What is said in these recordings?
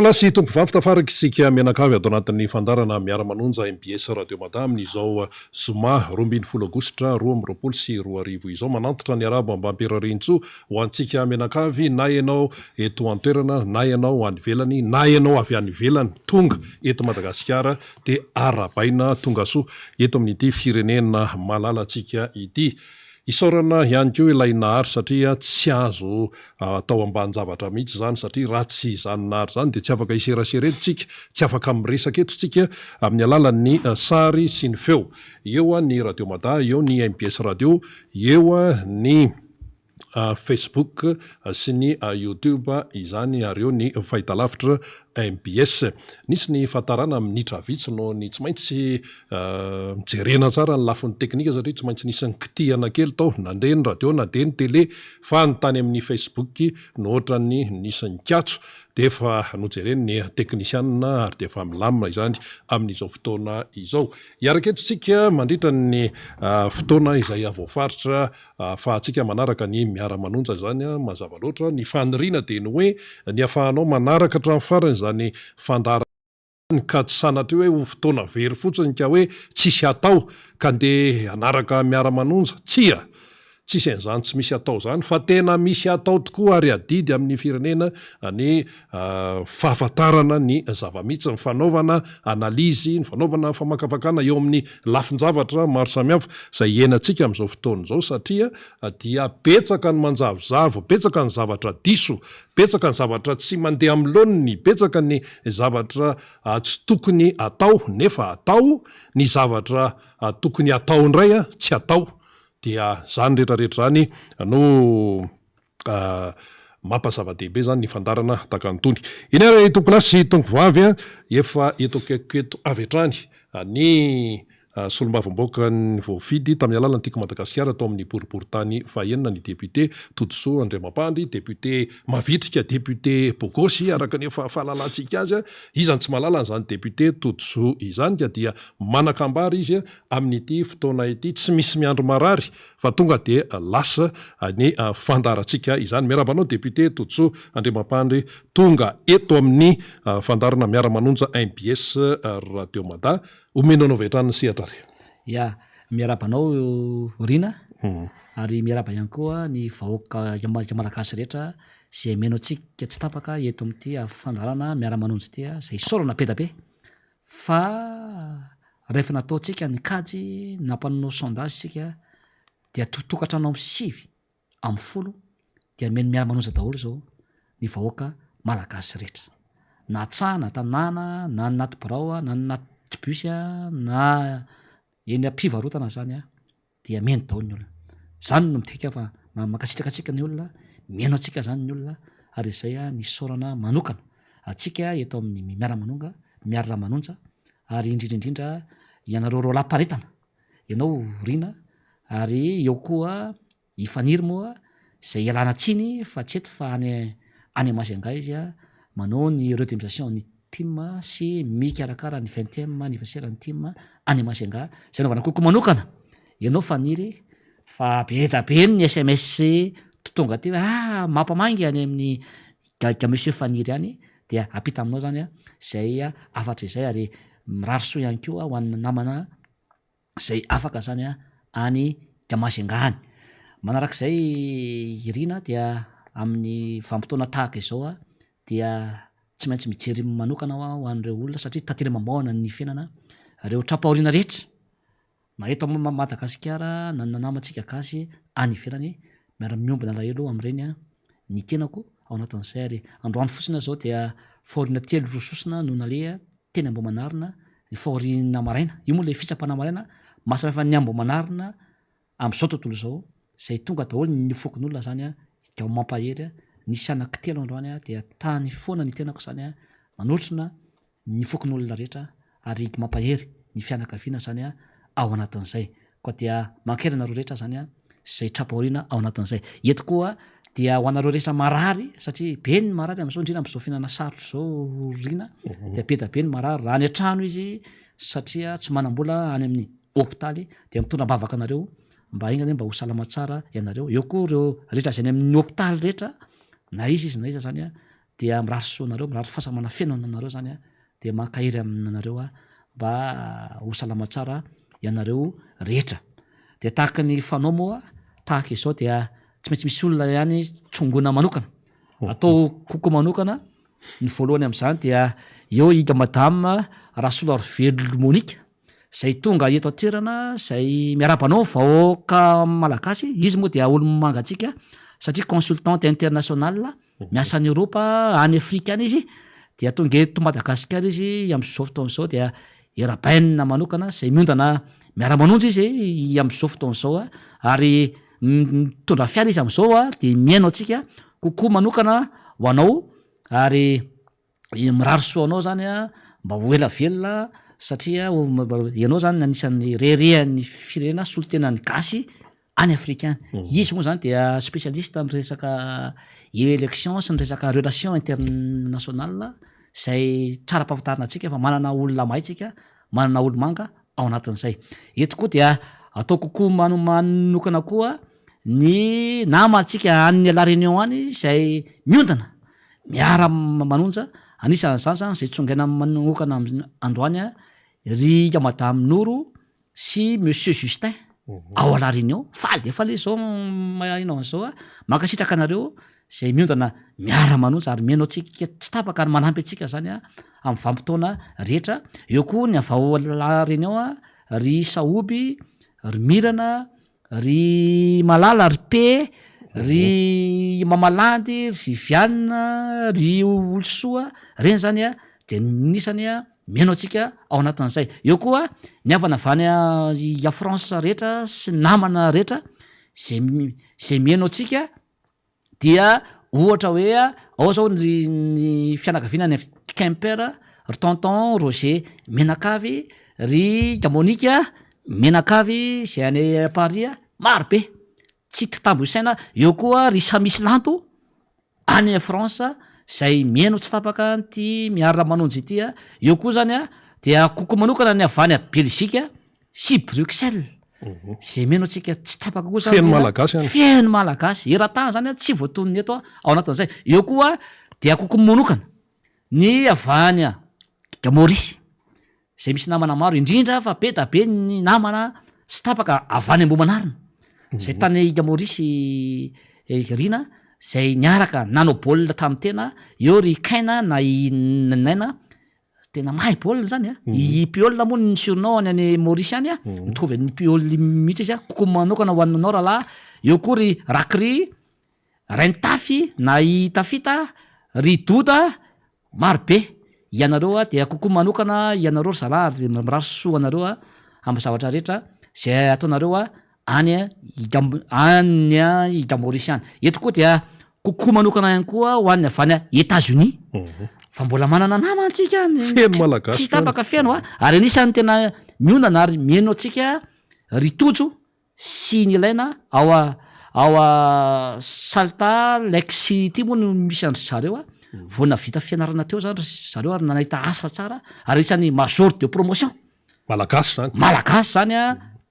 tompolasy tompo vavy tafaraka isika mianakavy ato anatin'ny fandarana miara-manonja MBS radio madame izao zoma 12 aogositra 2024 izao manantitra ny arabo ambampiararinso ho antsika mianakavy na ianao eto antoerana na ianao any velany na ianao avy any velany tonga eto Madagasikara dia arabaina tonga soa eto amin'ity firenena malala antsika ity. Isaorana ihany koa ilay nahary satria tsy azo atao amban-javatra mihitsy zany satria raha tsy izany nahary zany dia tsy afaka iseraseretontsika, tsy afaka miresaka eto tsika amin'ny alalan'ny sary sy ny feo. Eo ny radio mada, eo ny MBS radio, eo ny Facebook sy ny YouTube izany ary eo ny fahitalavitra MBS. Nisy ny fahatarana minitra vitsy no ny tsy maintsy mijerena tsara ny lafin'ny teknika satria tsy maintsy nisy ny kitihana kely tao nandeha ny radio nandeha ny tele fa ny tany amin'ny Facebook no ohatra ny nisy ny katso dia efa nojereny ny teknisianina ary dia efa milamina izany amin'izao fotoana izao. Iaraka eto tsika mandritra ny fotoana izay avoafaritra fa atsika manaraka ny miara-manonja zany mazava loatra ny faniriana dia ny hoe ny afahanao manaraka hatramin'ny farany zany fandara ny kady sanatra hoe ho fotoana very fotsiny ka hoe tsisy atao ka andeha anaraka miara-manonja tsia tsisy an'izany tsy misy atao zany fa tena misy atao tokoa ary adidy amin'ny firenena ny fahafantarana ny zava-mitsy ny fanaovana analizy ny fanaovana famakafakana eo amin'ny lafin-javatra maro samihafa izay ienantsika amin'izao fotoana izao satria dia betsaka ny manjavozavo, betsaka ny zavatra diso, betsaka ny zavatra tsy mandeha amin'ny laoniny, betsaka ny zavatra tsy tokony atao nefa atao, ny zavatra tokony atao indray tsy atao. Dia zany rehetrarehetra zany no mampazava-dehibe zany ny fandarana taka antony. Iny ary tompolasy tompo vavy efa eto keto avy hatrany ny solombavamboaka ny voafidy tamin'ny alalan'ny tiako Madagasikara atao amin'ny boriboritany fahenina ny député Totoso Andriamampandry, député Mavitrika, député Bogosy araka ny efa fahalalantsika azy izany tsy mahalala izany député Totoso izany dia manakambary izy amin'ity fotoana ity tsy misy miandro marary fa tonga dia lasa ny fandarantsika izany. Miarabanao député Totoso Andriamampandry tonga eto amin'ny fandarana miara-manonja MBS radio mada omenao vetrany sehatra ary. Ya, miarabanao Rina ary miaraba ihany koa ny vahoaka malagasy rehetra izay menao tsika tsy tapaka eto amin'ity fandarana miara-manonja ity izay saorana be da be fa rehefa nataontsika ny kajy nampanonao sondage sika dia totokatrano amin'ny 7-10 dia meno miara-manonja daholo zao ny vahoaka malagasy rehetra na tsana tanàna na anaty birao na anaty bus na eny ampivarotana zany dia meno daholo ny olona. Zany no mitika fa makasitrakatsika ny olona, meno atsika zany ny olona ary izay ny saorana manokana atsika eto amin'ny miara-manonja ary indrindraindrindra ianareo reo laparetana ianao Rina ary eo koa ifaniry moa izay ialana tsiny fa tsy eto fa any Masanga izy manao ny redemption ny team sy mikarakara ny 20e anniversaire ny team any Masanga izay naovana kokoa manokana ianao faniry fa be da be ny SMS tonga ty mampamangy any amin'ny monsieur faniry any dia apita aminao zany izay afatra izay ary mirary soa ihany koa ho an'ny namana izay afaka zany any Masanga any. Manarak'izay Irina dia amin'ny vanim-potoana tahaka izao dia tsy maintsy mijery manokana ho an'ireo olona satria tantely mamoana ny fiainana reo trapaoriana rehetra na eto Madagasikara na namantsika gasy any ivelany miara-miombina alahelo amin'ireny ny tenako ao anatin'izay ary androany fotsiny zao dia fahoriana 3 rososina no naleha teny Amboamanarina ny fahoriana maraina io moa le fitsapana maraina mahasamefa ny Amboamanarina amin'izao tontolo zao izay tonga daholo ny fokon'olona zany ka mampahery nisy anaki telo androany dia tany foana ny tenako zany manotrina ny fokon'olona rehetra ary mampahery ny fianakaviana zany ao anatin'izay koa dia mankerina reo rehetra zany izay trapaoriana ao anatin'izay. Eto koa dia ho anareo rehetra marary satria be ny marary amin'izao indrindra amin'izao fihinana sarotra zao Rina dia be da be ny marary raha any an-trano izy satria tsy manam-bola any amin'ny hôpitaly dia mitondra mbavaka anareo mba ingany mba ho salama tsara ianareo. Eo koa reo rehetra izay any amin'ny hôpitaly rehetra na izy na iza zany dia mirary soanareo mirary fahasamana fiainana anareo zany a de mankahiry aminanareo a mba ho salama tsara ianareo rehetra de tahaka ny fanao moa tahaka izao dia tsy maintsy misy olona ihany tsongona manokana atao koko manokana ny voalohany am'izany dia eo iga madama rasola rivelo monika zay tonga eto atoerana zay miarabanao vahoaka malagasy izy moa dia olo mangatsika satria consultante international miasany Eropa any Afrika any izy dia tonga eto Madagasikara izy am'izao fotoan'izao dia erabaina manokana zay miondana miara-manonjy izy am'izao fotoan'izao ary mitondra fiara izy am'izao de miaino atsika kokoa manokana ho anao ary mirary soanao zany mba ho ela velona satria ianao zany anisan'ny rerehan'ny firenena solontenany gasy any Afrika any izy moa zany dia spécialiste am resaka élection sy ny resaka relation international zay tsara ampahafantarina atsika fa manana olona maitsika manana olo manga ao anatin'izay eto koa dia atao kokoa manokana koa ny namantsika any la réunion any zay miondana miara manonja anisan'izany zany zay tsongaina manokana androany ry madame Noro sy monsieur Justin ao la réunion faly de faly zao mainao an'izao mankasitraka anareo zay miondana miara manonja ary miainao atsika tsy tapaka ary manampy atsika zany amin'ny vanim-potoana rehetra eo koa ny avao la réunion ry Saoby ry Mirana ry Malala ry Pe ry Mamalandy ry Viviane ry Olosoa reny zany de nisany miaino atsika ao anatin'izay eo koa ny avana avany a France rehetra sy namana rehetra zay miaino atsika dia ohatra hoe ao zao ny fianakaviana ny Quimper ry tonton Roger Menakavy ry Gamonika Menakavy zay any Paris maro be tsy titambo isaina eo koa ry Samisy Lanto any France zay miaino tsy tapaka ty miara manonjy ity eo koa zany dia koko manokana ny avany a Belzika sy Bruxelles zay miaino atsika tsy tapaka koa zany fiaino malagasy eran-tany zany tsy voatonony eto ao anatin'izay eo koa dia koko manokana ny avany a Gamorisy zay misy namana maro indrindra fa be da be ny namana sy tapaka avany Ambohimanarina zay tany Gamorisy rina zay niaraka nanao baolina tamin'ny tena eo ry Kaina na naina tena mahay baolina zany i Piolina moa ny surnom any any Maurice any mitovy ny Pioli mihitsy izy koko manokana ho anao rahalahy eo koa ry Rakry Raintafy na i Tafita ry Doda maro be ianareo dia koko manokana ianareo zalahy mirary soa anareo amin'ny zavatra rehetra zay ataonareo any Gamorisy any eto koa dia koko manokana ihany koa ho an'ny avany États-Unis fa mbola manana nama antsika tsy tapaka fiaino ary anisany tena miondana ary miaino atsika ry Tojo sy ny ilaina ao Salta Lexi ty moa no misy andry zareo voana vita fianarana teo zany zareo ary nanahita asa tsara ary isan'ny major de promotion malagasy zany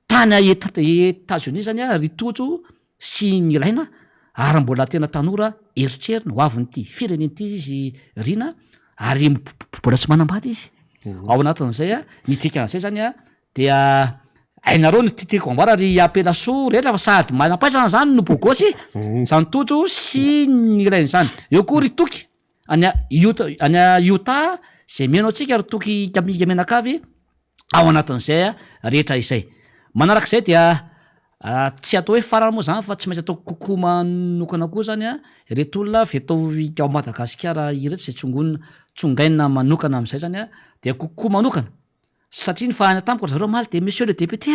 tany États-Unis zany ry Tojo sy ny ilaina ary mbola tena tanora eritrerina ho avynyity firenen'ity izy rina ary mbola tsy manambady izy ao anatin'izay ny dikan'izay zany dia ainareo ny titiko amboara ry apelaso rehetra fa sady manampaisana zany no bogosy zany Tojo sy ny ilaina zany eo koa ry Toky any Utah zay miaino atsika ry Toky Menakavy ao anatin'izay rehetra izay manarak'izay dia tsy atao hoe farany moa zany fa tsy maintsy atao koko manokana koa zany reto olona avy atao ao Madagasikara ireto zay tsongaina manokana am'izay zany dia koko manokana satria ny fahany tamiko zareo maly de monsieur le député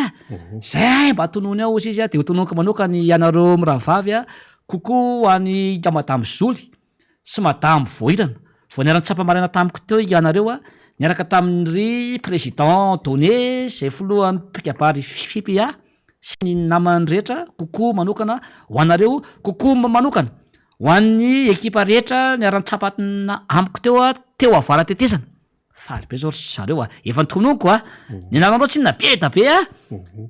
zay mba tonony ao izy de hotononiko manokany ianareo mirahavavy koko any madame Zoly sy madame Voirana vao niaran-tsapamarina tamiko teo ianareo niaraka tamin'ry président Donné zay folohan'ny mpikabary FIPA sy ny namany rehetra koko manokana ho anareo koko manokana ho an'ny ekipa rehetra niaran-tsapatina amiko teo avara tetesana faly be zao zareo efa nytokononiko nianarandreo tsy nabe da be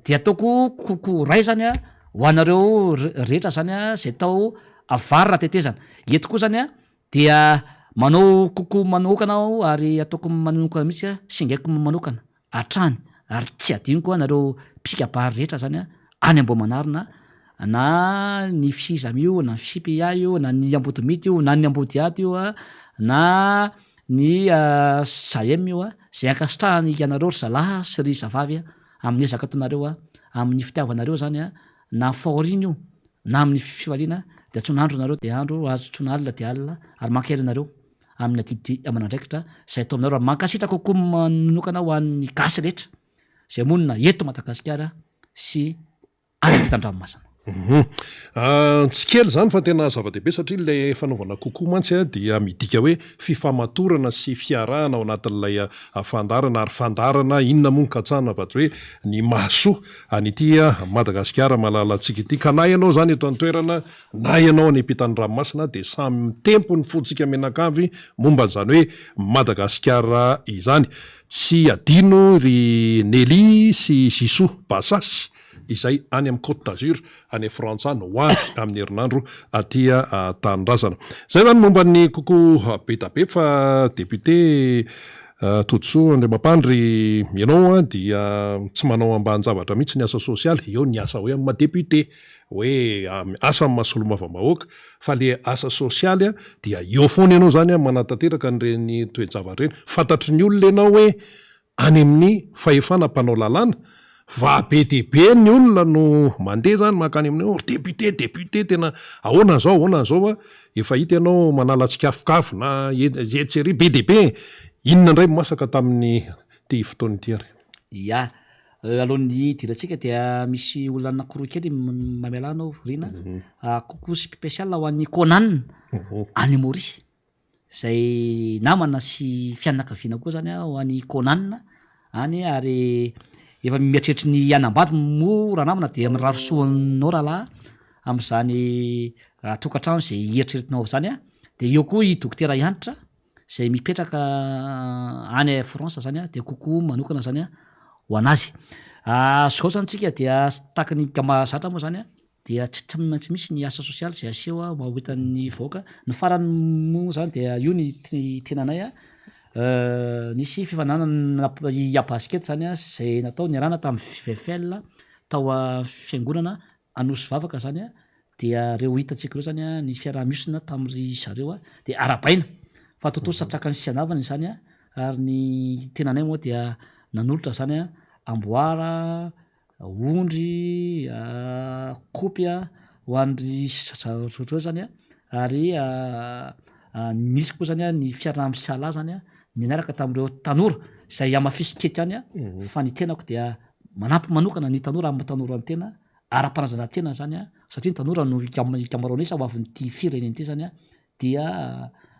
dia ataoko koko ray zany ho anareo rehetra zany zay tao avarina tetesana eto koa zany dia manao koko manokana ao ary ataoko manokana mihitsy singaiko manokana atrany ary tsy adiniko anareo mpikabary rehetra zany a any Ambohimanarina na ny fisizam io na ny FIPA io na ny Ambotomity io na ny Ambodiato io a na ny SAEM io a zay ankasitrahany ianareo ry zalahy sy ry zavavy a amin'ny ezaka ataonareo a amin'ny fitiavanareo zany a na fahoriana io na amin'ny fifaliana de atson'andro nareo de andro azotsona alina de alina ary mankelinareo amin'ny adidy amanandraikitra zay atao aminareo mankasitraka kokoa manokana ho an'ny gasy rehetra zay monina eto Madagasikara sy any ampitan-dranomasina. Tsy kely zany fa tena zava-dehibe satria ilay fanaovana kokoa mantsy a dia midika hoe fifamatorana sy fiarahana ao anatin'ilay fandarana ary fandarana inona moa ny katsana fa-tsy hoe ny mahasoa anyity Madagasikara malala antsika ity ka na ianao zany eto an-toerana na ianao any ampitan'ny ranomasina de samy mitempo ny fontsika menakavy momba zany hoe Madagasikara izany. Tsy adino ry Nelly sy Zisou Basasy izay any amin'ny Côte d'Azur any Frantsa no hoavy amin'ny herinandro aty Tanindrazana. Zay zany momba ny koko betabe fa député Tontsoa Andriamampandry ianao dia tsy manao ambany zavatra mihitsy ny asa sosialy eo ny asa hoe amin'ny madéputé hoe asa amin'ny mahasolo mavamahoaka fa le asa sosialy dia eo foana ianao zany manatanteraka n'ireny toe-javatra reny fantatry ny olona ianao hoe any amin'ny fahefana mpanao lalàna va be dehibe ny olona no mandeha zany makany amin'ny député tena ahoana zao efa hita ianao manala tsikafokafo na etsery be dehibe inona indray masaka tamin'ny ty fotoany ity ary ya alohan'ny dirantsika dia misy olona anankiroa kely mamelanao rina koko spécial ho an'ny Conan any Mory zay namana sy fianakaviana koa zany ho an'ny Conan any ary efa miatretry ny anambady mora namana de amin'ny rarosoanao rahalahy amin'izany tokantrano zay eritreretinao zany de eo koa i dokotera Ianitra zay mipetraka any France zany de kokoa manokana zany ho anazy. Zao zany tsika dia tahaka ny gamazatra moa zany dia tsy maintsy misy ny asa sosialy zay aseho mahoetan'ny vahoaka ny farany moa zany dia io ny tenanay nisy fifanana i baskety zany zay natao niarana tamin'ny VFL tao fiangonana Anosy Vavaka zany dia reo hitantsika reo zany ny fiaraha-miosina tamin'ny zareo de arabaina fa toto satsaka ny sianavana zany ary ny tenanay moa dia nanolotra zany amboara ondry kopy ho an'ny zareo zany ary misy koa zany ny fiaraha-misala zany nianaraka tamin'ireo tanora zay amafisikety any fa ny tenako dia manampy manokana ny tanora amin'ny tanora ny tena ara-panazana tena zany satria ny tanora no ikamaronisa ho avin'ity fireneny ity zany dia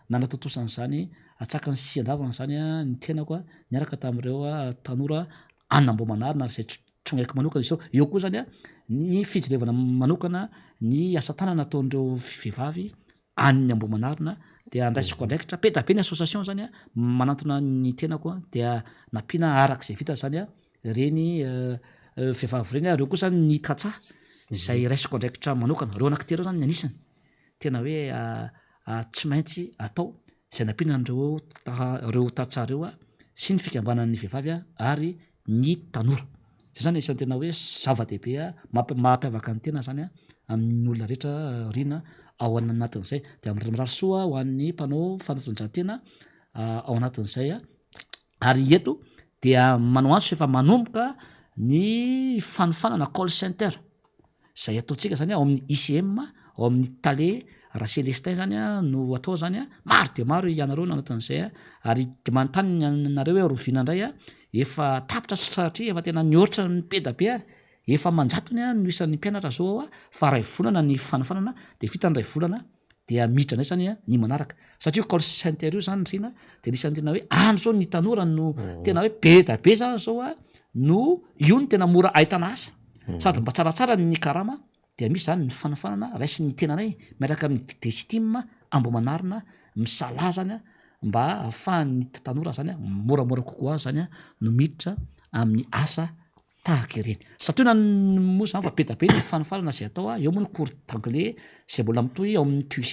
nanatotosana zany atsaka ny siandavana zany ny tenako niaraka tamin'ireo tanora any Ambohimanarina ary zay trongaiko manokana izao eo koa zany ny fijerevana manokana ny asa tanana ataon'ireo vehivavy any Ambohimanarina dia andraisiko andraikitra petabe ny association zany manantona ny tenako dia nampiana arak'izay vita zany reny vehivavy reny reo koa zany ny katsà zay raisiko andraikitra manokana reo anankitelo zany ny anisany tena hoe tsy maintsy atao zay nampiana reo tatsà reo sy ny fikambanan'ny vehivavy ary ny tanora zay zany isan'ny tena hoe zava-dehibe mampiavaka ny tena zany amin'ny olona rehetra rina ao anatin'izay de mirarosoa ho an'ny mpanao fanatanjahantena ao anatin'izay ary eto dia manao antso efa manomboka ny fanofanana call center zay ataontsika zany ao amin'ny ICM ao amin'ny Tale raha Celestin zany no atao zany maro de maro ianareo anatin'izay ary de manontany nareo hoe roviana indray efa tapitra satria efa tena nioritra ny pedabe ary efa manjatony no isan'ny mpianatra zao fa ray volana ny fanofanana de fita ny ray volana dia miditra ndray zany ny manaraka satria call center io zany rina de isan'ny tena hoe andro zao ny tanora no tena hoe pedabe zany zao no io ny tena mora ahitana asa sady mba tsaratsara ny karama dia misy zany ny fanofanana raisy ny tenanay miaraka amin'ny destim Ambohimanarina misala zany mba ahafahan'ny tanora zany moramora kokoa zany no miditra amin'ny asa tahaka ireny satria moa zany fa be da be ny fanofarana zay atao eo moa ny cours d'anglais zay mbola mitohy ao amin'ny QG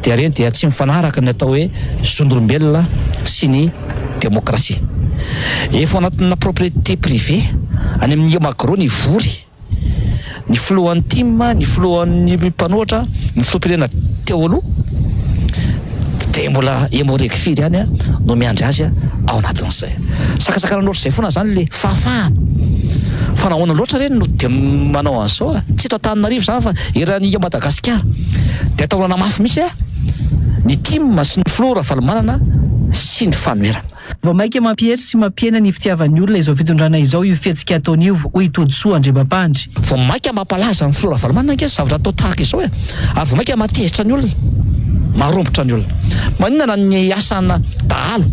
dia reny dia tsy mifanaraka ny atao hoe zon'olombelona sy ny demokrasia. Efa anatina propriété privée any amin'ny Macron ny vory, ny filohan'ny team, ny filohan'ny mpanoatra, ny filoham-pirenena teo aloha dia mbola émorek firy ihany no miandry azy ao anatin'izay. Sakasakana loatra izay foana zany le fahafahana. Fa nahoana loatra reny no dia manao an'izao tsy eto Antananarivo zany fa eran'ny Madagasikara dia ataonana mafy mihitsy ny team sy ny filoha Ravalomanana sy ny fanoherana. Vao maika mampihery sy mampiena ny fitiavan'ny olona izao fitondrana izao io fihetsika ataony io hoy Todsoa Andriambapandry. Vao maika mampalaza ny filoha Ravalomanana nge zavatra atao tahaka izao ary vao maika matezitra ny olona, marombotra ny olona. Maninona ny asana dahalo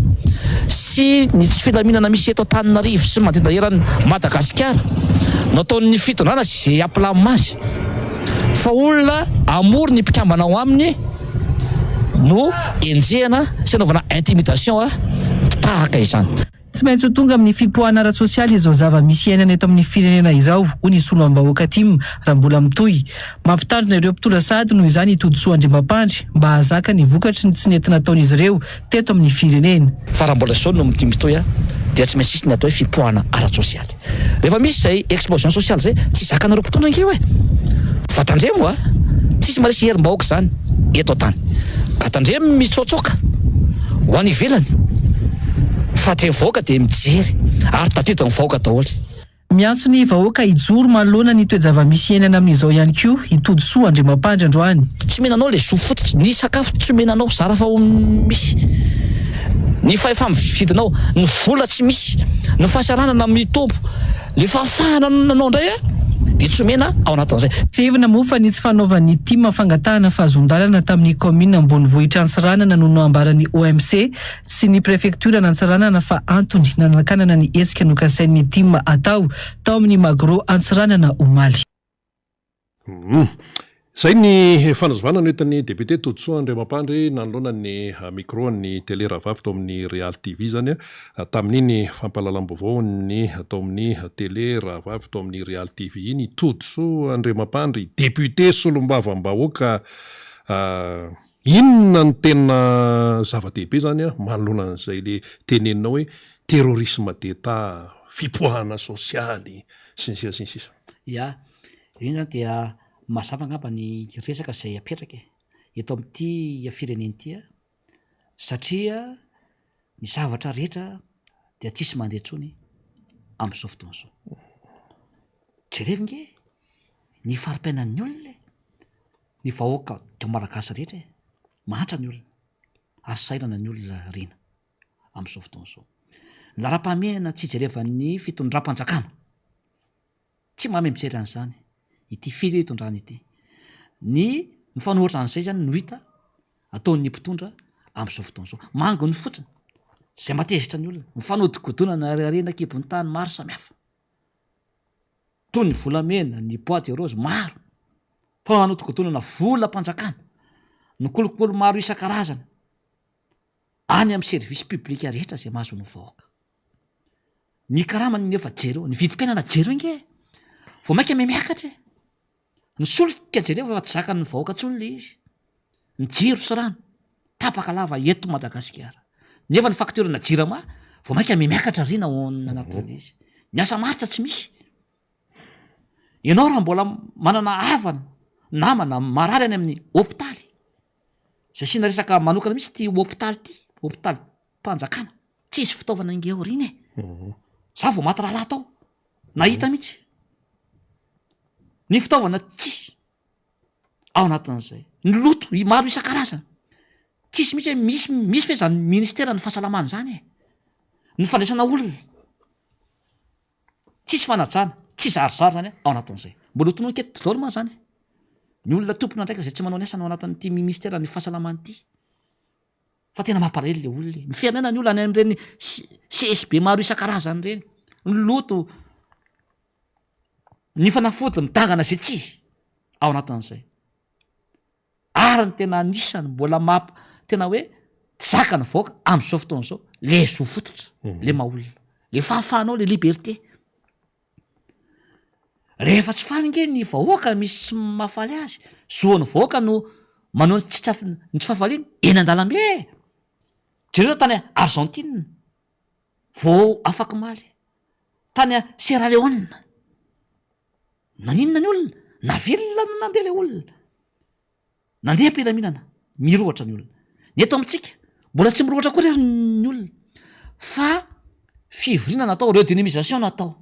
sy ny tsy filaminana misy eto Antananarivo sy manodidina eran'ny Madagasikara nataon'ny fitondrana sy ampilamy azy fa olona amory ny mpikambana ao aminy no enjehana sy anaovana intimidation tahaka izany. Tsy maintsy ho tonga amin'ny fipoahana ara-tsosialy izao zava-misy iainana eto amin'ny firenena izao hoy ny solombahoaka Tim raha mbola mitohy. Mampitandrina ireo mpitondra sady noho izany Todsoa Andriambapandry mba hazaka ny vokatry ny tsy nety nataon'izy ireo teto amin'ny firenena. Fa raha mbola zao no mitohy dia tsy maintsy ny atao hoe fipoahana ara-tsosialy. Rehefa misy izay explosion sociale zay tsy zakanareo mpitondra ange hoe fa tandremo tsisy maresy herim-bahoaka zany eto tany ka tandremo mitsotsoka ho any ivelany fa te vahoaka dia mijery ary tateto ny vahoaka daholo. Miantso ny vahoaka hijoro manoloana ny toe-java-misy iainana amin'izao ihany koa i Todsoa Andriambapandry androany. Tsy menanao le zo fototra, ny sakafo tsy menanao zara fa misy, ny fahefa-mividinao, ny vola tsy misy, ny fahasaranana mitombo, le fahafahana nanao indray dia tsy mena ao anatin'izay. Tsy evina moa fa ny tsy fanaovan'ny team fangatahana fahazondalana tamin'ny commune Ambonivohitra Antsiranana no noambaran'ny OMC sy ny préfecture Antsiranana fa antony nanakanana ny hetsika nokasain'ny team atao tao amin'ny Magro Antsiranana omaly. Zay ny fanazavana no entin'ny député Todsoa Andriambapandry nanoloana ny micro ny télé Rahavavy tao amin'ny Real TV zany tamin'iny fampahalalam-baovao ny tao amin'ny télé Rahavavy tao amin'ny Real TV iny Todsoa Andriambapandry député solombavam-bahoaka inona ny tena zava-dehibe zany manoloana an'izay le teneninao hoe terrorisme d'État, fipoahana sosialy sy ny sisa. Ya, iny zany dia mazava angamba ny resaka izay apetraka eto amin'ity firenena ity satria ny zavatra rehetra dia tsisy mandeha intsony amin'izao fotoana izao. Jerevy nge ny fari-piainan'ny olona, ny vahoaka malagasy rehetra mahantra ny olona ary sairana ny olona rena amin'izao fotoana izao. Ny laram-pahamehana tsy jerevan'ny fitondram-panjakana tsy mahay mijery an'izany ity fitondrana ity. Ny mifanohitra an'izay zany no hita ataon'ny mpitondra amin'izao fotoana izao. Mangony fotsiny izay matezitra ny olona, mifanohodikodonana rena kibon'ny tany maro samihafa toy ny volamena, ny bois de rose maro, mifanohodikodonana volam-panjakana, ny kolokolo maro isan-karazany any amin'ny service public rehetra izay mahazo ny vahoaka. Ny karamany efa jereo, ny vidim-piainana jereo nge vao maika miakatra ny solika jereo fa tsy zakany vahoaka tsony le izy. Ny jiro sy rano tapaka lava eto Madagasikara nefa ny faktorana jirama vao maika miakatra rina ao anatin'ile izy. Ny asa maritra tsy misy. Ianao raha mbola manana havana namana marary any amin'ny hôpitaly izay sina resaka manokana misy ty hôpitaly ty, hôpitaly mpanjakana tsisy fitaovana inge ao riny za vao maty raha tao nahita mihitsy ny fitaovana tsisy ao anatin'izay. Ny loto maro isan-karazana tsisy mihitsy, misy fe zany ministera ny fahasalamana zany ny fandraisana olona tsisy fanajana, tsy zarizary zany ao anatin'izay. Mbola hotonao anketo daholo ma zany ny olona tompona ndraika izay tsy manao ny asana ao anatin'ity ministera ny fahasalamana ity fa tena mampalahelo le olona. Ny fiainana ny olona any amin'ireny CSB maro isan-karazany reny, ny loto, ny fanafody midangana izay tsisy ao anatin'izay. Ary ny tena anisany mbola tena hoe tsy zakany vahoaka amin'izao fotoana izao le zo fototra, le maha-olona, le fahafahanao, le liberté. Rehefa tsy faly nge ny vahoaka misy tsy mahafaly azy, zoan'ny vahoaka no manao ny tsy fahafaliana eny an-dalambe jereo tany Argentine vao afaky maly tany Sierra Leone naninona ny olona navelona nandeha le olona nandeha am-pilaminana mirohatra ny olona ny eto amintsika mbola tsy mirohatra koa rery ny olona fa fivoriana natao redynamisation natao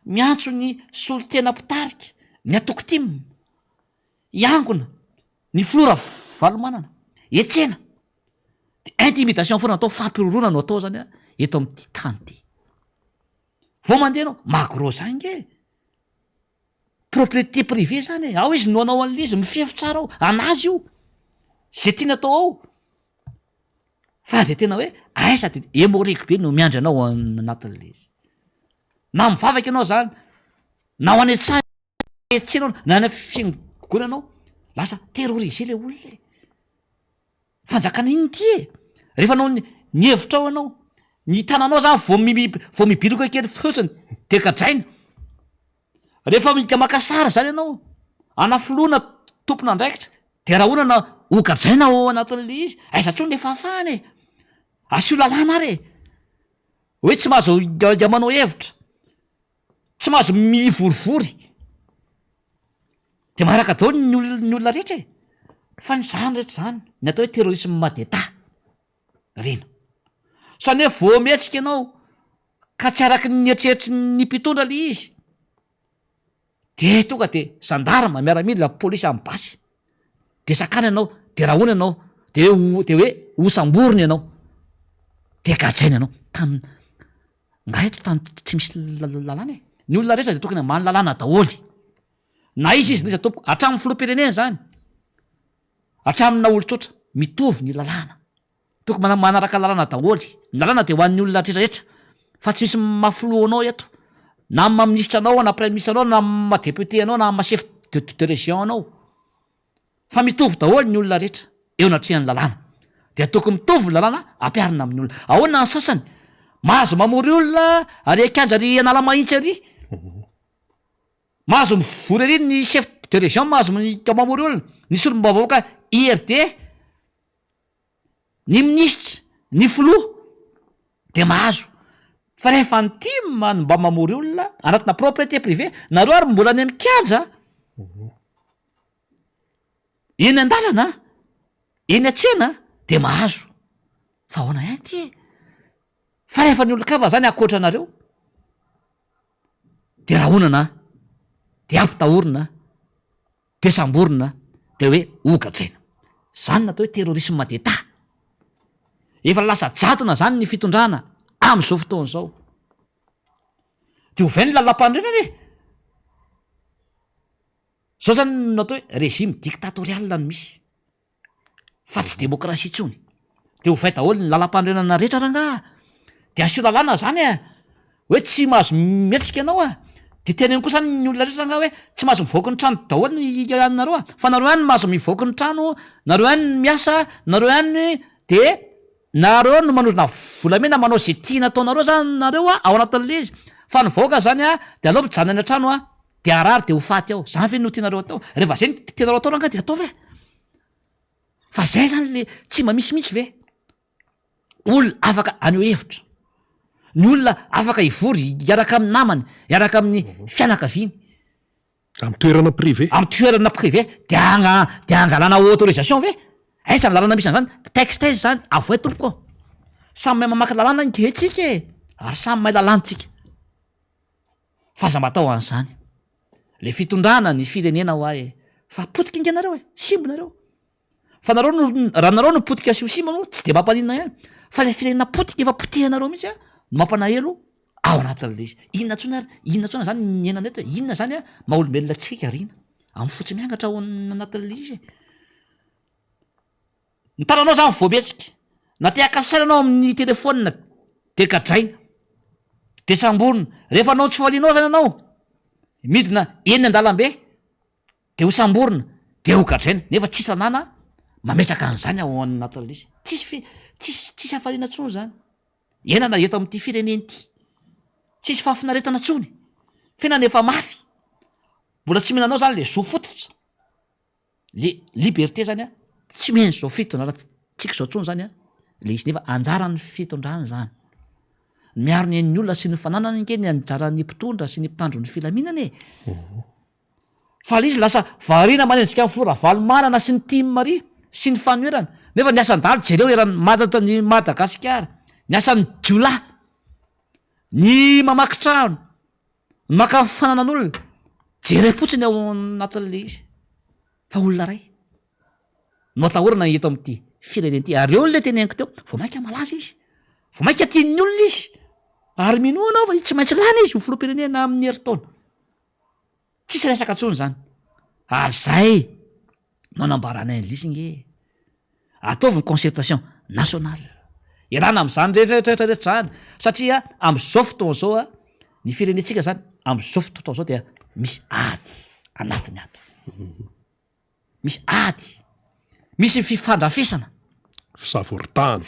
miantso ny solotena mpitarika ny atokotimo iangona ny flora valomanana etsena de intimidation foana natao fampirorona no atao zany a eto amin'ity tany ty vao mandeha anao macro zange propriété privé zany ao izy no anao an'le izy mifefy tsara ao anazy io zay tia natao ao fa de tena hoe aisa de émorique be no miandry anao anatin'le izy na mivavaky anao zany na ho any etsana etsenao na any fiangona anao lasa terrorisé le olona fanjakana iny ty rehefa anao ny hevitra ao anao ny tananao zany vao mibiloka kely fotsiny de kadraina rehefa mika makasara zany ianao anafoloana tompona andraikitra de raha onana hokadraina ao anatin'le izy aiza tsony le fahafahany asio lalàna ary hoe tsy mahazo manao hevitra tsy mahazo mivorivory de maharaka dao ny olona rehetra fa ny zany rehetra zany ny atao hoe terrorisme madeta reny sany hoe vao mihetsika ianao ka tsy araky ny eritreritry ny mpitondra le izy de tonga de gendarme miaramila polisy amin'ny basy de sakana ianao de raha ona ianao de hoe hosamborony ianao de gadraina ianao nga eto tany tsy misy lalàna ny olona rehetra de tokony many lalàna daholy na izy izy iza tompoko hatramin'ny filoham-pirenena zany hatramina olon-tsotra mitovy ny lalàna tokony manaraka lalàna daholy ny lalàna de ho an'ny olona rehetrarehetra fa tsy misy mafilo anao eto na maministra anao na premier ministre anao na madéputé anao na machef de région anao fa mitovy daholy ny olona rehetra eo natrehan'ny lalàna de tokony mitovy lalàna ampiarina amin'ny olona ahoana ny sasany mahazo mamory olona ary akanja ry anala mahitsy ary mahazo mivory ary ny chef de région mahazo mamory olona ny solom-bahoaka IRD ny ministra ny filoha de mahazo fa rehefa ntima mba mamory olona anatina propriété privé nareo ary mbola any amikanja eny an-dalana eny atsena de mahazo fa ahoana ihany ty fa rehefa ny olon-kava zany akoatra anareo de raha onana de ampitahorina de samborina de hoe hogadraina zany natao hoe terrorisme madeta efa lasa jadona zany ny fitondrana am'izao fotoana zao de hovainy lalam-pandrenany zao zany natao hoe régime dictatorial ny misy fa tsy démocratie tsony de hovay daholo ny lalam-pandrenana rehetra ranga de asio lalàna zany hoe tsy mahazo mihetsika anao de teneny koa zany ny olona rehetra ranga hoe tsy mahazo mivoaky ny trano daholo ny anareo fa nareo hany mahazo mivoaky ny trano nareo hany miasa nareo hany de nareo no manodina volamena manao zay tia nataonareo zany nareo ao anatin'le izy fa nyvoaka zany de aleo mijanona any an-trano de arary de ho faty ao zany ve no tianareo atao rehefa zay tianareo atao ranga de atao ve fa zay zany le tsy mba misimitsy ve olona afaka aneo hevitra ny olona afaka ivory iaraka amin'ny namany iaraka amin'ny fianakaviany amin'ny toerana privé amin'ny toerana privé de angalana autorisation ve aiza ny lalàna misy an'zany texte zany avoay tompoko samy mahay mamaky lalàna nketsika ary samy mahay lalàntsika fa aza matao an'zany le fitondrana ny firenena ho ahy fa potika inganareo simbonareo fa nareo raha nareo no potika asio simbano tsy de mampaninona ihany fa le firenena potika efa potehanareo mihitsy no mampanahelo ao anatin'le izy inona tsona zany ny enaneto inona zany maha-olombelona tsika rina amin'ny fotsy miangatra ao anatin'le izy ny tananao zany voametsika na te akasaina anao amin'ny telefona de gadraina de samborona rehefa anao tsy falianao zany anao midina eny an-dalambe de ho samborona de ho gadraina nefa tsisy anana mametraka an'zany ao anatin'le izy tsisy hafaliana tsony zany enana eto amin'ity fireneny ty tsisy fahafinaretana tsony fenana efa mafy mbola tsy mihinanao zany le zo fototra le liberté zany tsy meny zao fitondrana tsika zao tsony zany a le izy nefa anjarany fitondrany zany miaro ny ain'ny olona sy ny fananana nke ny anjaran'ny mpitondra sy ny mpitandro ny filaminana e fa le izy lasa variana manenjika ny fora valomanana sy ny tia mari sy ny fanoerana nefa ny asan-dalo jereo erany ny Madagasikara ny asan'ny jiola ny mamaky trano ny maka fananan'olona jere fotsiny ao anatin'le izy fa olona ray no atahorana eto amin'ity fireneny ity ary eo le teneniko teo vo mainka malaza izy vo mainka tian'ny olona izy ary minoana fa tsy maintsy lana izy ho filoam-pirenena amin'ny herintaona tsisy resaka tsony zany ary zay no anambaranay nlisynge ataovy ny concertation nationale irana am'izany rehetrarehetra zany satria am'izao fotoana zao a ny firenetsika zany am'izao fotoana zao dia misy ady anatiny ato misy ady misy fifandrafesana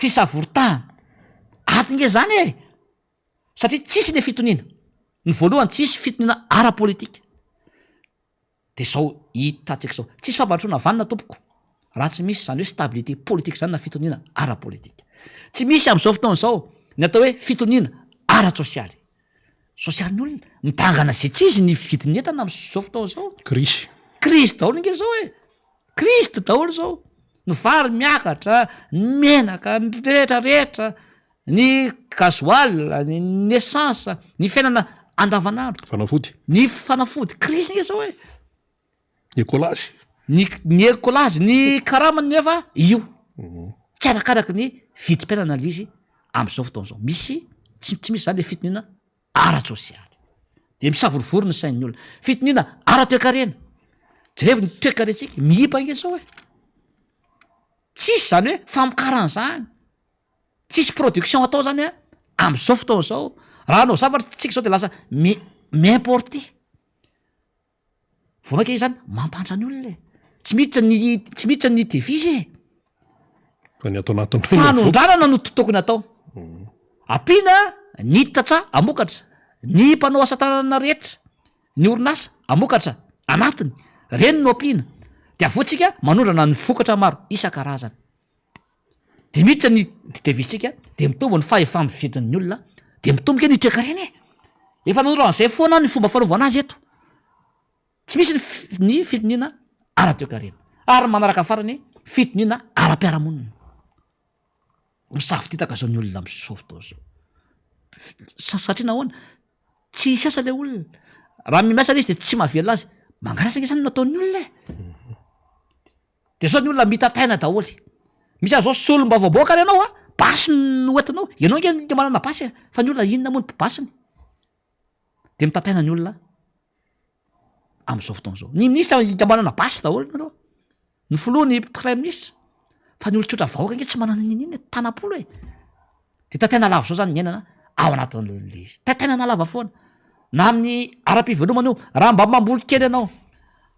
fisavoritahana ady nge zany e satria tsisy le fitoniana ny voalohany tsisy fitoniana ara-politika de zao hitatsika zao tsisy fambantrona vanina tompoko raha tsy misy zany hoe stabilité politique zany na fitoniana ara-politika tsy misy am'izao fotoana zao ny atao hoe fitoniana ara-sosialy sosialy ny olona mitangana zay tsy izy ny vidiny entana am'izao fotoana zao krisy daholo nge zao e kristy daholo zao ny vary miakatra ny menaka ny rehetrarehetra ny gazoal ny essence ny fiainana andavanandro ny fanafody krisy nge zao e ny écolazy ny karamany nefa io tsy arakaraky ny vidim-piainana lizy am'izao fotoana zao misy tsy misy zany le fitoniana ara-sosialy de misavorivory ny sain'ny olona fitoniana ara-toekarena jerevy ny toekarentsika mihipa nge zao e tsisy zany hoe famokarana zany tsisy production atao zany a am'izao fotoana zao raha anao zavatra tsika zao de lasa m'importé vo maika izy zany mampandra ny olona e tsy miditra ny devise fanondranana no tokony atao ampina niditra amokatra ny mpanao asatanana rehetra ny orinasa amokatra anatiny reny no ampiana de avotsika manondrana ny vokatra maro isan-karazany de miditra ny devisitsika de mitombo ny fahefamividin'ny olona de mitomboka ny toekareny e efa nanondrana zay foana ny fomba fanaovana azy eto tsy misy ny fitoniana ara-toekarena ary manaraka farany fitoniana ara-piaramonina misavititaka zao ny olona am'izao fotoana zao satria nahoana tsy isy asa le olona raha mimiasa le izy de tsy mahavelona azy mangaratra nge zany no ataon'ny olona e de zao ny olona mitataina daholy misy azy zao solomba vaoboaka ary ianao a basy no entinao ianao nge manana basy fa ny olona inona moa ny basiny de mitataina ny olona am'izao fotoana zao ny ministra manana basy daholo nareo ny filoha ny premier ministre fa ny olotsotra vahoaka nge tsy manana ninina tanam-polo e de tataina lava zao zany ny ainana ao anatin'le izy tataina na lava foana na amin'ny ara-pivelomana io raha mba mamboly kely ianao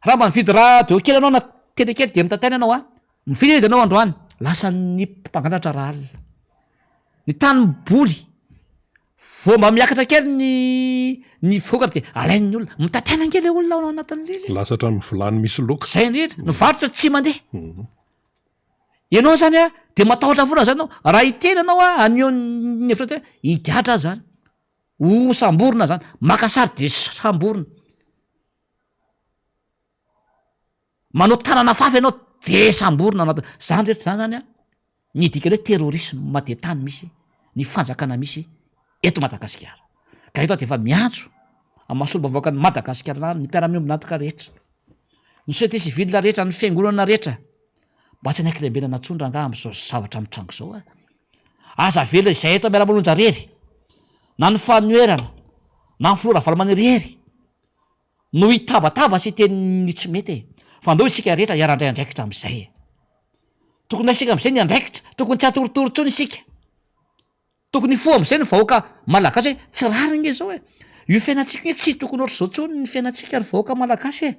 raha mba mividy radio kely anao na telekely de mitataina anao a mividy edy anao androany lasa ny mpangalatra raha alina ny tanimboly vo mba miakatra kely ny vokatra de alain'ny olona mitataina nge le olona ao anatin'le izy lasatra ny volany misy loka zay nehitra ny varotra tsy mandeha ianao zany a de matahotra vorona zany anao raha itena anao a anio ny evrety hoe higadra zany ho samborona zany makasary de samborona manao tanana fafy ianao de samborona anat zany rehetra zany zany a ny dikany hoe terrorisme madetany misy ny fanjakana misy eto Madagasikara ka eto de efa miantso amasolomba vaoaka ny Madagasikara na ny mpiara-miombinatoka rehetra ny société civile rehetra ny fiangonana rehetra mba tsy anaiky lembenana tsondra nga am'izao zavatra mitrango zao a aza vela izay eto miara-manonja rery na ny fanoerana na ny filora valomanirery no hitabataba sy teny tsy mety e fa andao isika rehetra hiarandray andraikitra am'izay e tokony asika am'izay ny andraikitra tokony tsy atorotorotsony isika tokony fo am'izay ny vahoaka malagasy hoe tsy rary nge zao e io fiainatsika hoe tsy tokony ohatra zao tsony ny fiainatsika ary vahoaka malagasy e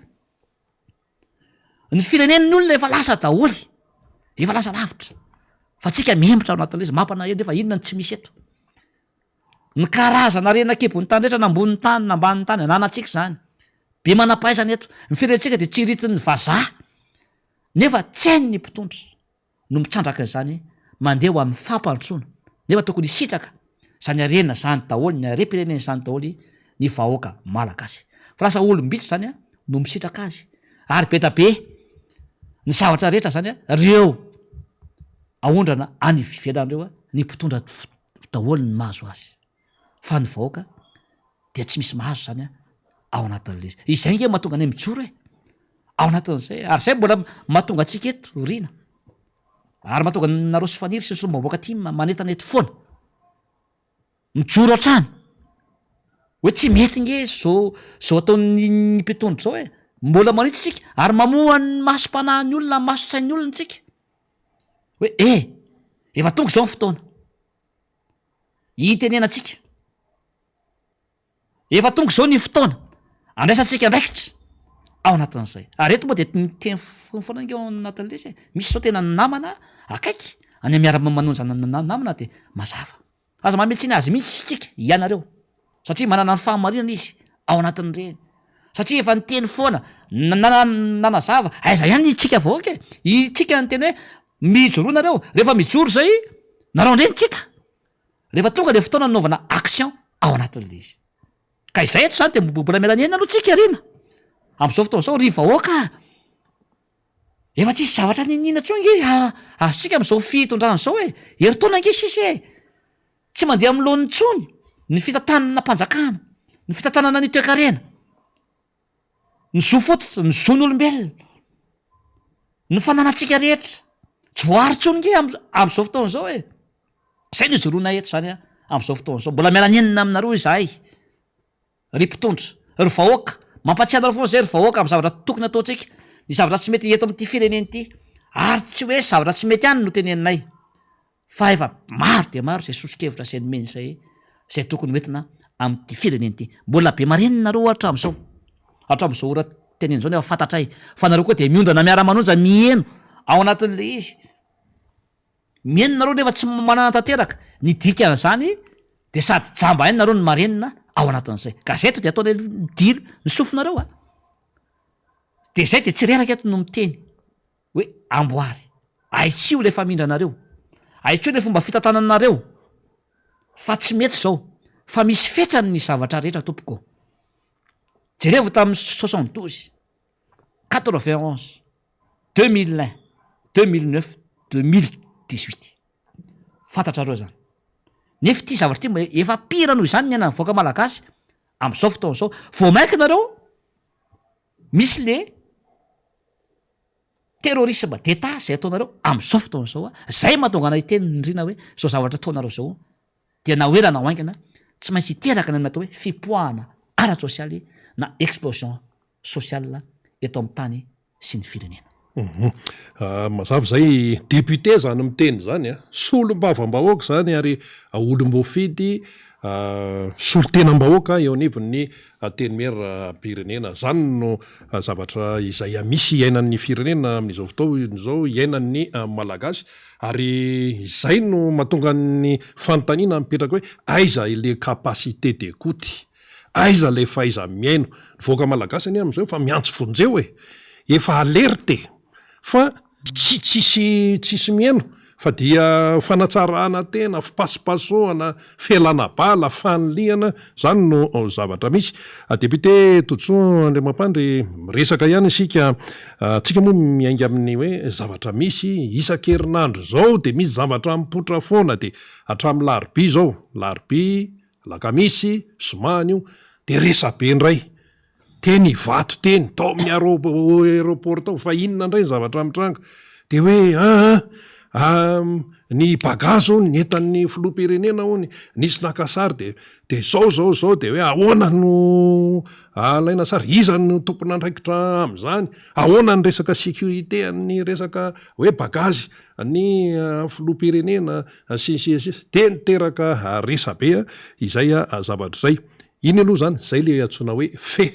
ny firenen'ny olona efa lasa daholy efa lasa lavitra fa tsika miembotra ao anatin'le izy mampana eo nefa inona ny tsy misy eto ny karazana renakibony tany rehetra nambonin'ny tany namban'ny tany ananatsika zany be manam-pahaizana eto ny firenetsika de tsy iritin'ny vazaha nefa tsy hainy ny mpitondra no mitrandraka zany mandeha ho amin'ny fampandrosoana nefa tokony sitraka zany arena zany daholy ny arem-pireneny zany daholy ny vahoaka malagasy fa lasa olombitsy zany a no misitraka azy ary be da be ny zavatra rehetra zany a reo aondrana any ivelany reo a ny mpitondra daholy ny mahazo azy fa ny vahoaka dia tsy misy mahazo zany a ao anatin'le izy izay nge mahatonga any mijoro e ao anatin'izay ary zay mbola mahatonga antsika eto rina ary mahatonga nareo sy faniry sy ny solombaboaka ty manetana eto foana mijoro atrany hoe tsy mety nge zao ataon'ny mpitondra zao e mbola manitsy tsika ary mamohany masom-panahany olona maso sain'ny olona tsika hoe efa tonga zao ny fotoana itenenantsika efa tonga zao ny fotoana andraisantsika andraikitra ao anatin'izay ary eto moa de teny foana nge ao anatin'le izy misy zao tena namana akaiky any miara-manonja namana de mazava aza mametsiny azy mihitsy tsika ianareo satria manana ny fahamarinana izy ao anatin'ireny satria efa nyteny foana nanazava aiza ihany itsika vahoaka e itsika ny teny hoe mijoroanareo rehefa mijoro zay nareo ndreny tsita rehefa tonga le fotoana nanaovana action ao anatin'le izy ka izay eto zany de mbola mialanena aloha tsika rina am'izao fotoana zao ry vahoaka efa tsisy zavatra ninina tsonge azontsika am'izao fitondrana zao e heritaona nge sisy e tsy mandeha amin'ny lohan'ny tsony ny fitantanana mpanjakana ny fitantanana ny toe-karena ny zo fototra ny zon'olombelona ny fananatsika rehetra tsy voary tsony nge am'izao fotoana zao e zay no joroana eto zany a am'izao fotoana zao mbola mialanenina aminareo izahay ry mpitondra ry vahoaka mampatsiana ro foana zay ry vahoaka amy zavatra tokony ataotsika ny zavatra tsy mety eto am'ty fireneny ty ary tsy hoe zavatra tsy mety any no teneninay fa efa maro de maro zay sosikevitra zay nomeny zay tokony hoentina am'ty fireneny ty mbola be mareninareo hatram'izao ora teneny zao nefa fantatray fa nareo koa de miondana miara-manonja mieno ao anatin'le izy mieno nareo nefa tsy manana tanteraka ny dikan'izany de sady jamba any nareo ny marenina ao anatin'izay ka zay to de ataona dilo ny sofinareo a de zay de tsy reraka eto no miteny hoe amboary aitsio le famindranareo aitsio le fomba fitantananareo fa tsy mety zao fa misy fetrany ny zavatra rehetra tompoko jerevo tamin'ny 72 91 2001 2009 2018 fantatrareo zany nefa ty zavatra ty efa pira noho izany ny ana nyvoaka malagasy am'izao fotoana zao vo mainky nareo misy le terrorisme d'etat zay ataonareo am'izao fotoana zao a zay mahatonga anay teny nyrina hoe zao zavatra ataonareo zao dia nahoelana ho aingana tsy maintsy iteraka ny atao hoe fipoahana ara-sosialy na explosion sociale eto amin'ny tany sy ny firenena mazava zay député zany miteny zany a solom-bava-mbahoaka zany ary olom-boafidy solo-tena-mbahoaka eo anivon'ny teny mera-pirenena zany no zavatra izay misy iainan'ny firenena amin'izao fotoana zao iainan'ny malagasy ary izay no mahatonga ny fanontaniana mipetraka hoe aiza ile capacité d'écoute aiza le faiza miaino voaka malagasy any am'izao fa miantso vonjeo efa alerte fa tsisy miaino fa dia fanatsarana tena fipasipasoana felana bala faniliana zany no zavatra misy député Totsoa Andriamampandry miresaka ihany isika tsika moa miainga amin'ny hoe zavatra misy isan-kerinandro zao de misy zavatra mipotra foana de hatramin'ny larobia zao larobia lakamisy somanio de resabe ndray teny vato teny tao amin'ny aéroport tao fa inona indray zavatra mitranga de hoe ny bagazo ny entan'ny filoha-pirenena hony nisy nakasary de zao de hoe ahoana no alaina sary iza no tompon'andraikitra am'izany ahoana ny resaka sécurité ny resaka hoe bagazy ny filoha-pirenena sisy de niteraka resabe izay zavatra zay iny aloha zany zay le atsona hoe fe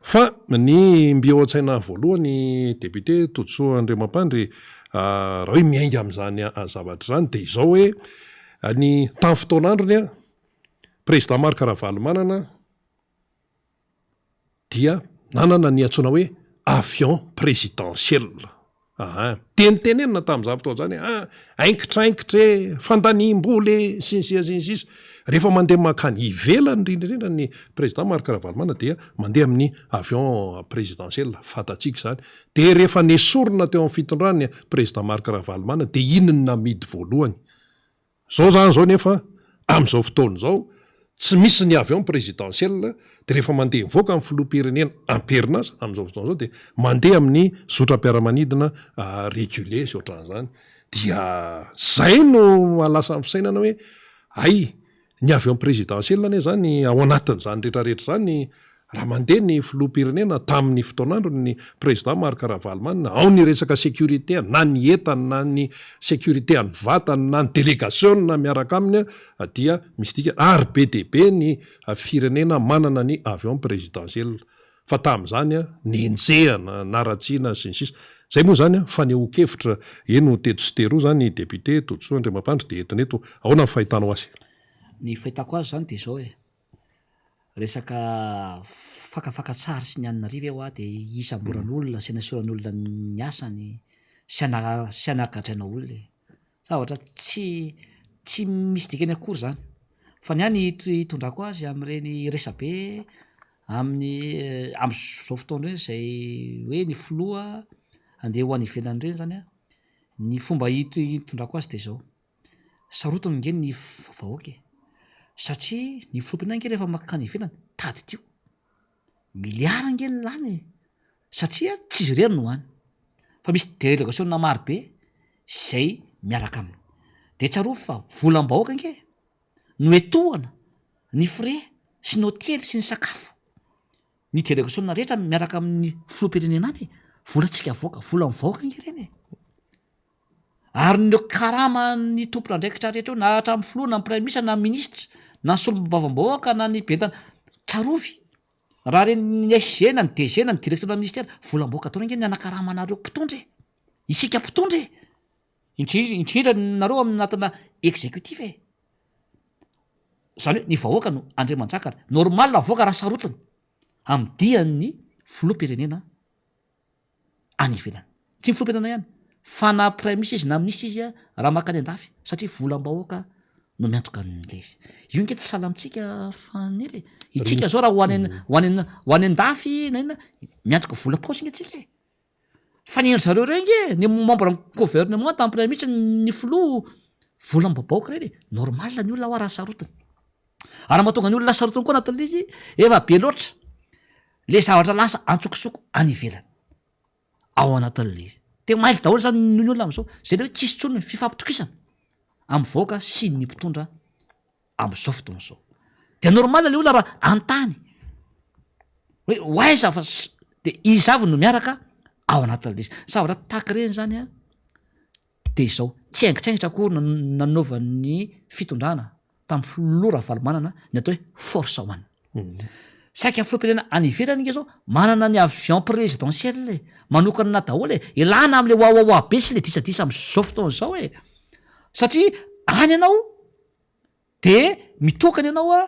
fa ny mbio an-tsaina voalohany député Totsoa Andriamampandry raha hoe miainga am'izany zavatra zany de izao hoe ny tamin'ny fotoan'androny président Marc Ravalomanana dia nanana ny atsona hoe avion présidentiel Tenitenenina tamin'izany fotoana zany ainkitrainkitre fandaniam-boly sinsisa rehefa mandeha makany ivelany indrindrindrindra ny président Marc Ravalomanana dia mandeha amin'ny avion présidentiel fatatsika zany de rehefa nesorina teo amin'ny fitondrany président Marc Ravalomanana de inona namidy voalohany zao zany zao nefa am'izao fotoana zao tsy misy ny avion présidentiel de rehefa mandeha mivoaka amin'ny filoham-pirenena amperinasa am'izao fotoana zao de mandeha amin'ny zotram-piaramanidina régulier sy ohatran'izany dia zay no alasa amin'ny fisainana hoe ay ny avion présidentiel ane zany ao anatin'izany rehetrarehetra zany raha mandeha ny filoham-pirenena tamin'ny fotoanandro ny président Marc Ravalomanana ao ny resaka sécurité na ny entany na ny sécurité any vatany na ny délégation na miaraka aminy dia misy dika ary be de be ny firenena manana ny avion présidentiel fa tamin'izany ny enjehana naratsiana sy ny sisa zay moa zany faneho-kevitra eno teto sy teroa zany député Totsoa Andriamampandry de entiny eto ahoana ny fahitanao azy ny fahitako azy zany de zao resaka fakafakatsary sy ny anina riva de isamboran'olona sy anasoran'olona ny asany sy anagadraina olona zavatra tsy misy dikany akory zany fa ny any hitondrako azy am'ireny resabe am'izao fotoana reny zay hoe ny filoha andeha ho any ivelany reny zany ny fomba hitondrako azy de zao sarotiny nge ny vahoaka satria ny filompina nge rehefa makany ivelany tady tio miliara nge ny lany satria tsy izy rery no hany fa misy délégation na maro be zay miaraka aminy de tsaroa fa volam-bahoaka nge no etohana ny frais sy ny hôtely sy ny sakafo ny délégation na rehetra miaraka amin'ny filoham-pirenena any volantsika voaka vola mivahoaka nge reny ary ny karama ny tompona ndraikitra rehetra eo na hatramin'ny filoha na premier ministre na ministre na ny solom-bavam-bahoaka na ny bentana tsarovy raha reny ny SG na ny DG na ny directeur na ministère volam-bahoaka ataona nge ny anakarama anareo mpitondry isika mpitondry indrindra nareo aminatina exécutif zany hoe ny vahoaka no Andriamanjakara normal voaka raha sarotiny amin'ny dian'ny filoham-pirenena any ivelany tsy ny filoham-pirenena ihany fa na premier ministre izy na ministre izy raha makany andafy satria volam-bahoaka no miantoka an'le izy io nge tsy salamitsika fanery itsika zao raha hoany andafy na ina miantoka volam-paosy nge tsika fa ny endry zareo reny nge ny membre ny gouvernement tamin'ny premier ministre ny filoha volam-bahoaka reny normal ny olona ho raha sarotiny ary mahatonga ny olona sarotiny koa anatin'le izy efa be loatra le zavatra lasa antsokosoko any ivelany ao anatin'le izy de maily daholo zany ny olona am'izao zay le hoe tsisy tsony fifampitokisana amin'ny vahoaka sy ny mpitondra am'izao fotoana zao de normal le olona raha antany hoe hoaiza fa de izavy no miaraka ao anatin'le izy zavatra tahaka reny zany de izao tsy aingitraingitra akory nanaovan'ny fitondrana tamin'ny filoha Ravalomanana ny atao hoe force one saika filoham-pirenena any ivelany nge zao manana ny avion présidentiel manokana na daholo ilana am'le oaoaoa be sy le disadisa am'izao fotoana zao satria any ianao de mitokany ianao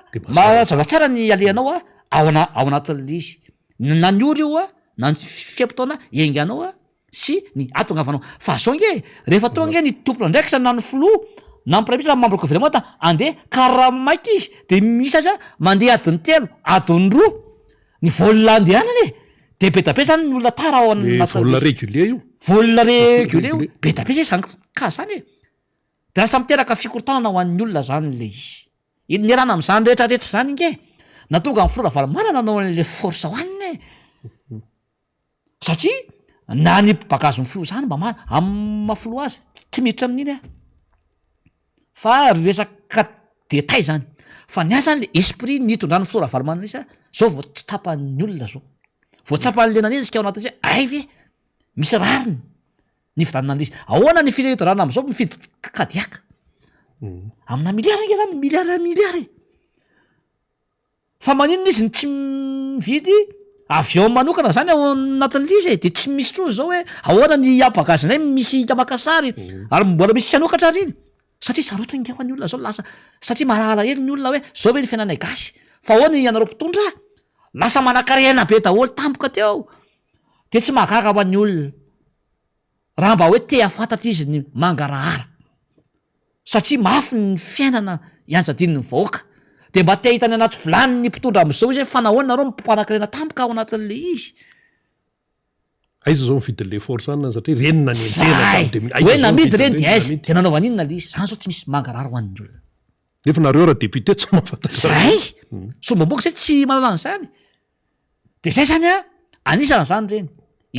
zavatsara ny aleanao ao anatin'le izy na ny ory io na ny fiampitaona enganao sy ny atongavanao fa zao nge rehefa tonga nge ny tompona ndraikitra na ny filoha na ny premier ministre na membre gouvernement andeha karaha maiky izy de misy azy mandeha adiny telo adiny roa ny volona andehanany de be da be zany ny olona tara ao volona régulier io volona régulier io be da be zay zany ka zany de lasa miteraka fikorotanana ho an'ny olona zany le izy ny rana am'izany rehetrarehetra zany nge na tonga amin'ny filoha Ravalomanana nanao an'le force one satria na ny bagazo ny filoha zany mba mafiloha azy tsy miditra amin'iny fa resaka détail zany fa ny asany le esprit ny itondrany filoha Ravalomanana izy zao vao tsy tapan'ny olona zao vao tsapan'le nanezika ao anatin'izay ay ve misy rariny ny fidanana an'le izy ahoana ny fitondrana am'izao mifidy kadiaka amina miliara nge zany miliara fa maninona izy ny tsy mividy avion manokana zany ao anatin'le izy de tsy misy trony zao hoe ahoana ny abagazinay misy tamakasary ary mbola misy anokatra riny satria sarotiny nge ho any olona zao lasa satria marahara hely ny olona hoe zao ve ny fiainanay gasy fa ahoana ianareo mpitondra lasa manankarena be daholo tampoka teo de tsy mahagaga ho an'ny olona raha mba hoe te afantatra izy ny mangarahara satria mafy ny fiainana ianjadiny ny vahoaka de mba te hitany anaty vilany ny mpitondra am'izao izy hoe fanahoany nareo mpanankarena tampoka ao anatin'le izy aiza zao mividin'le force anina satria renina ny hoe namidy reny de aiza de nanaovana inona le izy zany zao tsy misy mangarahara ho an'ny olona nefa nareo raha député tsy mahafantatra zay sombamboka zay tsy manana an'izany de zay zany a anisan'zany reny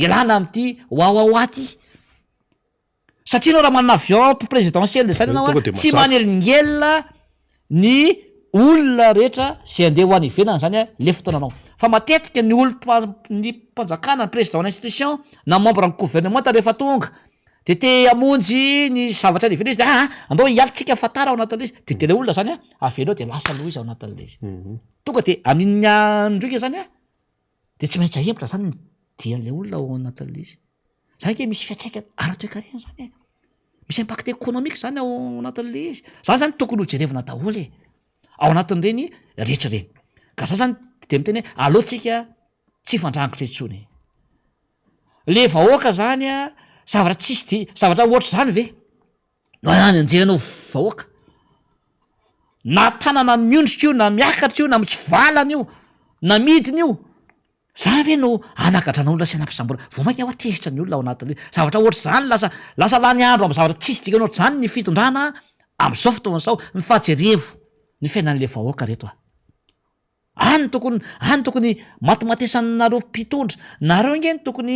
ilana am'ty oaoaoaty satria anao raha manana avion présidentiel de zany anao a tsy manelingelona ny olona rehetra zay andeha ho any ivelany zany a le fotoananao fa matetika ny ny mpanjakana ny président institution na membre ny gouvernement rehefa tonga de te amonjy ny zavatra ny ivelana izy de andao hialitsika fatara ao anatin'le izy de le olona zany a avelao de lasa loha izy ao anatin'le izy tonga de amin'iny androika zany a de tsy maintsy ahembotra zany ny dian'le olona ao anatin'le izy zany ke misy fiatraikany ara-toekarena zany misy impact économique zany ao anatin'le izy zany zany tokony ho jerevina daholo ao anatin'ireny rehetra reny ka za zany de miteny hoe aleotsika tsy fandrangitra etsony le vahoaka zany a zavatra tsisy de zavatra ohatra zany ve no any anjehanao vahoaka na tanana miondrika io na miakatra io na mitsivalana io na midiny io zany ve no anakatranao olona sy anampisambola vo mainka ho atezitra ny olona ao anatin'le zavatra ohatra zany lasa lany andro amy zavatra tsisy dika nohatra zany ny fitondrana am'izao fotoan'izao ny fahajerevo ny fiainan'le vahoaka reto any tokony matimatesannareo mpitondra nareo nge ny tokony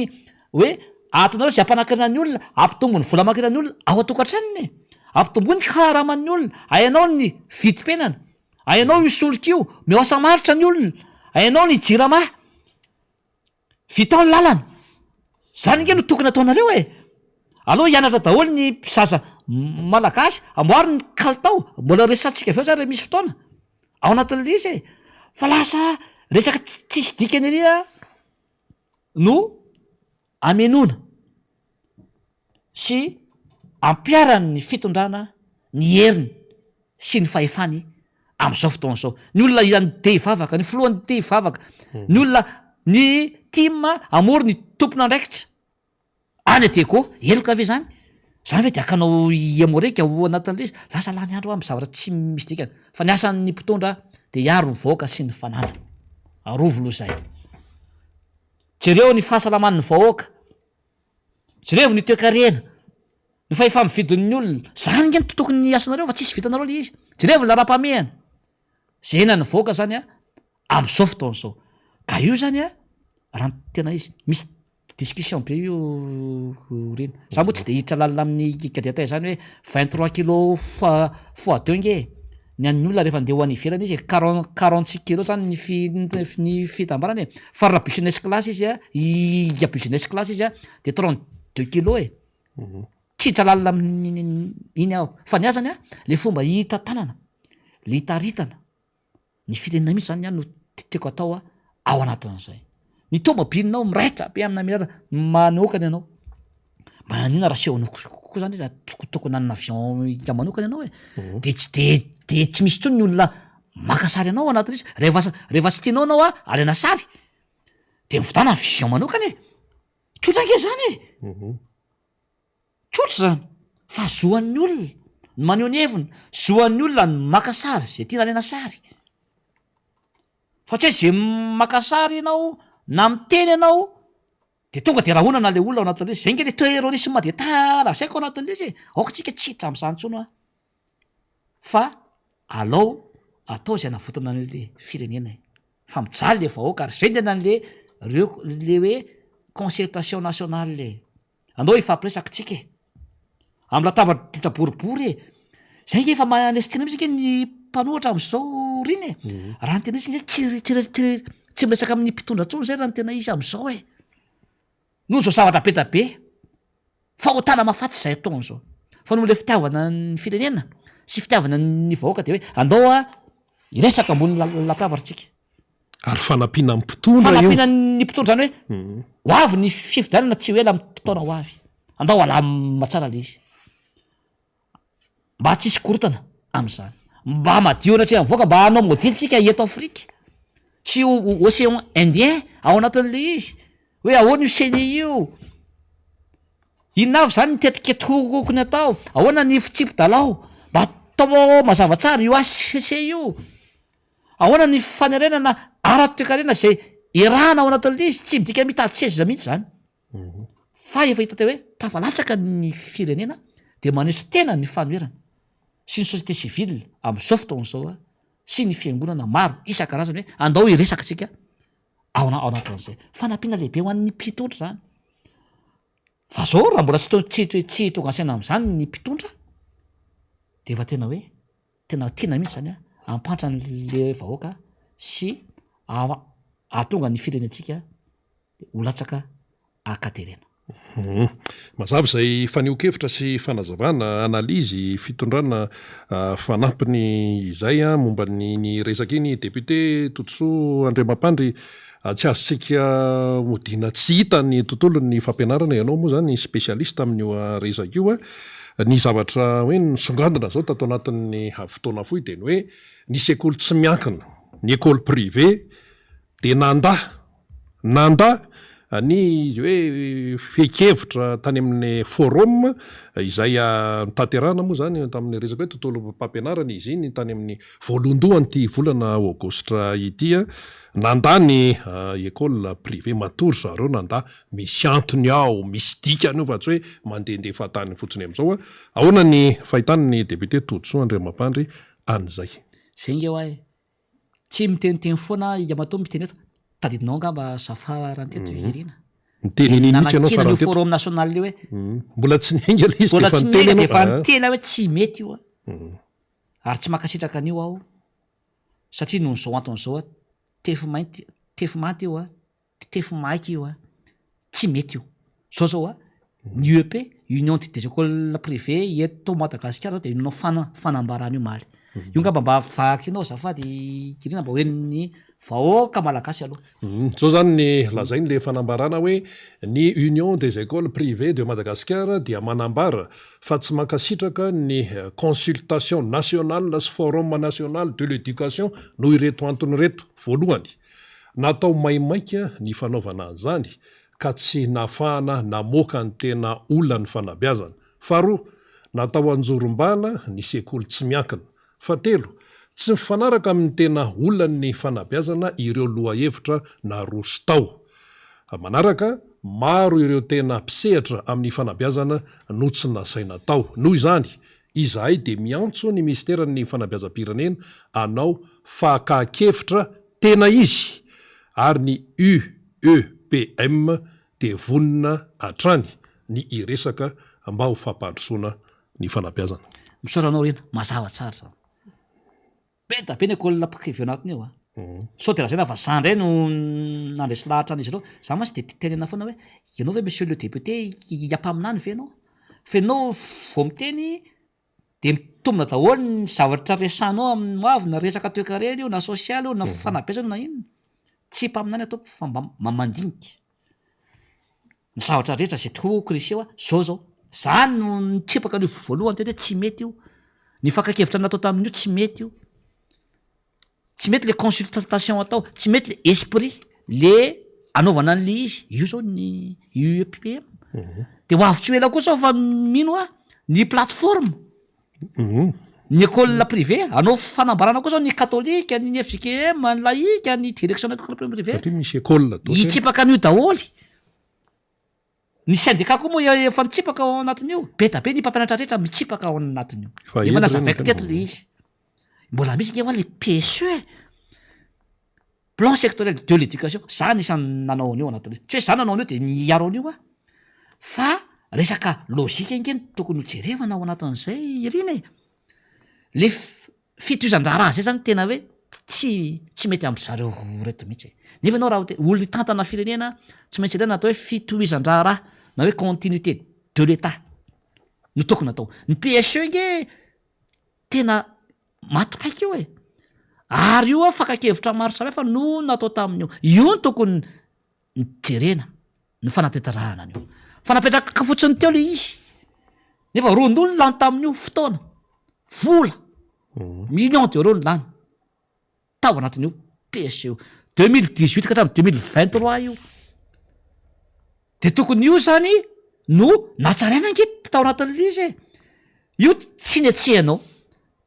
hoe atonareo zay ampanankarina ny olona ampitombo ny vola amankarina ny olona ao atokantranony ampitombo ny karaman'ny olona ayanao ny vidim-penana ayanao isolok'io mihoasa maritra ny olona ayanao ny jirama vitao ny lalana zany nge no tokony ataonareo aloha hianatra daholo ny mpizaza malagasy amoary ny kalitao mbola resatsika aveo zany re misy fotoana ao anatin'le izy fa lasa resaka tsisy dikany ry no amenona sy ampiarany fitondrana ny heriny sy ny fahefany am'izao fotoana zao ny olona iany te hivavaka ny filohany te hivavaka ny olona ny tima amory ny tompona andraikitra any ateko eloka ave zany ve de akanao iamoreka ho anatin'le izy lasa lany andro amy zavatra tsy misy dikany fa ny asan'ny mpitondra de iaro ny vahoaka sy ny fanana arovo loha zay jereo ny fahasalaman'ny vahoaka jerevo ny toekarena ny fahefamividin'ny olona zany nge ny tokony ny asanareo fa tsisy vitanareo le izy jerevo ny lara-pamehana zay na ny vahoaka zany a am'izao fotoan'izao ka io zany a raha tena izy misy discussion be io reny za moa tsy de hiditra lalina amin'ny gadeta zany hoe 23 kilo fois 2 nge ny an'ny olona rehefa andeha ho any ivelany izy 46 kilo zany ny fitambarany fa raha business class izy ia business class izy de 32 kilo tsy hiditra lalina iny aho fa ny azany le fomba hita tanana le hitaritana ny firenena mihitsy zany no tiako atao ao anatin'izay ny tomabilinao miraitra be amina miara manokany ianao manina raha sehonao kokoa zany raha tokony anana avion ika manokany ianao de tsy misy tsony ny olona maka sary anao anatin'izy rehefa tsy tianao anao alena sary de mivitana ny vision manokany tsotra nge zany tsotra zany fa zoan'ny olona ny maneho ny heviny zoan'ny olona ny maka sary zay tiana alena sary fa tsy hoe zay maka sary ianao na miteny ianao de tonga de raha honana le olona ao anatin'le izy zay nge le terrorisme de tara zaiko ao anatin'le izy aoka tsika tsy hiditra am'izany tsono fa alao atao zay anavotana an'le firenena fa mijaly le vahoaka ary zay ndena an'le le hoe concertation nationale le andao ifampiresaka tsika amy latabatra boribory zay nge efa manesitena misy nge ny mpanohatra am'izao riny raha ny tena izy nge tsy miresaka amin'ny mpitondra tsony zay raha ny tena izy am'izao noho zao zavatra be da be fahotana mafaty zay ataony zao fa noho le fitiavana ny firenena sy fitiavana ny vahoaka de hoe andao iresaka ambony latabatritsika ary fanampiana mpitondra fanampiana ny mpitondra zany hoe ho avy ny fifidianana tsy ho ela amy totaona ho avy andao ala matsara le izy mba tsisy korotana am'izany mba madio anatria ny vahoaka mba hanao modelitsika eto Afrika sy océan Indien ao anatin'le izy hoe ahoana io seny io inona avy zany nitetiketokoko ny atao ahoana ny fitsipodalao mba atao mazava tsara io asese io ahoana ny fanerenana ara-toekarena zay irahana ao anatin'le izy tsy midika mitady seza mihitsy zany fa efa hita teo hoe tafalatsaka ny firenena de manetry tena ny fanoerana sy ny société civile am'izao fotoan'izao a sy ny fiangonana maro isan-karazany hoe andao iresaka tsika ao anatin'izay fanampiana lehibe ho an'ny mpitondra zany fa zao raha mbola tsy tonga ansaina am'izany ny mpitondra de efa tena hoe tena mihitsy zany a ampatra n'le vahoaka sy atonga ny firenentsika de holatsaka akaterena. Mazava izay faneho-kevitra sy fanazavana analizy fitondrana fanampiny izay a momba ny resaka iny député Totoso Andriamampandry tsy azontsika modina tsy hita ny tontolo ny fampianarana ianao moa zany spesialista amin'io resaka io a ny zavatra hoe nisongadina zao tato anatin'ny fotoana fohy de ny hoe nisy école tsy miankina ny école privé de nanda ny hoe fekevitra tany amin'ny forum izay tanterahana moa zany tamin'ny resaka hoe tontolo mpampianarana izy iny tany amin'ny voalondohany ty volana aogositra ity nandany école privé matory zareo nanda misy antony ao misy dikany io fa tsy hoe mandehandefa tany fotsiny am'izao ahoana ny fahitany ny député Totoso Andriamampandry an'izay zay nge hoe tsy miteniteny foana iamato miteny eto tadidinao angamba safaranteto irina nanakina le forum national le hoe mbola tsy niainga le izy mbola tsy niainga de efa niteny hoe tsy mety io ary tsy makasitraka an'io aho satria noho zao anton'izao tefo mainty io tefo maiky io tsy mety io zao ny UEP Union des écoles privées eto Madagasikara de inonao fanambarana io maly io ngamba mba vaky anao zafady kirina mba hoe ny vahoaka malagasy aloha zao zany ny lazainy le fanambarana hoe ny Union des écoles privées de Madagascar dia manambara fa tsy mankasitraka ny consultation nationale sy forum national de l'éducation no ireto antony reto voalohany natao maimaika ny fanaovana an'izany ka tsy nafahana namoaka ny tena olona ny fanabeazana faharoa natao anjorom-bala ny sekoly tsy miankina fatelo tsy mifanaraka amin'ny tena olona ny fanabeazana ireo loha-hevitra na roso tao manaraka maro ireo tena mpisehatra amin'ny fanabeazana no tsy nasaina tao noho izany izahay de miantso ny ministeran'ny fanabeazam-pirenena anao fakakevitra tena izy ary ny UEPM de vonina atrany ny iresaka mba ho fampandrosoana ny fanabeazana misoranao rena mazava tsara beta be ny école privé anatiny io sao de raha zay na fa zany ndray no nandresy lahatra an'izy ireo za masy de tenena foana hoe ianao ve monsieur le député iampaminany ve anao fa ianao vao miteny de mitombona daholo ny zavatra resanao amin'ny avy na resaka toekarena io na sosialy io na fanabeazana na inona tsy mpaminany ataoko fa mba mamandinika ny zavatra rehetra zay toko reseho zao zany no nitsipaka ny voalohany teny hoe tsy mety io ny fakakevitra natao tamin'io tsy mety io tsy mety le consultation atao tsy mety le esprit le anaovana an'le izy io zao ny UEPM de ho avy tsy ela koa zao fa mino ny plateforme ny école privé anao fanambarana koa zao ny katolika ny FJKM ny laïque ny direction école privé misy école hitsipaka an'io daholy ny syndicat koa moa efa mitsipaka ao anatin'io beta be ny mpampianatra rehetra mitsipaka ao anatin'io efa nazavaiko teto le izy mbola misy nge le PSE plan sectoriel de l'éducation zany isany nanao an'io anatin'io tsy hoe zany nanao an'io de niaro an'io fa resaka logika ingeny tokony hojerevana ao anatin'izay irina le fitoizan-draharaha zay zany tena hoe tsy mety amin'ny zareo reto mihitsy nefa anao raha olona tantana firenena tsy maintsy ilana atao hoe fitoizan-draharaha na hoe continuité de l'état no tokony atao ny PSE nge tena matopaika io ary io fakakevitra maro samihafa no natao tamin'io io ny tokony nijerena ny fanatetarahana an'io fanapetraka fotsiny teo le izy nefa rondolo ny lany tamin'io fotoana vola million d'euros ny lany tao anatin'io PSE 2018 ka hatramin'ny 2023 io de tokony io zany no natsaraina ange tao anatin'le izy io tsy netsehanao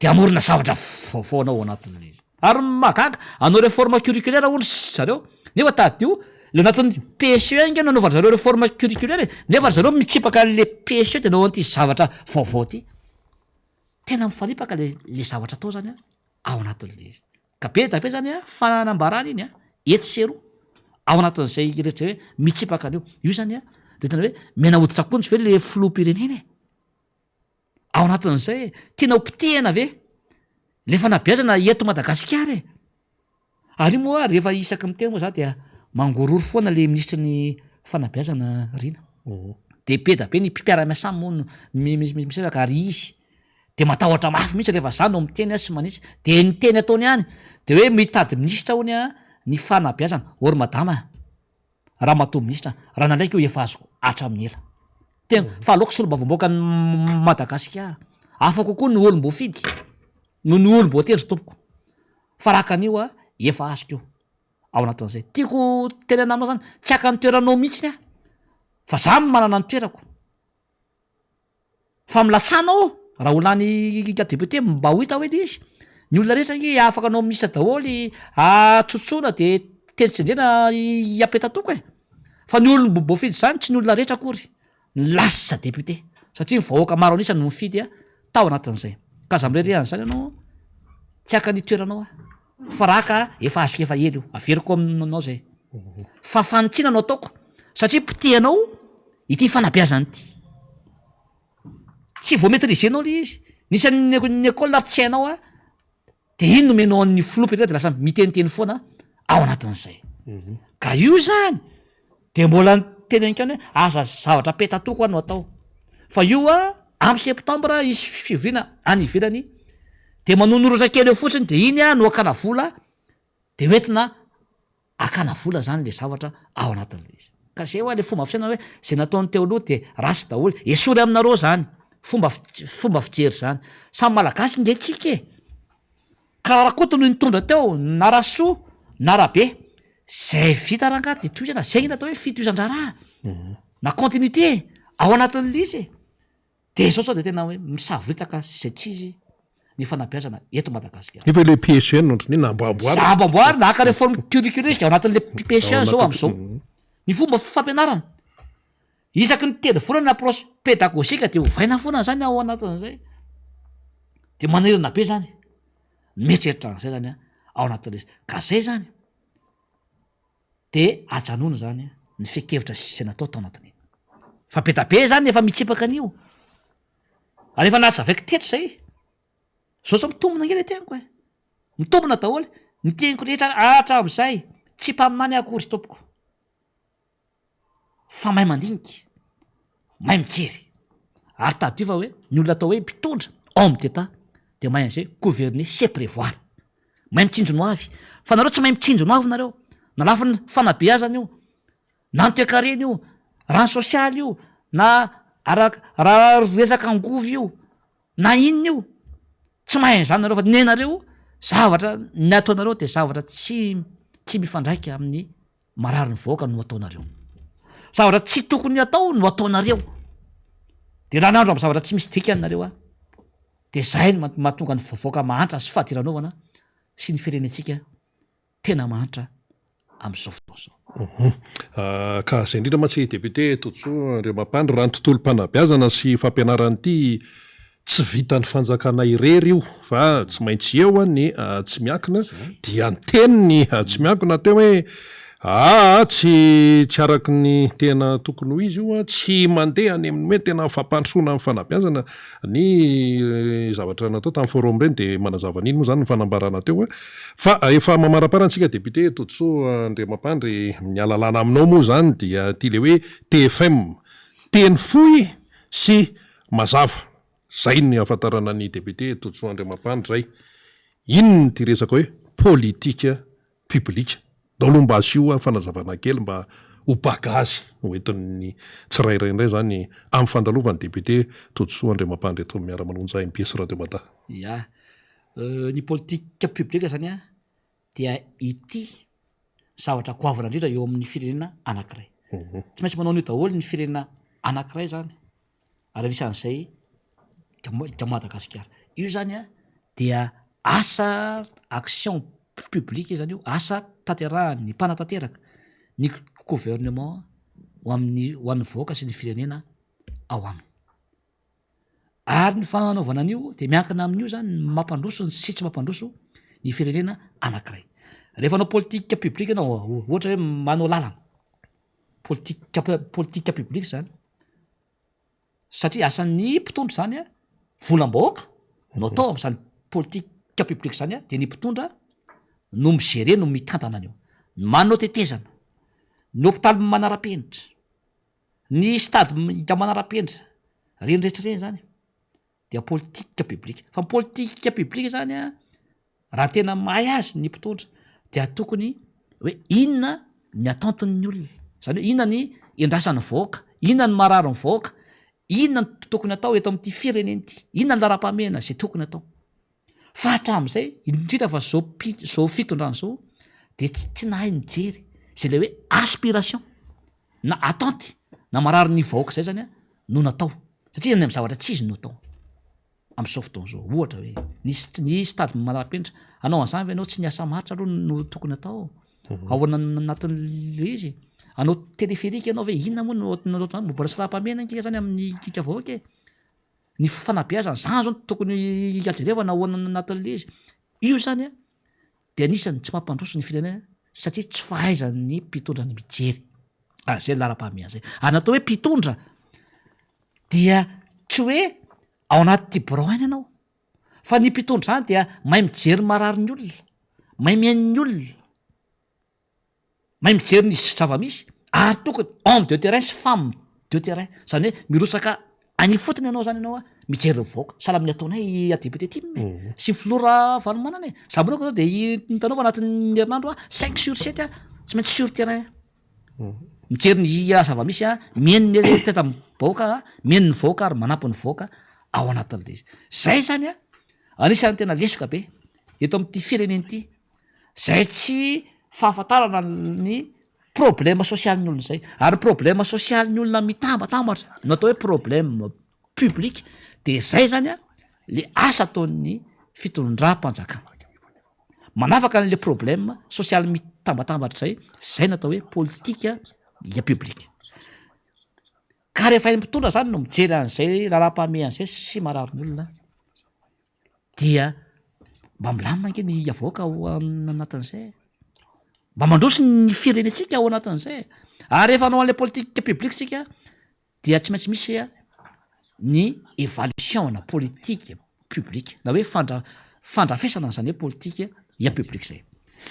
de amorona zavatra vaovaonao ao anatin'le izy ary magaga anao réforme curriculaire ony zareo nefa tady io le anatin'ny PSE inge no anaovany zareo réforme curriculaire nefa zareo mitsipaka le PSE de nao an'ity zavatra vaovao ty tena mifaripaka le zavatra atao zany ao anatin'le izy ka be da be zany fanambarana iny etsero ao anatin'izay rehetra hoe mitsipaka an'io io zany de tena hoe mena hoditra koa tsy ve le filoham-pirenena ao anatin'izay tianao pitehana ve le fanabeazana eto Madagasikara ary moa rehefa isaky miteny moa za dia mangorory foana le ministra ny fanabeazana Rina de be da be ny mpiara-miasa moa misevaka ary izy de matahotra mafy mihitsy rehefa za no miteny sy manitsy de ny teny ataony ihany de hoe mitady ministra hony ny fanabeazana or madama raha matoa ministra raha nandraiky io efa azoko hatramin'ny ela tena fa aloako sy olo-bavamboaka ny Madagasikara afa kokoa ny olom-boafidy no ny olom-boatendry tompoko fa raha kan'io efa azoko io ao anatin'izay tiako tena ananao zany tsy aka ny toeranao mihitsy fa za manana ny toerako fa milatsanao raha olany député mba ho hita hoe le izy ny olona rehetra nge afaka anao minista daholy atsotsoana de tenitendrena hiapetatoko fa ny olona boafidy zany tsy ny olona rehetra akory lasa député satria vahoaka maro anisany mifidy tao anatin'izay ka za mireriany zany anao tsy aka ny toeranao fa raha ka efa azoko efa ely io averiko aminao zay fa fanotsina no ataoko satria pitehanao ity fanabeazany ity tsy vao maîtrisenao le izy nisan'ny école ary tsy hainao de iny no menao ny filoham-pirenena de lasa miteniteny foana ao anatin'izay ka io zany de mbola teny anikany hoe aza zavatra petatoko no atao fa io amin'ny septambra isy fivoriana any ivelany de manonoratra kely eo fotsiny de iny no akana vola de hoentina akana vola zany le zavatra ao anatin'le izy ka zay le fomba fisaina hoe zay nataony teo aloha de rasy daholy esory aminareo zany fomba fijery zany samy malagasy nge tsika karahakoto no nitondra teo na rasoa na rabe zay vita ranga de toizana zay iny atao hoe fitoizan-draraha na continuité ao anatin'le izy de sao de tena hoe misavoritaka zay tsy izy ny fanabeazana eto Madagasikara efa le PSN nondrony namboamboary amboamboary na aka réforme curriculaire izy ao anatin'le PSN zao am'izao ny fomba fampianarana isaky ny telo volana approche pédagogique de ovaina foana zany ao anatin'izay de manirana be zany mieritreritra an'izay zany ao anatin'le izy ka zay zany de ajanona zany ny fekevitra zay natao tao anatin'iny fa be da be zany efa mitsipaka an'io ary efa nazavaiko teto zay zao so mitombona nge le teniko mitombona daholy ny teniko rehetra hatram'izay tsy mpaminany akory tompoko fa mahay mandinika mahay mijery ary tady io fa hoe ny olona atao hoe mpitondra homme d'état de mahay an'izay gouverner c'est prévoir mahay mitsinjono avy fa nareo tsy mahay mitsinjono avy nareo na lafa ny fanabeazana io na ny toe-karena io raha ny sosialy io na raha resaka angovy io na inona io tsy mahay an'izany nareo fa nenareo zavatra ny ataonareo de zavatra tsy mifandraika amin'ny marary ny voaka no ataonareo zavatra tsy tokony atao no ataonareo de raha nandro amy zavatra tsy misy dika anareo de zay ny mahatonga ny voaka mahantra sy fahadiranovanà sy ny firenetsika tena mahantra am'izao fotoan'izao ka zay indrindra ma tsy député Totsoa Andriamampandry raha ny tontolo mpanabeazana sy fampianaranyity tsy vitany fanjakana irery io fa tsy maintsy eo ny tsy miakina dia ny teniny tsy miakina teo hoe tsy araky ny tena tokony ho izy io tsy mandeha any amin'ny hoe tena fampandrosoana amin'ny fanabeazana ny zavatra natao tamin'ny forum reny de manazava-niny moa zany ny fanambarana teo fa efa mamaraparantsika député Totsoa Andriamampandry mialalana aminao moa zany dia ty le hoe TFM teny fohy sy mazava zay ny ahafantarana ny député Totsoa Andriamampandry zay inony ty resaka hoe politika publique daolo mba asio fanazavana kely mba ho bagazy hoentin'ny tsirairay indray zany amin'ny fandalovany député Totsoa Andriamampandry eto miara-manonja MBS Radio Mata ya ny politika publique zany dia ity zavatra goavana indrindra eo amin'ny firenena anankiray tsy maintsy manao an'io daholo ny firenena anankiray zany ary anisan'izay Madagasikara io zany a dia asa action publique zany io, asa tanterahany mpanatanteraka ny gouvernement ho an'ny voaka sy ny firenena ao aminy. Ary ny fanaovana an'io de miankina amin'io zany mampandroso ny sitsy mampandroso ny firenena anankiray. Rehefa anao politika publique anao ohatra hoe manao lalana politika publique zany satria asan'ny mpitondra zany a volam-bahoaka no atao am'izany politika publique zany a de ny mpitondra no migere no mitantana an'io, manao tetezana, ny hôpitaly manara-penitra, ny stady manara-penitra reny rehetrareny zany dia politika publique. Fa politika publique zany a raha tena mahay azy ny mpitondra dia tokony hoe inona ny atanton'ny olona, zany hoe inona ny endrasan'ny vahoaka, inona ny marary ny vahoaka, inona ny tokony atao eto amin'ity fireneny ity, inona ny lara-pahamehana zay tokony atao. Fa hatramin'izay indrindra fa zao fitondrana zao de tsy nahay nijery zay le hoe aspiration na attente na marary ny vahoaka zay zany a no natao satria ny amin'ny zavatra tsy izy no atao am'izao fotoana zao. Ohatra hoe ny stady manara-penitra anao an'izany ve anao tsy niasa maritra aloha no tokony atao ao anatin'le izy, anao téléphérique anao ve inona moa no mbola sy raha-pahamehana nkeka zany amin'ny kika vahoaka e, ny fanabeazana zany zao tokony ajerevana ao anatin'le izy. Io zany a de anisany tsy mampandroso ny firenena satria tsy fahaizan'ny mpitondra ny mijery zay lara-pahamehana zay. Ary natao hoe mpitondra dia tsy hoe ao anaty broin anao fa ny mpitondra zany dia mahay mijery marary ny olona, mahay mihain'ny olona, mahay mijery ny zava-misy ary tokony homme de terrain sy femme de terrain, zany hoe mirotsaka any fotony anao zany anao a mijery vahoaka sahala amin'ny ataonay adepute ty sy flora valomanana e zabonako zao de hitanao fa anatin'ny herinandro a 5 sur 7 a tsy maintsy sur terrain mijery ny zava-misy a mihaino ny teta vahoaka, mihaino ny vahoaka ary manampy ny vahoaka ao anatin'le izy. Zay zany a anisan'ny tena lesoka be eto amin'ity fireneny ity, zay tsy fahafantarana ny problème sosialin'ny olona zay. Ary problème sosialin'ny olona mitambatambatra no atao hoe problème public de zay zany a le asa ataon'ny fitondram-panjakana manafaka an'le problème social mitambatambatra zay natao hoe politika publique. Ka rehefa mitondra zany no mijery an'izay raha-pahamehan'izay sy marary ny olona dia mba milamina nke ny vahoaka ao anatin'izay, mba mandroso ny firenetsika ao anatin'izay. Ary rehefa anao an'le politika publique sika dia tsy maintsy misy ny évaluation na politique publique na hoe fandrafesana zany hoe politique publique zay.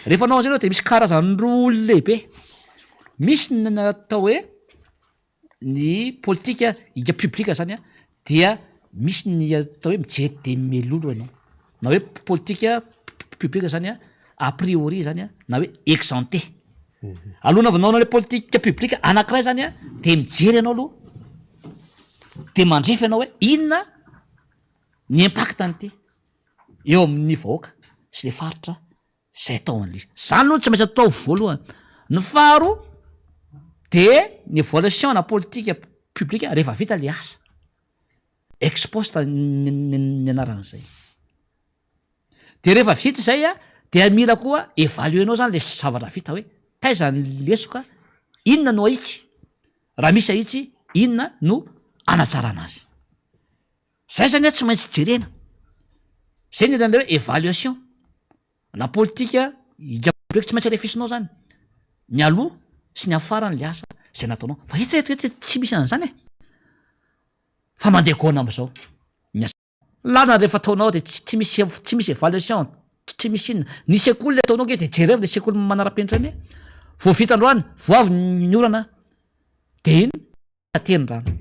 Rehefa anao an'izay de misy karazany roa lehibe, misy ny natao hoe ny politika publique zany a dia misy ny atao hoe mijery de melolo ianao na hoe politika publique zany a priori zany a na hoe ex ante. Aloha navanao anao le politika publique anankiray zany a de mijery ianao aloha de mandrefy ianao hoe inona ny impact an'ity eo amin'ny vahoaka sy le faritra zay atao an'le izy. Zany aloha tsy maintsy atao voalohany. Ny faharoa de ny évaluation na politika publique rehefa vita le asa ex post ny anaran'izay. De rehefa vita zay a de mila koa évaluenao zany le zavatra vita hoe taiza ny lesoka, inona no ahitsy, raha misy ahitsy inona no anatsarana azy. Zay zany a tsy maintsy jerena. Zay ny ilana hoe évaluation na politika tsy maintsy refisinao zany ny aloha sy ny afarany le asa zay nataonao. Fa etsy tsy misy an'izany e, fa mandeha gona am'izao lana rehefa ataonao de tsy misy évaluation, tsy misy inona. Ny sekoly le ataonao ke de jerevy le sekoly manara-penitra iny vao vita androany vao avy ny orana de iny ateny rano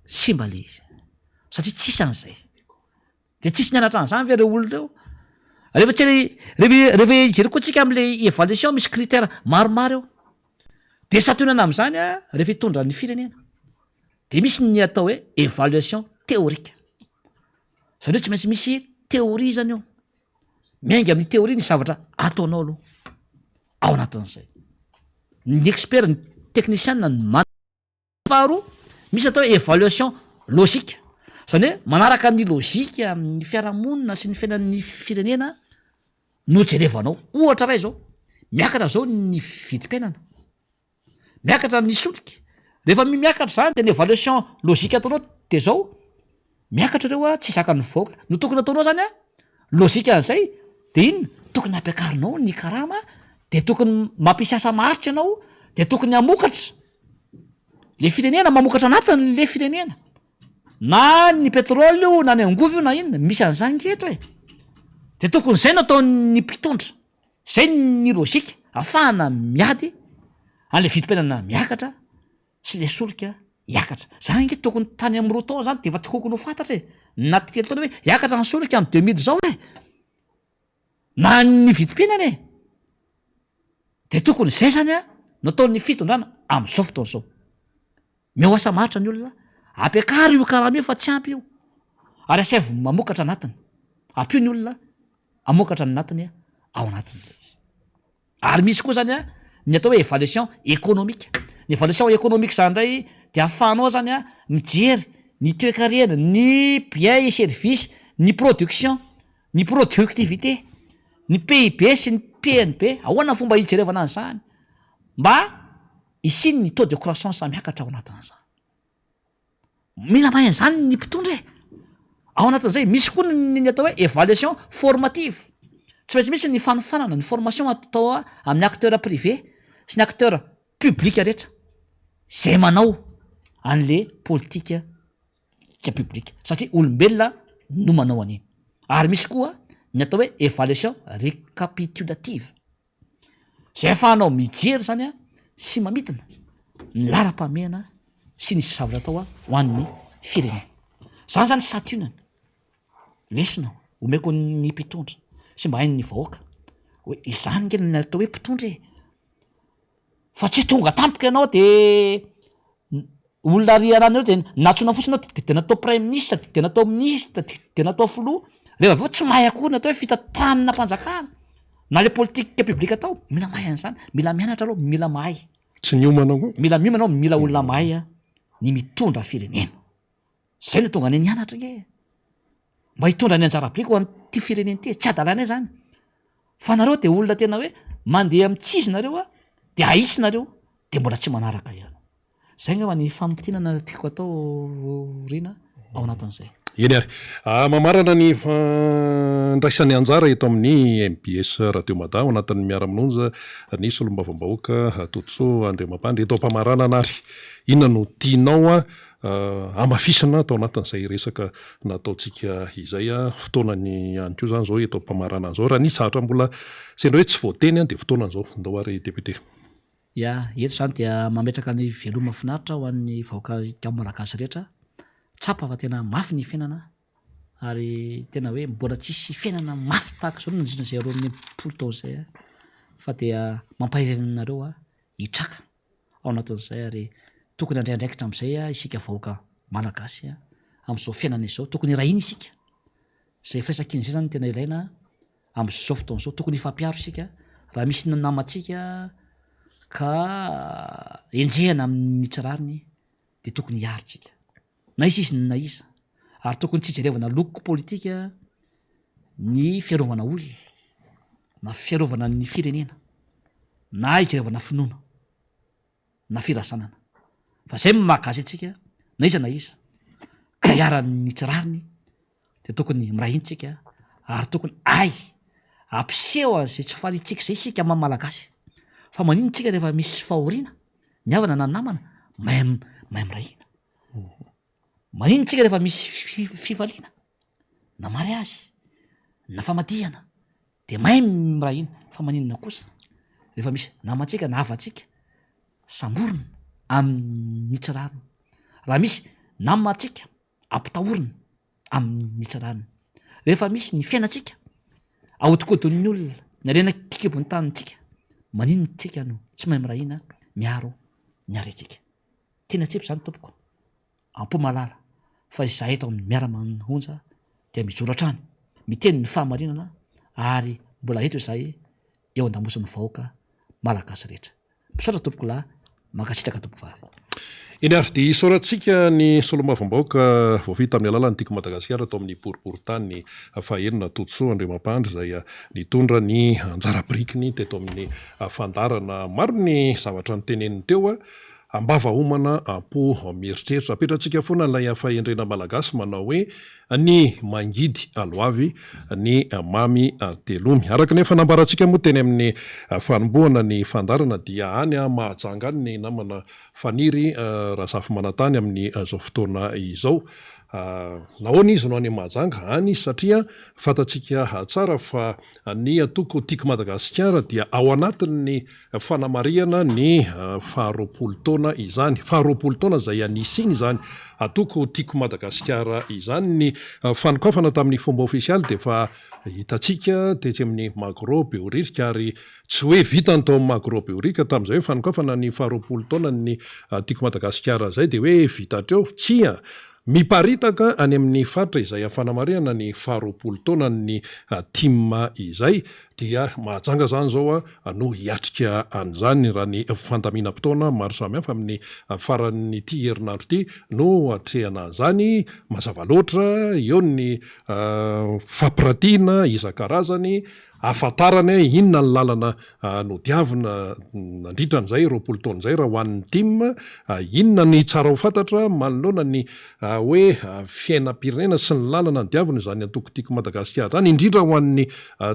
simba le izy satria tsisy an'izay de tsisy nianatra an'izany ve reo olona reo. Rehefa tsy rehefa ijery koa tsika am'le évaluation misy critère maromaro eo de satonana am'izany a rehefa hitondra ny firenena de misy ny atao hoe évaluation théorique. Zany hoe tsy maintsy misy théorie zany eo, miainga amin'ny théorie ny zavatra ataonao aloha ao anatin'izay. Ny expert ny technicien ny faharoa misy atao hoe évaluation logika zany hoe manaraka ny logika amin'ny fiarahamonina sy ny fiainan'ny firenena no jerevanao. Ohatra ray zao miakatra zao ny vidim-piainana, miakatra ny solika, rehefa miakatra zany de ny évaluation logika ataonao de zao miakatra reo a tsy zakany vaoaka no tokony ataonao zany a logika an'izay de inona tokony ampiakarinao ny karama, de tokony mampisasa maritra ianao, de tokony hamokatra le firenena, mamokatra anatiny le firenena, na ny petrôly io na ny angovo io na inona misy an'izany keto e. De tokony zay no ataon'ny mpitondra, zay ny logika ahafahana miady an'le vidim-piainana miakatra sy le solika hiakatra. Zany nge tokony tany amin'ny roa taona zany de efa tokony ho fantatra e, na telo taona hoe hiakatra ny solika amin'ny 2000 zao e, na ny vidim-piainana e. De tokony zay zany a nataon'ny fitondrana amin'izao fotoana zao. Mihoasa maritra ny olona, ampiakary io karama io fa tsy ampy io, ary asevy mamokatra anatiny, ampio ny olona amokatra ny anatiny ao anatiny. Ary misy koa zany a ny atao hoe évaluation économique. Ny évaluation économique zany ndray de ahafahanao zany a mijery ny toe-karena, ny biens et services, ny production, ny productivité, ny PIB sy ny PNB. Ahoana fomba hijerevana an'izany mba isiny ny taux de croissance miakatra ao anatin'izany. Mila mahay an'izany ny mpitondra e. Ao anatin'izay misy koa ny atao hoe évaluation formative. Tsy maintsy misy ny fanofanana, ny formation atao amin'ny acteur privé sy ny acteur public rehetra zay manao an'le politika publique satria olombelona no manao an'iny. Ary misy koa ny atao hoe évaluation récapitulative zay ahafahanao mijery zany a sy mamitana ny lara-pahamehana sy ny zavatra atao ho an'ny firenena. Zany zany satunana lesona omeko ny mpitondra sy mba hain'ny vahoaka hoe izany nge ny atao hoe mpitondra e. Fa tsy tonga tampoka ianao de olona ry ananao de natsona fotsiny anao de natao prime ministre, de natao ministre, de natao filoha, rehefa aveo tsy mahay akory natao hoe fitantanana mpanjakana na le politika publique atao. Mila mahay an'izany, mila mianatra aloha, mila mahay, tsy niomana koa, mila miomana ao, mila olona mahay a ny mitondra firenena. Zay no tonga any nianatra nge mba hitondra ny anjara-biriky ho an'ity firenena ty, tsy adalana zany. Fa nareo de olona tena hoe mandeha amin'ny tsizy nareo a de aisy nareo de mbola tsy manaraka ihany. Zay ngamba ny famotinana tiako atao Rina ao anatin'izay. Eny ary mamarana ny fandraisan'ny anjara eto amin'ny MBS Radio Mada ao anatin'ny miara-mononja ny solombavambahoaka Totoso Andriamampandry eto am-pamaranana ary inona no tianao amafisana atao anatin'izay resaka nataontsika izay fotoanany any koa zany zao eto am-pamaranana zao raha nisy zatra mbola sendra hoe tsy voateny de fotoanan'izao ndao ary député. Ya eto zany dia mametraka ny veloma finaritra ho an'ny vahoaka ikamo malagasy rehetra. Tsapa fa tena mafy ny fiainana ary tena hoe mbola tsisy fiainana mafy tahaka zao nandrina zay aro amin'ny 10 taona zay fa dia mampahirenanareo hitraka ao anatin'izay ary tokony andray andraikitra amin'izay isika vahoaka malagasy amin'izao fiainana izao tokony rahina isika. Zay faisakiny zay zany tena ilaina amin'izao fotoana izao, tokony ifampiaro isika raha misy namatsika ka enjehana amin'ny tsirariny de tokony hiarotsika na isy na iza, ary tokony tsy jerevana loko politika ny fiarovana olona na fiarovana ny firenena na hijerevana finoana na firasanana, fa zay mahagazy atsika na iza ka hiaran'ny tsirariny de tokony mirahintsika ary tokony ampiseho an'izay tsy falintsika zay isika malagasy. Fa manino tsika rehefa misy fahoriana ny havana na namana mahay mirahina, manino tsika rehefa misy fifaliana na mariazy na famadihana de mahay mirahina. Fa maninona kosa rehefa misy namatsika na havatsika samborina amin'ny tsirariny, raha misy namatsika ampitahorina amin'ny tsirariny, rehefa misy ny fiainatsika ahodikodin'ny olona ny arena kikibon'ny tanintsika, maninona tsika no tsy mahay mirahina miaro ny arentsika. Tena tsepy zany tompoko ampomalala fa izahay eto amin'ny miara-manonja dia mijoratra any miteny ny fahamarinana ary mbola eto izahay eo an-damosiny vahoaka malagasy rehetra. Misaotra tompoko lahy, mankasitraka tompoko vavy. eny ary dia isaorantsika ny solomavambaoka voavita amin'ny alalan'ny tiako Madagasikara atao amin'ny boriboritany fahaenina Totosoa Andriamampandry izay nitondra ny anjara birikiny teto amin'ny fandarana. Maro ny zavatra niteneniny teo ambava homana ampo mieritreritra. Apetratsika foana ilay fahendrena malagasy manao hoe ny mangidy aloavy ny mamy telomy. Araka nefa nambarantsika moa teny amin'ny fanombohana ny fandarana dia any mahajanga any ny namana faniry Razafy Manantany amin'ny zao fotoana izao. Nahoana izy no any mahajanga any satria fantatsika tsara fa ny atoko tiako Madagasikara dia ao anatin'ny fanamariana ny faharoapolo taona izany. Faharoapolo taona izay anisiny izany atoko tiako Madagasikara izany. Ny fanokafana tamin'ny fomba ofisialy dia fa hitatsika tetsy amin'ny Magro Beorika ary tsy hoe vita ny tao amin'ny Magro Beorika tamin'izay hoe fanokafana ny faharoapolo taona ny tiako Madagasikara izay dia hoe vita hatreo tsia. Miparitaka any amin'ny faritra izay afanamariana ny faharoapolo taona ny timma izay dia mahajanga zany zao no hiatrika an'izany raha ny fandaminam-potoana maro samihafa amin'ny faran'ity herinandro ity no atrehana zany. Mazava loatra eo ny fampiratiana isan-karazany afantarany inona ny lalana no diavina nandritra an'izay roapolo taona izay raha ho an'ny tim, inona ny tsara ho fantatra manoloana ny hoe fiainam-pirenena sy ny lalana ny diavina izany atoko tiako Madagasikara zany, indrindra ho an'ny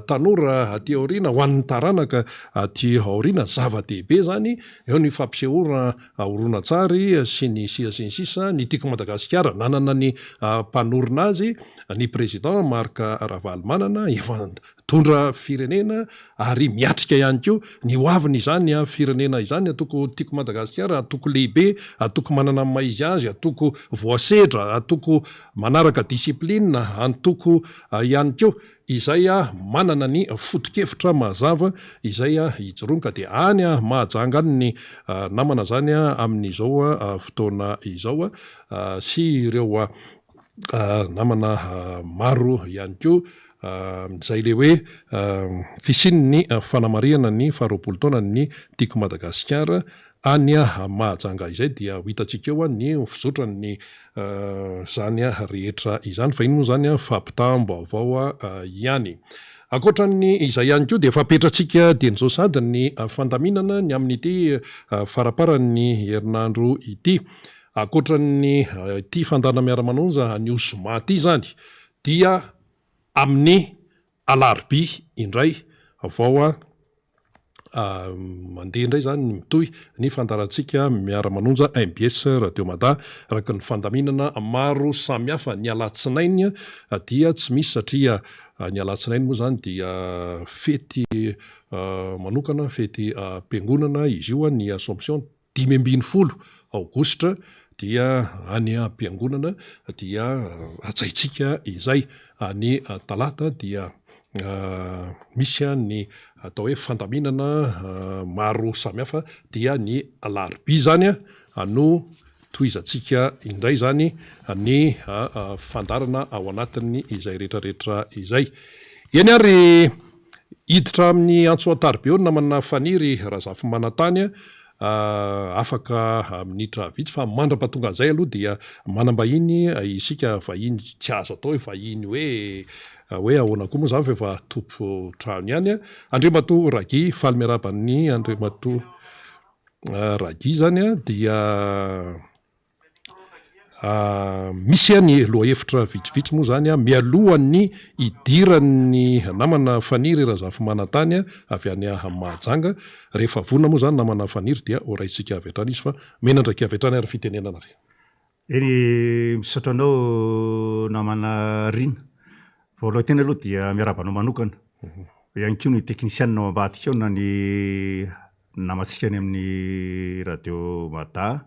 tanora aty aoriana, ho an'ny taranaka aty aoriana. Zava-dehibe zany eo ny fampisehoana horonan-tsary sy ny sisa ny tiako Madagasikara. Nanana ny mpanorina azy ny président Marc Ravalomanana efa tondra firenena ary miatrika ihany koa ny hoaviny izany firenena izany atoko tiako Madagasikara, atoko lehibe, atoko manana ny maizy azy, atoko voasedra, atoko manaraka disiplinina, antoko ihany koa izay manana ny foto-kevitra mazava izay hijoronoka dia any mahajanga any ny namana zany amin'izao fotoana izao sy ireo namana maro ihany koa izay le hoe fisin'ny fanamariana ny faharoapolo taona ny tiako Madagasikara any mahajanga izay dia ho hitantsika eo ny fizotrany zany rehetra izany fa iny moa zany fampitam-baovao ihany. Akoatran'ny izay ihany koa dia fampetratsika dian'izao sady ny fandaminana ny amin'ity faraparan'ny herinandro ity. Akoatran'ny ity fandana miara-manonja ny Zoma ity zany dia amin'ny alarobia indray vao mandeha indray zany mitohy ny fandarantsika miara-manonja MBS Radio Mada araka ny fandaminana maro samihafa. Ny alatsinainy dia tsy misy satria ny alatsinainy moa zany dia fety manokana, fety am-piangonana izy io ny Assomption 15 aogositra dia any am-piangonana dia atsaitsika izay. Ny talata dia misy ny atao hoe fandaminana maro samihafa dia ny alarobia zany no tohizantsika indray zany ny fandarana ao anatin'ny izay rehetrarehetra izay. Eny ary hiditra amin'ny Antsoatarbe eo namana faniry Razafy Manantany afaka minitra vitsy fa mandra-pahatonga an'izay aloha dia manambahiny isika vahiny tsy azo atao hoe vahiny hoe ahoana koa moa zany fa efa tompo trano ihany. Andriamato Ragy faly miaraban'ny Andriamato Ragy zany dia misy ny loha hevitra vitsivitsy moa zany mialohan'ny idiran'ny namana faniry Razafy Manantany avy any mahajanga. Rehefa vonona moa zany namana faniry dia oraitsika avy hatrany izy fa menandraky avy hatrany ary fitenenana re. Eny misaotra anao namana Rina. Voalohany tena aloha dia miarabanao manokana. Ihany koa ny teknisianina ao ambadika ao na ny namantsika any amin'ny Radio Mada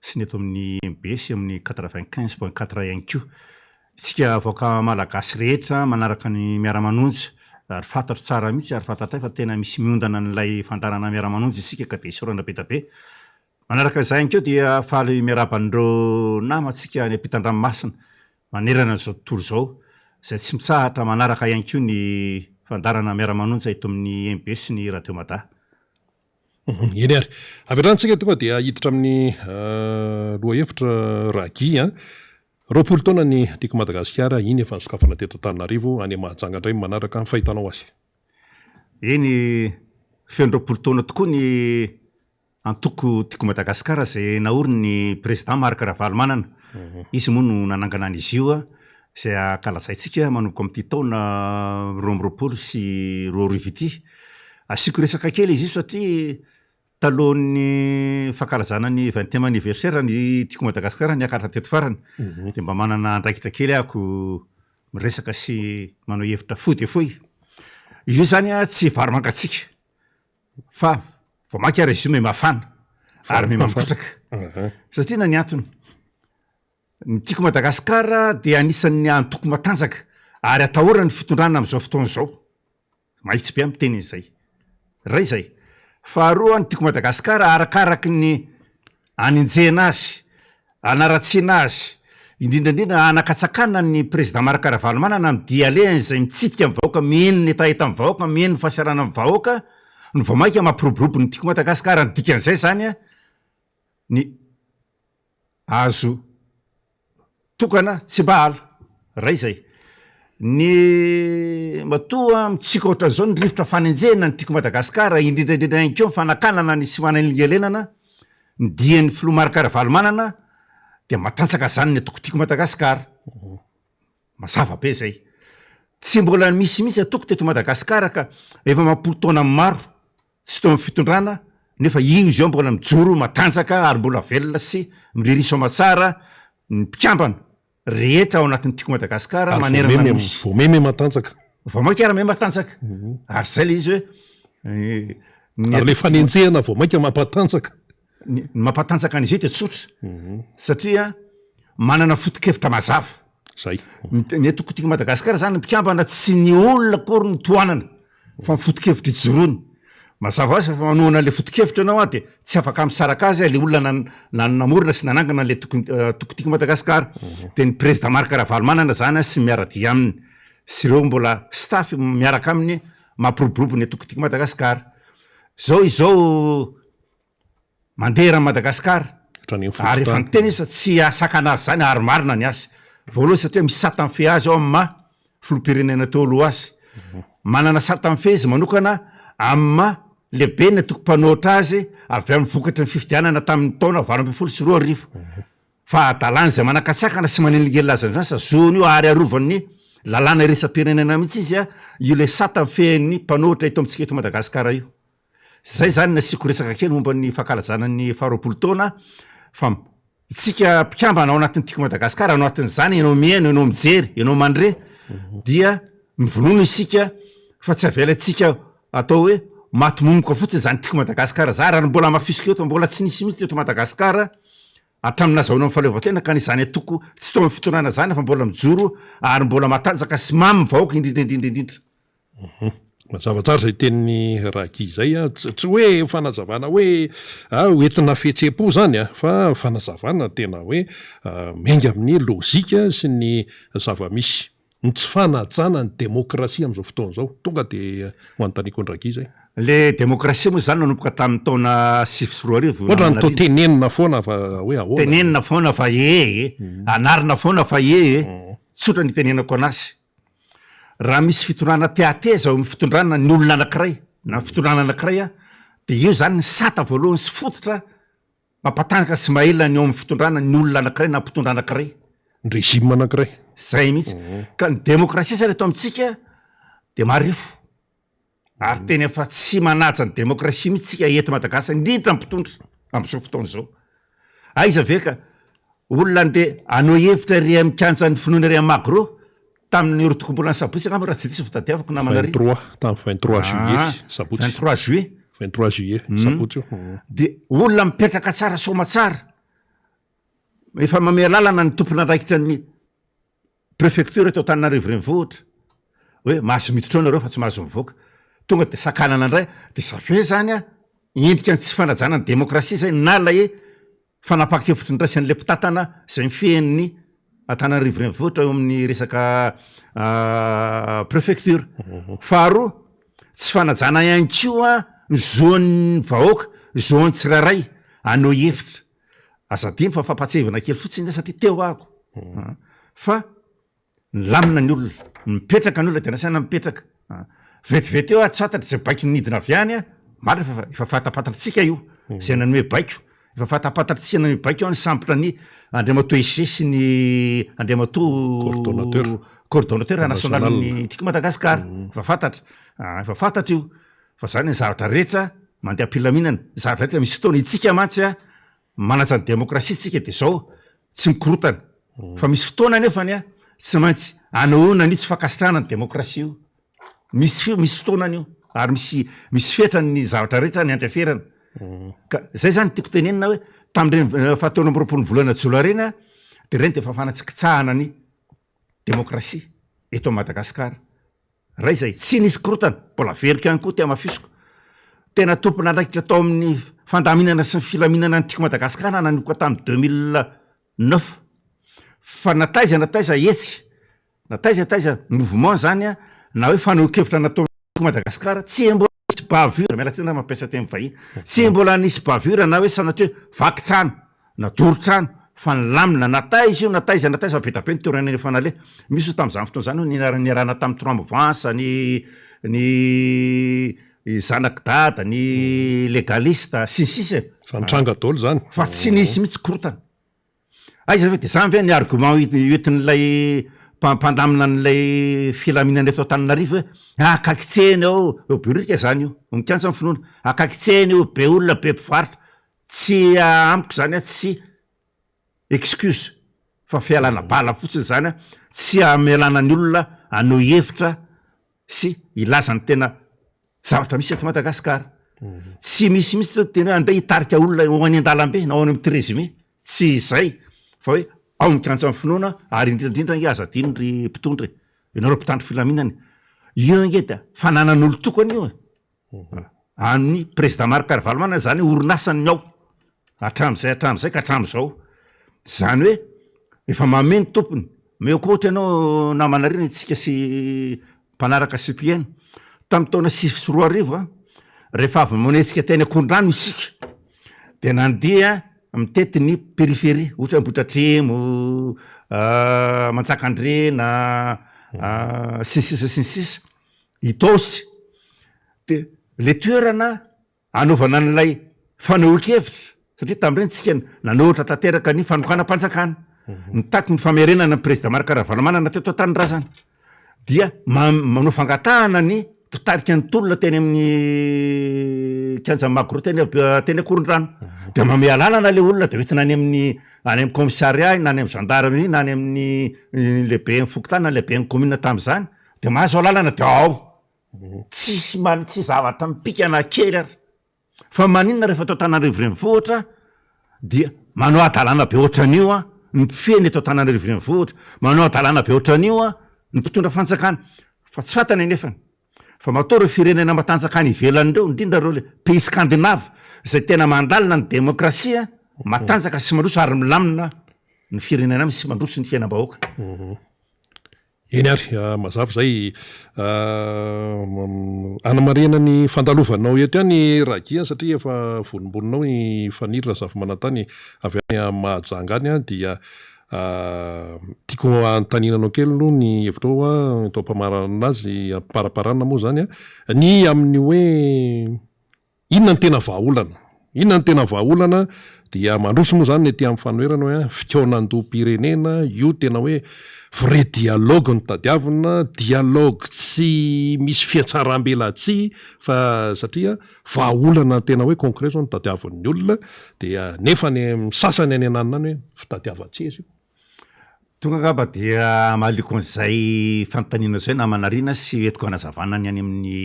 sy ny eto amin'ny MBS amin'ny 95.4 ihany koa. Isika avoaka malagasy rehetra manaraka ny miara-manonja ary fantatro tsara mihitsy ary fantatray fa tena misy miondana n'ilay fandarana miara-manonja isika ka dia sorana be tabe. Manaraka izay ihany koa dia faly miaraban'ireo namantsika any ampitan-dranomasina manerana izao tontolo izao izay tsy mitsahatra manaraka ihany koa ny fandarana miara-manonja eto amin'ny MBS ny Radio Mada. Eny ary averantsika tonga dia hiditra amin'ny loha hevitra Ragy a 20 taona ny tiako Madagasikara iny efa nisokafana teto Antananarivo any Mahajanga indray manaraka ny fahitanao azy. Eny feno 20 taona tokoa ny antoko tiako Madagasikara zay naoriny ny président Marc Ravalomanana. Izy moa no nanangana an'izy io zay akalazaintsika manomboka amin'ity taona 2020 sy 2020. Asiko resaka kely izy io satria talohan'ny fankalazana ny 20e anniversaire ny tiako Madagasikara ny akaratra teto farany. Dia mba manana andraikitra kely ako miresaka sy manao hevitra fohy dia fohy. Io zany tsy vary mangatsiaka fa vao maika résumé mafana ary mikotraka. Satria na ny antony ny tiako Madagasikara dia anisan'ny antoko matanjaka ary atahorana ny fitondrana amin'izao fotoana izao. Mahitsy be amin'ny teny izay. Ray zay. Faharoa ny tiako Madagasikara arakaraky ny aninjena azy, anaratsiana azy, indrindrandrindra anakatsakana ny président Marc Ravalomanana amin'ny dialeiny izay mitsidika amin'ny vahoaka, mihaino ny etaeta amin'ny vahoaka, mihaino ny fahasiarana amin'ny vahoaka, ny vao maika mampiroborobo ny tiako Madagasikara ny dikan'izay zany ny azo tokana tsy mba ala. Ray zay. Ny matoa mitsika ohatran'izao ny rivotra fanenjena ny tiako Madagasikara indrindrandrindra ihany koa fanakanana ny sy manan'ngelenana ny dian'ny filoha Marc Ravalomanana dia matanjaka zany ny atoko tiako Madagasikara. Mazava be zay. Tsy mbola misy atoko teto Madagasikara ka efa mampolo taona maro tsy tao amin'ny fitondrana nefa io izy eo mbola mijoro matanjaka ary mbola velona sy miririso amatsara ny mpikambana rehetra ao anatin'ny tiako Madagasikara manerana ny nosy. Voameme matanjaka. Vao maika ara matanjaka. Ary zay le izy hoe ary le fanenjehana vao maika mampatanjaka. Ny mampatanjaka an'izy io dia tsotra. Satria manana foto-kevitra mazava. Zay. Ny atoko tiako Madagasikara zany mpikambana tsy ny olona akory ny toanana fa ny foto-kevitra ijoroany. Mazava azy fa manoana le foto-kevitra ianao dia tsy afaka misaraka azy le olona namorona sy nanangana le toko tiako Madagasikara. Dia ny président Marc Ravalomanana zany sy miaradia aminy sy ireo mbola staff miaraka aminy mampiroborobo ny atoko tiako Madagasikara. Izao mandeha raha Madagasikara ary efa niteny izy tsy asakana azy zany ary marina ny azy. Voalohany satria misy satan fe azy ao amin'ny filoham-pirenena teo aloha azy. Manana satan fe izy manokana amin'ny lehibe ny atoko mpanoatra azy avy amin'ny vokatry ny fifidianana tamin'ny taona 2024. Fa dalany izay manakatsakana sy manenligely azy zany sa zony io ary arovan'ny lalàna iresam-pirenena mihitsy izy io le satan fen'ny mpanoatra ito amintsika eto Madagasikara io. Zay zany nasiko resaka kely momba ny fankalazana ny 20 taona fa itsika mpikambana ao anatin'ny tiako Madagasikara ao anatin'izany ianao mihaino, ianao mijery, ianao mandre dia mivonono isika fa tsy avelantsika atao hoe matomomboka fotsiny zany tiako Madagasikara za raha mbola mafisika eto mbola tsy nisy mihitsy teto Madagasikara hatramin'ny nazahoana amin'ny fahaleovantena ka izany atoko tsy tao amin'ny fitondrana zany fa mbola mijoro ary mbola matanjaka sy mamy vahoaka indrindra. Mazava tsara zay tenin'ny Ragy zay tsy hoe fanazavana hoe hoentina fihetseham-po zany fa fanazavana tena hoe miainga amin'ny lôzika sy ny zava-misy ny tsy fanajana ny demokrasia amin'izao fotoana izao tonga dia ho anontaniako ny Ragy zay. Le demokrasia moa zany nanomboka tamin'ny taona 2024. Ohatra ny tao tenenina foana fa hoe ahoana. Tenenina foana fa anarina foana fa tsotra ny tenenako anazy. Raha misy fitondrana teateza ao amin'ny fitondrana ny olona anankiray na fitondrana anankiray dia io zany ny sata voalohany sy fototra mampatanjaka sy mahelana ny ao amin'ny fitondrana ny olona anankiray na mpitondra anankiray. Ny régime anankiray. Zay mihitsy. Ka ny demokrasia zany eto amintsika dia marifo. Ary teny efa tsy manaja ny demokrasia mihitsy tsika eto Madagasikara indrindra mpitondra amin'izao fotoana izao. Aiza ve ka olona andeha anao hevitra ry mikanja ny finoana ry Magro tamin'ny rotokom-bola ny sabotsy angamba raha tsy diso fa tadiavako namana ry. 23 tamin'ny 23 juillet sabotsy. 23 juillet. 23 juillet sabotsy. Dia olona mipetraka tsara soma tsara. Efa mamea lalana ny tompon'andraikitra ny préfecture eto Antananarivo renivohitra. Hoe mahazo mitrotrona ireo fa tsy mahazo mivoaka. Tonga dia sakanana indray dia zave zany endrika ny tsy fanajana ny demokrasia zay na ilay fanapakevitra ny raisy an'ilay mpitatana izay mifehin'ny Antananarivo renivohitra eo amin'ny resaka préfecture. Faharoa tsy fanajana ihany koa ny zoan'ny vahoaka zaony tsiraray anao hevitra azadiny fa fampatsevana kely fotsiny satria teo ako fa lamina ny olona mipetraka ny olona tena saina mipetraka vetivety eo tsy fantatra zay baiko nidina avy any mara efa fatapatratsika io zay nany hoe baiko efa fatapatratsika ny baiko ny sambotra ny Andriamatoa Ege sy ny Andriamatoa coordonnateur national ny tiako Madagasikara efa fantatra io fa zany ny zavatra rehetra mandeha am-pilaminana zavatra rehetra misy fotoana itsika mantsy manaja ny demokrasia tsika de zao tsy mikorotana fa misy fotoana nefany tsy maintsy anahoana ny tsy fakasitrahana ny demokrasia io misy fotoana io ary misy fetrany ny zavatra rehetra ny andraferana ka zay zany tiako tenenina hoe tamin'ireny fahataona amby roapolo volana jolay reny de reny de efa fanatsikitsahana ny demokrasia eto Madagasikara ray zay tsy nisy korotana mbola verika ihany koa ty amafisoko tena tompona andraikitra tao amin'ny fandaminana sy ny filaminana ny tiako Madagasikara nanoko tamin'ny 2009 fa nataiza etsika nataiza mouvement zany na hoe fanonkevitra natao Madagasikara tsy mbola nisy bavura mialatsina mampiasa teny vahiny tsy mbola nisy bavura na hoe sanatria vakitrano na dorotrano fa nilamina nataiza io nataiza fa betabe ny toerana efa nale misy tamin'izany fotoana zany niarana tamin'ny 3 mouvance ny zanaky dada ny legalista sisy fanitranga daholo zany fa tsy nisy mihitsy korotana aiza ve de zany ve ny argument entin'ilay mpandamina n'ilay filaminana eto Antananarivo hoe akakitseny eo biorika zany io mikantsa amin'ny finoana akakitseny eo be olona be mpivarotra tsy amiko zany tsy excuse fa fialana bala fotsiny zany tsy amelana ny olona anao hevitra sy ilazany tena zavatra misy eto Madagasikara tsy misy mihitsy tena hoe andeha hitarika olona ho any an-dalambe na ho any amin'ny 13 mai tsy izay fa hoe ao mikantsa amin'ny finoana ary indrindrindra nge azadiny ry mpitondry ianareo mpitandro filaminany io nge da fananan'olo tokony io any président Marc Carvalho zany orinasany ao hatram'izay ka hatram'izao zany hoe efa mameno tompony meko ohatra ianao namanarina itsika sy mpanaraka CPN tamin'ny taona 2004 rehefa avy monetsika teny akondrano isika de nandeha mitety ny périphérie ohatra Ambohidratremo Manjakandrena sisy Itosy de le toerana anaovana n'ilay fanaohan-kevitra satria tamin'ireny tsika nanohatra tanteraka ny fanokana-panjakana nitaky ny famerenana ny président Marc Carvalho manana teto Tanindrazana dia manao fangatahana ny mpitarika ny tolona teny amin'ny kianja magro teny Akorondrano de mame alalana le olona de hoentina any amin'ny commissariat na any amin'ny gendarmerie na any amin'ny lehibe ny fokotana lehibe ny commune tamin'izany de mahazo alalana de ao tsisy zavatra mipikana kely ary fa maninona rehefa tao Antananarivo renivohitra dia manao adalana be ohatran'io ny mpifeny eto Antananarivo renivohitra manao adalana be ohatran'io ny mpitondra fanjakana fa tsy fantany nefany fa matao reo firenena matanjakany ivelan'ireo indrindra reo le pays scandinave zay tena mandalina ny demokrasia matanjaka sy mandroso ary milamina ny firenena amy sy mandroso ny fiainam-bahoaka eny ary mazava zay anamarena ny fandalovanao eto ihany rakia satria efa volombolinao ny fanirina zavy manantany avy any Mahajanga any dia tiako antaninanao kely aloha ny hevitrao tao ampamarana azy paraparana moa zany ny amin'ny hoe inona ny tena vahaolana dia mandroso moa zany ny ety amin'ny fanoherana hoe fikaonan-doam-pirenena io tena hoe vrai dialogue ny tadiavina dialogue tsy misy fiatsaram-belatsy fa satria vahaolana tena hoe concret zao ny tadiavin'ny olona dia nefa ny sasany any ananany hoe fitadiava-tsy izy io tonga ngamba dia mahaliko an'izay fanontaniana zay namanarina sy entiko anazavana ny any amin'ny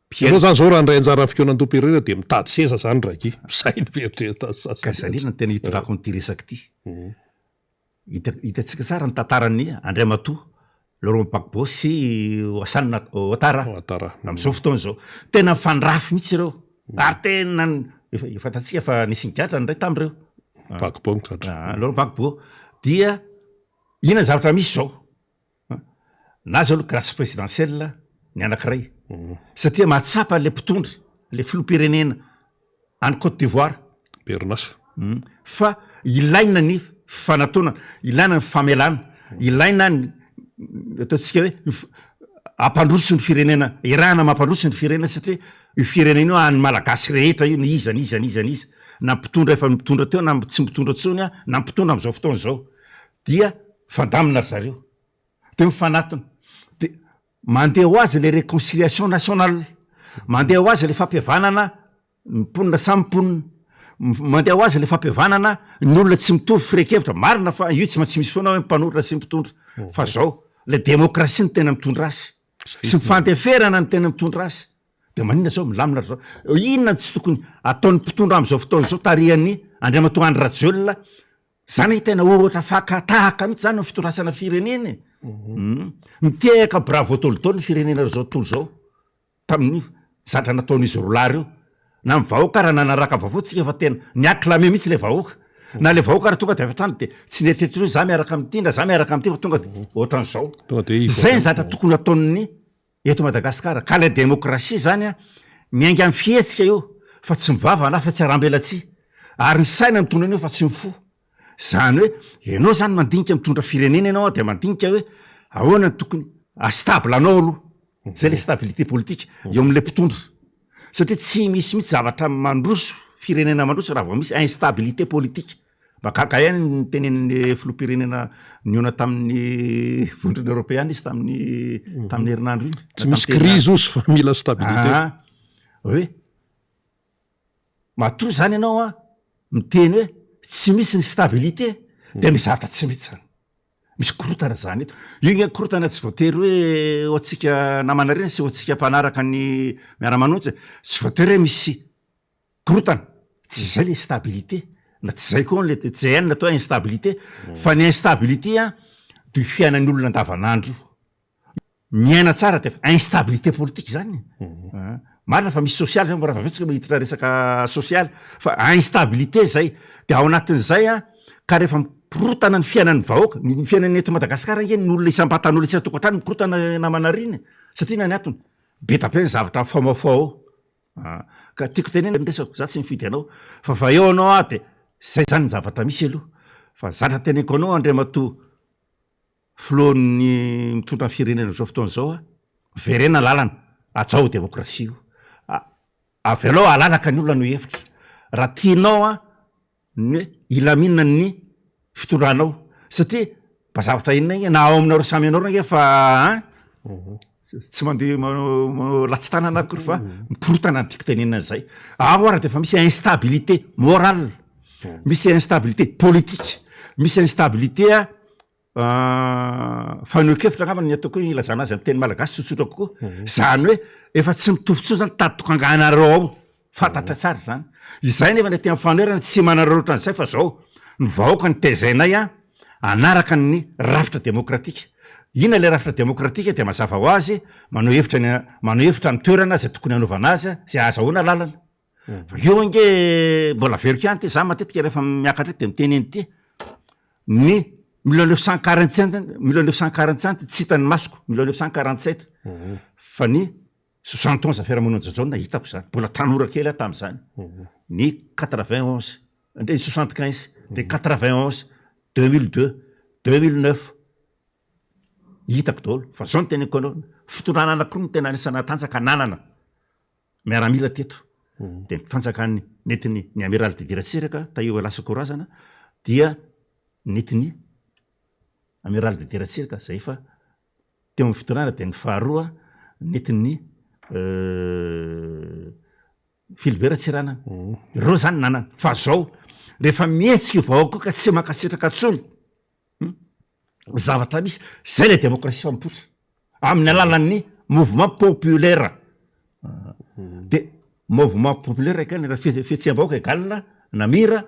piano zany zao raha ndray anjara fikaonan-doam-pirenena de mitady seza zany raky zay ny veritreretasasa ka zalina ny tena hitorako nyty resaky ty hitatsika tsara ny tantarany Andriamatoa Laurent Gbagbo sy Alassane Ouattara amin'izao fotoana zao tena mifandrafy mihitsy ireo ary tena fatatsika fa nisy nikatra ndray tamin'ireo Laurent Gbagbo dia ina zavatra misy zao na zao aloha grâce présidentielle ny anankiray satria mahatsapa le mpitondry le filoham-pirenena any Côte d'Ivoire. Perinasa. Fa ilaina ny fanataonana, ilaina ny famelana, ilaina ny ataontsika hoe ampandroso ny firenena, irahana mampandroso ny firenena satria io firenena io any malagasy rehetra io ny iza na mpitondra efa mitondra teo na tsy mitondra tsony na mpitondra am'izao fotoana zao dia fandamina ry zareo de mifanatona de mandeha ho azy le réconciliation nationale, mandeha ho azy le fampiavanana ny mponina samy mponina, mandeha ho azy le fampiavanana ny olona tsy mitovy firekevitra. Marina fa io tsy misy foana hoe mpanoratra sy mitondra fa zao le démocratie ny tena mitondra azy sy mifandeferana ny tena mitondra azy de maninona zao milamina ry zao inona tsy tokony ataon'ny mpitondra am'izao fotoana zao tarihan'ny Andriamatoa Andry Rajoelina zany tena ohatra fakatahaka mihitsy zany ny fitondrasana firenena mitehaka bravo tolotolo ny firenena zao tontolo zao tamin'ny zatra nataon'izy roalary io na mivahoaka raha nanaraka vaovao tsika fa tena niaklame mihitsy le vahoaka na le vahoaka raha tonga de avy hatrany de tsy nieritreritry za miaraka am'ty ndra za miaraka am'ty fa tonga de ohatran'izao zay zatra tokony ataon'ny eto Madagasikara ka le démocratie zany miainga amin'ny fihetsika io fa tsy mivava na fa tsy arambelatsy ary ny saina mitondra an'io fa tsy mifo. Zany hoe ianao zany mandinika mitondra firenena ianao de mandinika hoe ahoana ny tokony astable anao aloha zay le stabilité politique eo amin'le mpitondra satria tsy misy mihitsy zavatra mandroso firenena mandroso raha vao misy instabilité politique. Bakaka ihany ny tenen'ny filoham-pirenena niona tamin'ny vondrona européenne izy tamin'ny herinandro iny tsy misy crise osy fa mila stabilité hoe matoa zany ianao miteny hoe tsy misy ny stabilité de misy zavatra tsy mety zany, misy korotana zany eto io igny korotana tsy voatery hoe ho antsika namana reny sy ho antsika mpanaraka ny miara-manontsy tsy voatery hoe misy korotana tsy zay le stabilité na tsy zay koa le tsy zay natao instabilité fa ny instabilité de fiainan'ny olona andavanandro miaina tsara de instabilité politique zany marina fa misy social zany raha vavetsika mahititra resaka social fa instabilité zay de ao anatin'izay ka rehefa mikorotana ny fiainan'ny vahoaka ny fiainan'ny eto Madagasikara nge ny olona isam-batan'olona tsy atokantrano mikorotana namana riny satria na ny atony be tabe ny zavatra famaofao ka tiako tenena resako za tsy mifidy anao fa eo anao de zay zany ny zavatra misy aloha fa zatra teneko anao Andriamatoa filohan'ny mitondra ny firenena zao fotoana zao verena lalana atsao démocratie io avy alao alalaka ny olona no hevitra raha tianao ny ilaminina ny fitondranao satria mba zavatra inona igny na ao aminareo samy anao nge fa tsy mandeha latsi tanana akory fa mikorotana ny tiako tenenina zay ara de fa misy instabilité morale, misy instabilité politique, misy instabilité fanehoan-kevitra angamba ny ataoko hoe ilazana azy amin'ny teny malagasy tsotsotra kokoa zany hoe efa tsy mitovy zany tady tokanganareo ao fantatra tsara zany izay nefa ny tena fanoerana tsy manareo ohatran'izay fa zao ny vahoaka ny tezainay anaraka ny rafitra démocratique. Ina le rafitra démocratique de mazava ho azy manao hevitra ny toerana zay tokony hanaovana azy zay azahoana lalana fa eo nge mbola veriko ihany ty za matetika rehefa miakatra de miteny eny ty ny 1947 tsy hitany masoko 1947 fa ny 71 fiarahamonina jajaona hitako zany mbola tanora kely tam'zany ny 91 ndre 75 de 91 2002 2009 hitako daholo fa zao ny teneko anao fitondrana anankiroa ny tena anisana tanjaka nanana miaramila teto de fanjakan'ny netiny ny amiral de Diratsiraka taio lasa korazana dia netiny amiral de Diratsiraka zay fa teo amin'ny fitondrana de ny faharoa netiny Philibert Tsiranana ireo zany nanana fa zao rehefa mihetsika vahoaka ka tsy mankasitraka tsony zavatra misy zay le démocratie fampotra amin'ny alalan'ny mouvement populaire de mouvement populaire ekany raha fihetseham-bahoaka egalina namira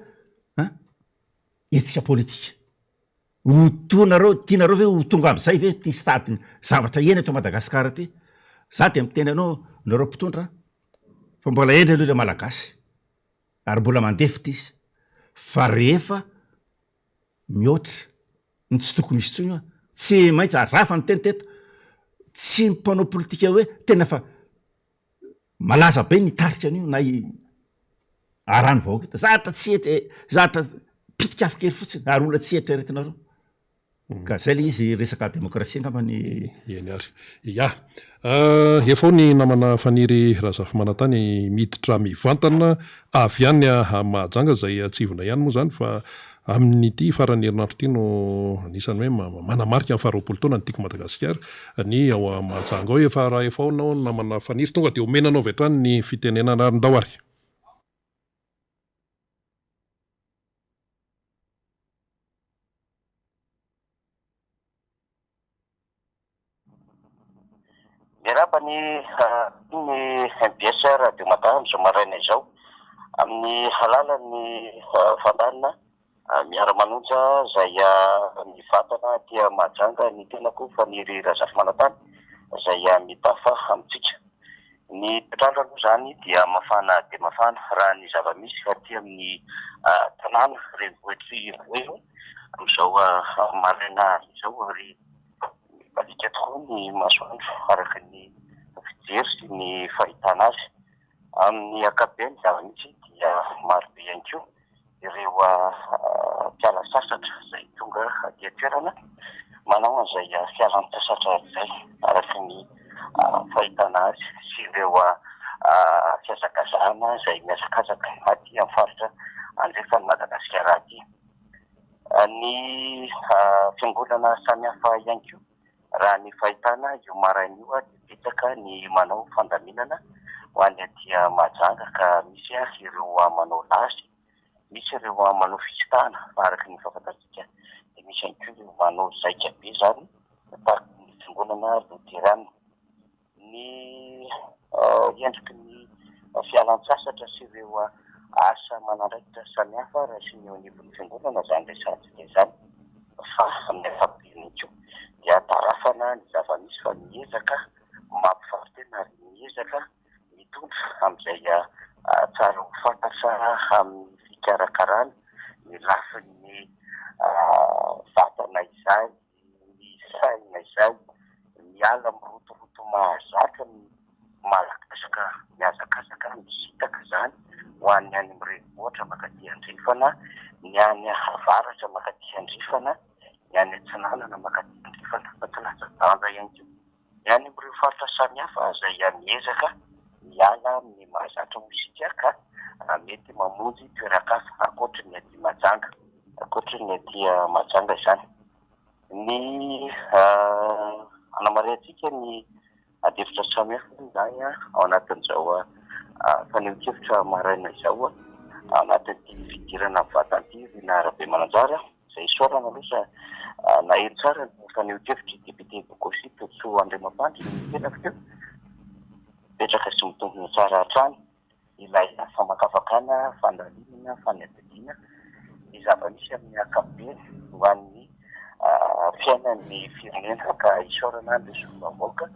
etsika politika tianareo ve ho tonga am'izay ve ty stady zavatra eny eto Madagasikara ty za de miteny anao nareo mpitondra fa mbola endry aloha le malagasy ary mbola mandefitra izy fa rehefa mihoatra ny tsy tokony misy tsony tsy maintsy azafa ny teny teto tsy mpanao politika hoe tena fa malaza be nitarika an'io na arany vahoaka zatra tsihatra zatra pitika afokely fotsiny ary olona tsihatra retinareo ka zay le izy resaka demokrasia angambany eny ary ya efa ny namana faniry razafy manantany miditra mivantana avy any mahajanga zay atsivona ihany moa zany fa amin'ity farany herinandro ity no anisany hoe manamarika ny faharoapolo taona ny tiako Madagasikara ny ao mahajanga ao efa raha efa ao nao namana faniry tonga de omenanao avy hatrany ny fitenenana arindao ary. Miaraba ny MBS radio Madame zao maraina izao amin'ny halalany fandarina miara-manonja zay mivantana dia mahajanga ny tenako faniry razafy manantany zay mitafa amintsika. Ny toetrandro aloha zany dia mafana de mafana raha ny zava-misy aty amin'ny tanàna renivohitry Voelo amin'izao maraina izao ary alika tokoa ny masoandro araka ny fijery sy ny fahitana azy. Amin'ny ankapobeny zava-misy dia marobe ihany koa ireo mpiala sasatra zay tonga aty an-toerana manao an'izay fialan-tsasatra izay araka ny fahitana azy sy ireo fiazakazahana izay miazakazaka aty amin'ny faritra andrefany Madagasikara aty. Ny fiangonana samihafa ihany koa raha ny fahitana io maraina io dia betsaka ny manao fandaminana ho any aty mahajanga ka misy ireo manao lasy, misy ireo manao fisitahana araka ny fahafantarantsika, dia misy ihany koa ireo manao zaika be zany tahaka ny fiangonana Luterana. Ny endriky ny fialan-tsasatra sy ireo asa manandraikitra samihafa raha sy ny eo anivon'ny fiangonana zany resantsika izany fa amin'ny ankapobeny koa dia tarafana ny zava-misy fa miezaka mampifaritena ary miezaka mitondra amin'izay tsara ho fantatra amin'ny fikarakarana ny lafin'ny vatana izay, ny saina izay, miala mirotoroto mahazatra ny malakasaka miazakazaka misitaka zany ho any any mirenivohitra makaty andrefana, ny any avaratra makaty andrefana, ny any atsinanana makaty andrefana fatsilasa-danja ihany koa. Ny any amin'ireo faritra samihafa izay miezaka miala amin'ny mahazatra ho isika ka mety mamonjy toeran-kafa ankoatra ny aty Mahajanga, ankoatra ny aty Mahajanga izany. Ny anamarintsika ny adefitra samihafa izany ao anatin'izao fanehoan-kevitra maraina izao ao anatin'ity fidirana vatanty na Rabe Mananjara izay isorana aloha naheno tsara ny fanehoan-kevitra député Bokosy Totso Andriamampandry ny tenako teo petraka sy mitombina tsara hatrany ilay famakafakana, fandalinana, fanadidina ny zava-misy amin'ny ankapobeny ho an'ny fiainan'ny firenena ka isorana ny sovamoaka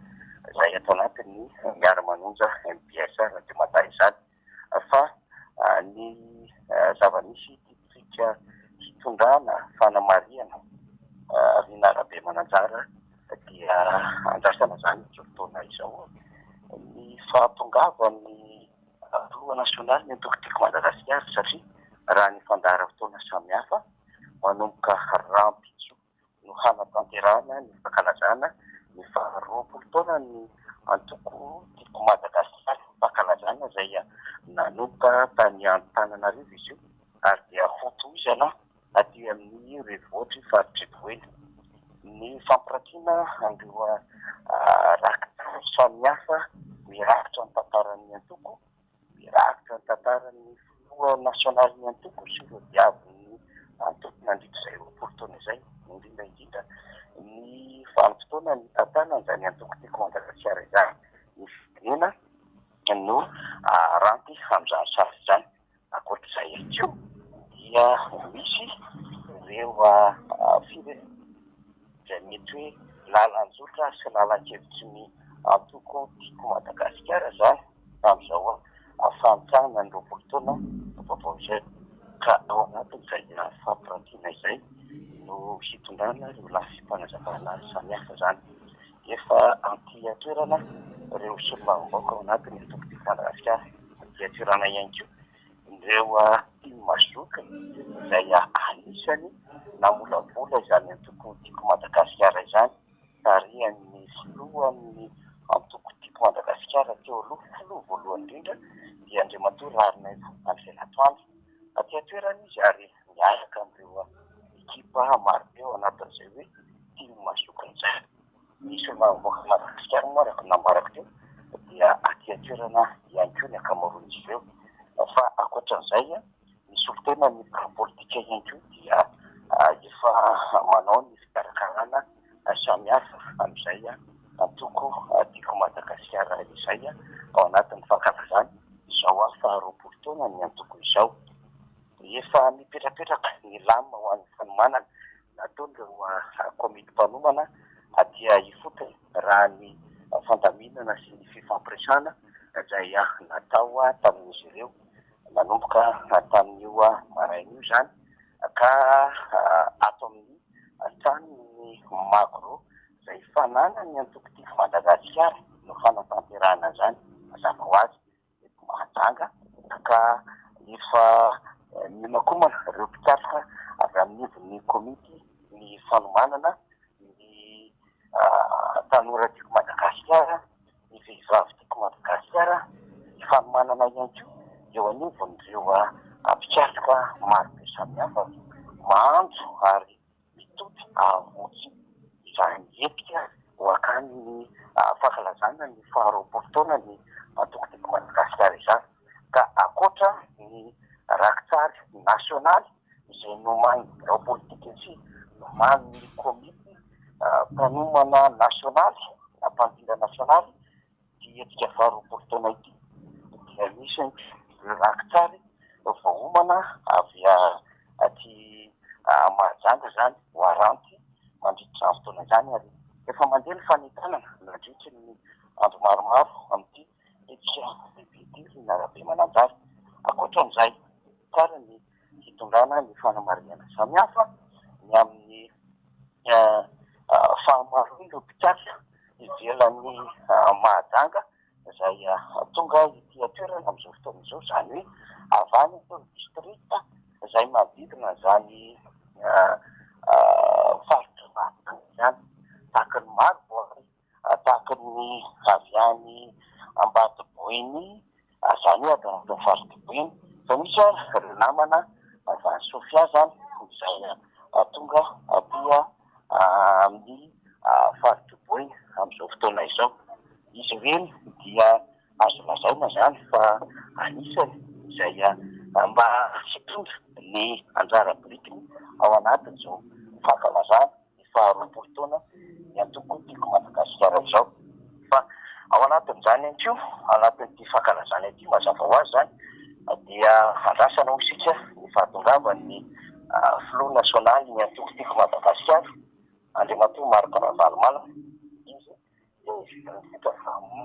izay atao anatin'ny miara-manonja MBS radio Madà izany fa ny zava-misy tiatsika hitondrana fanamariana Rina Rabe Mananjara dia andrasana zany io fotoana izao ny fahatongava amin'ny loha nasionaly ny antokotiko Madagasikara satria raha ny fandara fotoana samihafa manomboka rampitso no hanatanterahana ny fankalazana ny faharoapolo taona ny antoko tiko Madagasikara fankalazana izay nanomboka tany Antananarivo izy io ary dia hotoizana aty amin'ny renivohitry faritry Voelo. Ny fampiratiana an'ireo rakitra samihafa mirakitra ny tantaran'ny antoko, mirakitra ny tantaran'ny filoha nasionalin'ny antoko sy ireo diavin'ny antoko nandritra izay roapolo taona izay indrindra indrindra ny vanim-potoana ny tantana izany antoko tiko Madagasikara izany ny firenena no rampy amin'izany sary izany. Ankoatr'izay ihany koa dia misy ireo firenena izay mety hoe lalan-jotra sy lalan-kevitry ny antoko tiko Madagasikara zany amin'izao fanitsahana ny roapolo taona vaovao izay ka ao anatin'izay fampirantiana izay no hitondrana ireo lafim-panazavana samihafa zany. Efa anty atoerana ireo solombavambaoka ao anatin'ny antoko tiko Madagasikara, anty atoerana ihany koa ireo tia mazoka izay anisany namolavola izany antoko tiako Madagasikara izany tarihan'ny filoha amin'ny antoko tiako Madagasikara teo aloha filoha voalohany indrindra dia Andriamatoa Rarinaivo Andrianatoandro aty an-toerana izy ary miaraka amin'ireo ekipa maro be ao anatin'izay hoe tia mazoka izay. Misy olona Madagasikara moa araka nambarako teo dia aty an-toerana ihany koa ny ankamaroan'izy ireo. Fa ankoatran'izay misy olon-tena ny politika ihany koa dia efa manao ny fikarakarana samihafa amin'izay antoko tiako Madagasikara izay ao anatin'ny fankalazany izao faharoapolo taona ny antoko izao. Efa mipetrapetraka ny lamina ho an'ny fanomanana nataon'ireo komity mpanomana dia hifotony raha ny fandaminana sy ny fifampiresana izay natao tamin'izy ireo nanomboka tamin'io maraina io zany ka ato amin'ny tranony Magro izay fanana ny antoko tiako Madagasikara no fanatanterahana zany mazava ho azy eto Mahajanga ka efa nimakomana ireo mpikaroka avy amin'ny komity ny fanomanana ny tanora tiako Madagasikara ny vehivavy tiako Madagasikara ny fanomanana ihany koa eo anivon'ireo mpikaroka maro be samihafa mahandro ary mitody avotsy izany etika ho akany ny fankalazana ny faharoapolo taona ny antoko tiako Madagasikara izany ka akoatra ny rakitsary nasionaly izay nomany ireo politika sy nomany ny komity mpanomana nasionaly mpandinda nasionaly dia etika faharoapolo taona ity dia misy rakitsary voahomana avy aty Mahajanga zany ho aranty mandritra azo taona izany ary efa mandeha ny fanentanana nandritry ny andro maromaro amin'ity etika lehibe ny arabe Mananjary. Ankoatran'izay tsara ny hitondrana ny fanamariana samihafa ny amin'ny fahamaroana ireo mpikaroka ivelan'ny Mahajanga izay tonga ity an-toerana amin'izao fotoana izao zany hoe avy any atao distrikta izay manodidina zany faritra izany tahaka ny Marobory tahaka ny avy any Ambatoboiny zany hoe adan'ny faritra fa misy ireo namana avy any Sofia zany izay tonga aty amin'ny faritra Boiny amin'izao fotoana izao. Izy ireny dia azo lazaina zany fa anisany izay mba hitondra ny anjara birikiny ao anatin'izao fankalazana ny faharoapolo taona ny antoko tiako Madagasikara izao. Fa ao anatin'izany ihany koa anatin'ity fankalazana ity mazava ho azy zany dia andrasana ho isika ny fahatongavan'ny filoha nasionaly ny antoko tiako Madagasikara Andriamatoa Marc Ravalomanana izy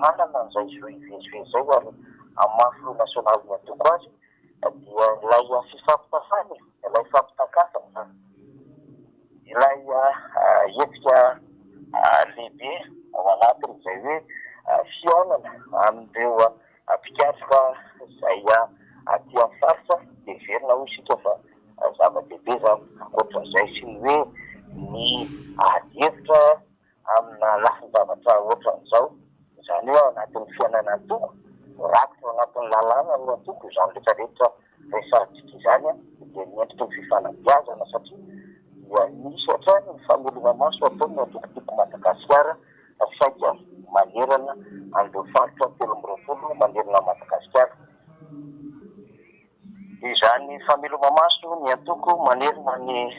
manana an'izay zao ivezivezy zay ary amin'ny maha-filoha nasionaly ny antoko azy dia ilay fifampitafany ilay fampitakafana ilay etika lehibe ao anatiny izay hoe fihaonana amin'ireo mpikaroka izay aty amin'ny faritra dia verina ho isika fa zava-dehibe zany ankoatran'izay sy ny hoe ny hevitra amina lafin-javatra ohatran'izao izany hoe ao anatin'ny fiainana antoko rakitra ao anatin'ny lalàna ny antoko izany rehetrarehetra rehesatsika izany dia miendrika ny fifanambiazana satria dia misy hatrany ny famelona maso ataony antoko tiako Madagasikara saika manerana an'ireo faritra 13 manerana Madagasikara. Izany fameloma maso ny antoko manerana ny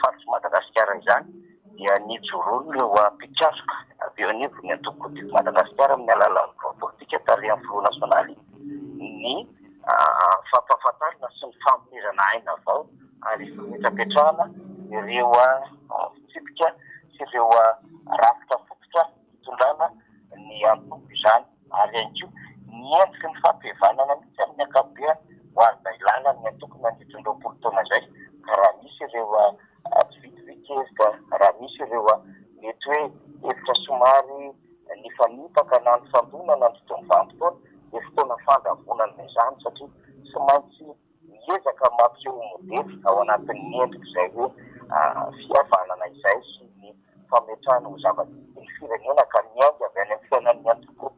faritra Madagasikara izany dia nijoroany ireo mpikaroka avy eo anivo ny antoko tiako Madagasikara amin'ny alalan'ny politika tarihan'ny filoha nasionaly ny fampahafantarana sy ny fanomezana aina avao ary fipetrapetrahana ireo fitsipika sy ireo rafitra fototra hitondrana ny antoko izany ary ihany koa niendriky ny fampihavanana mihitsy amin'ny ankapobeny ho an'ilay lalana ny antoko mandritran'ireo polo taona izay ka raha misy ireo vitsivitsy ezika raha misy ireo mety hoe hevitra somary ny fanipaka na ny fandona na ny fotoana vanim-potoana dia fotoana fandavonana izany satria tsy maintsy anatin'ny endrika izay hoe fihavanana izay sy ny fametrahana ho zava-ny firenena ka miainga avy any amin'ny fiainan'ny any tokoa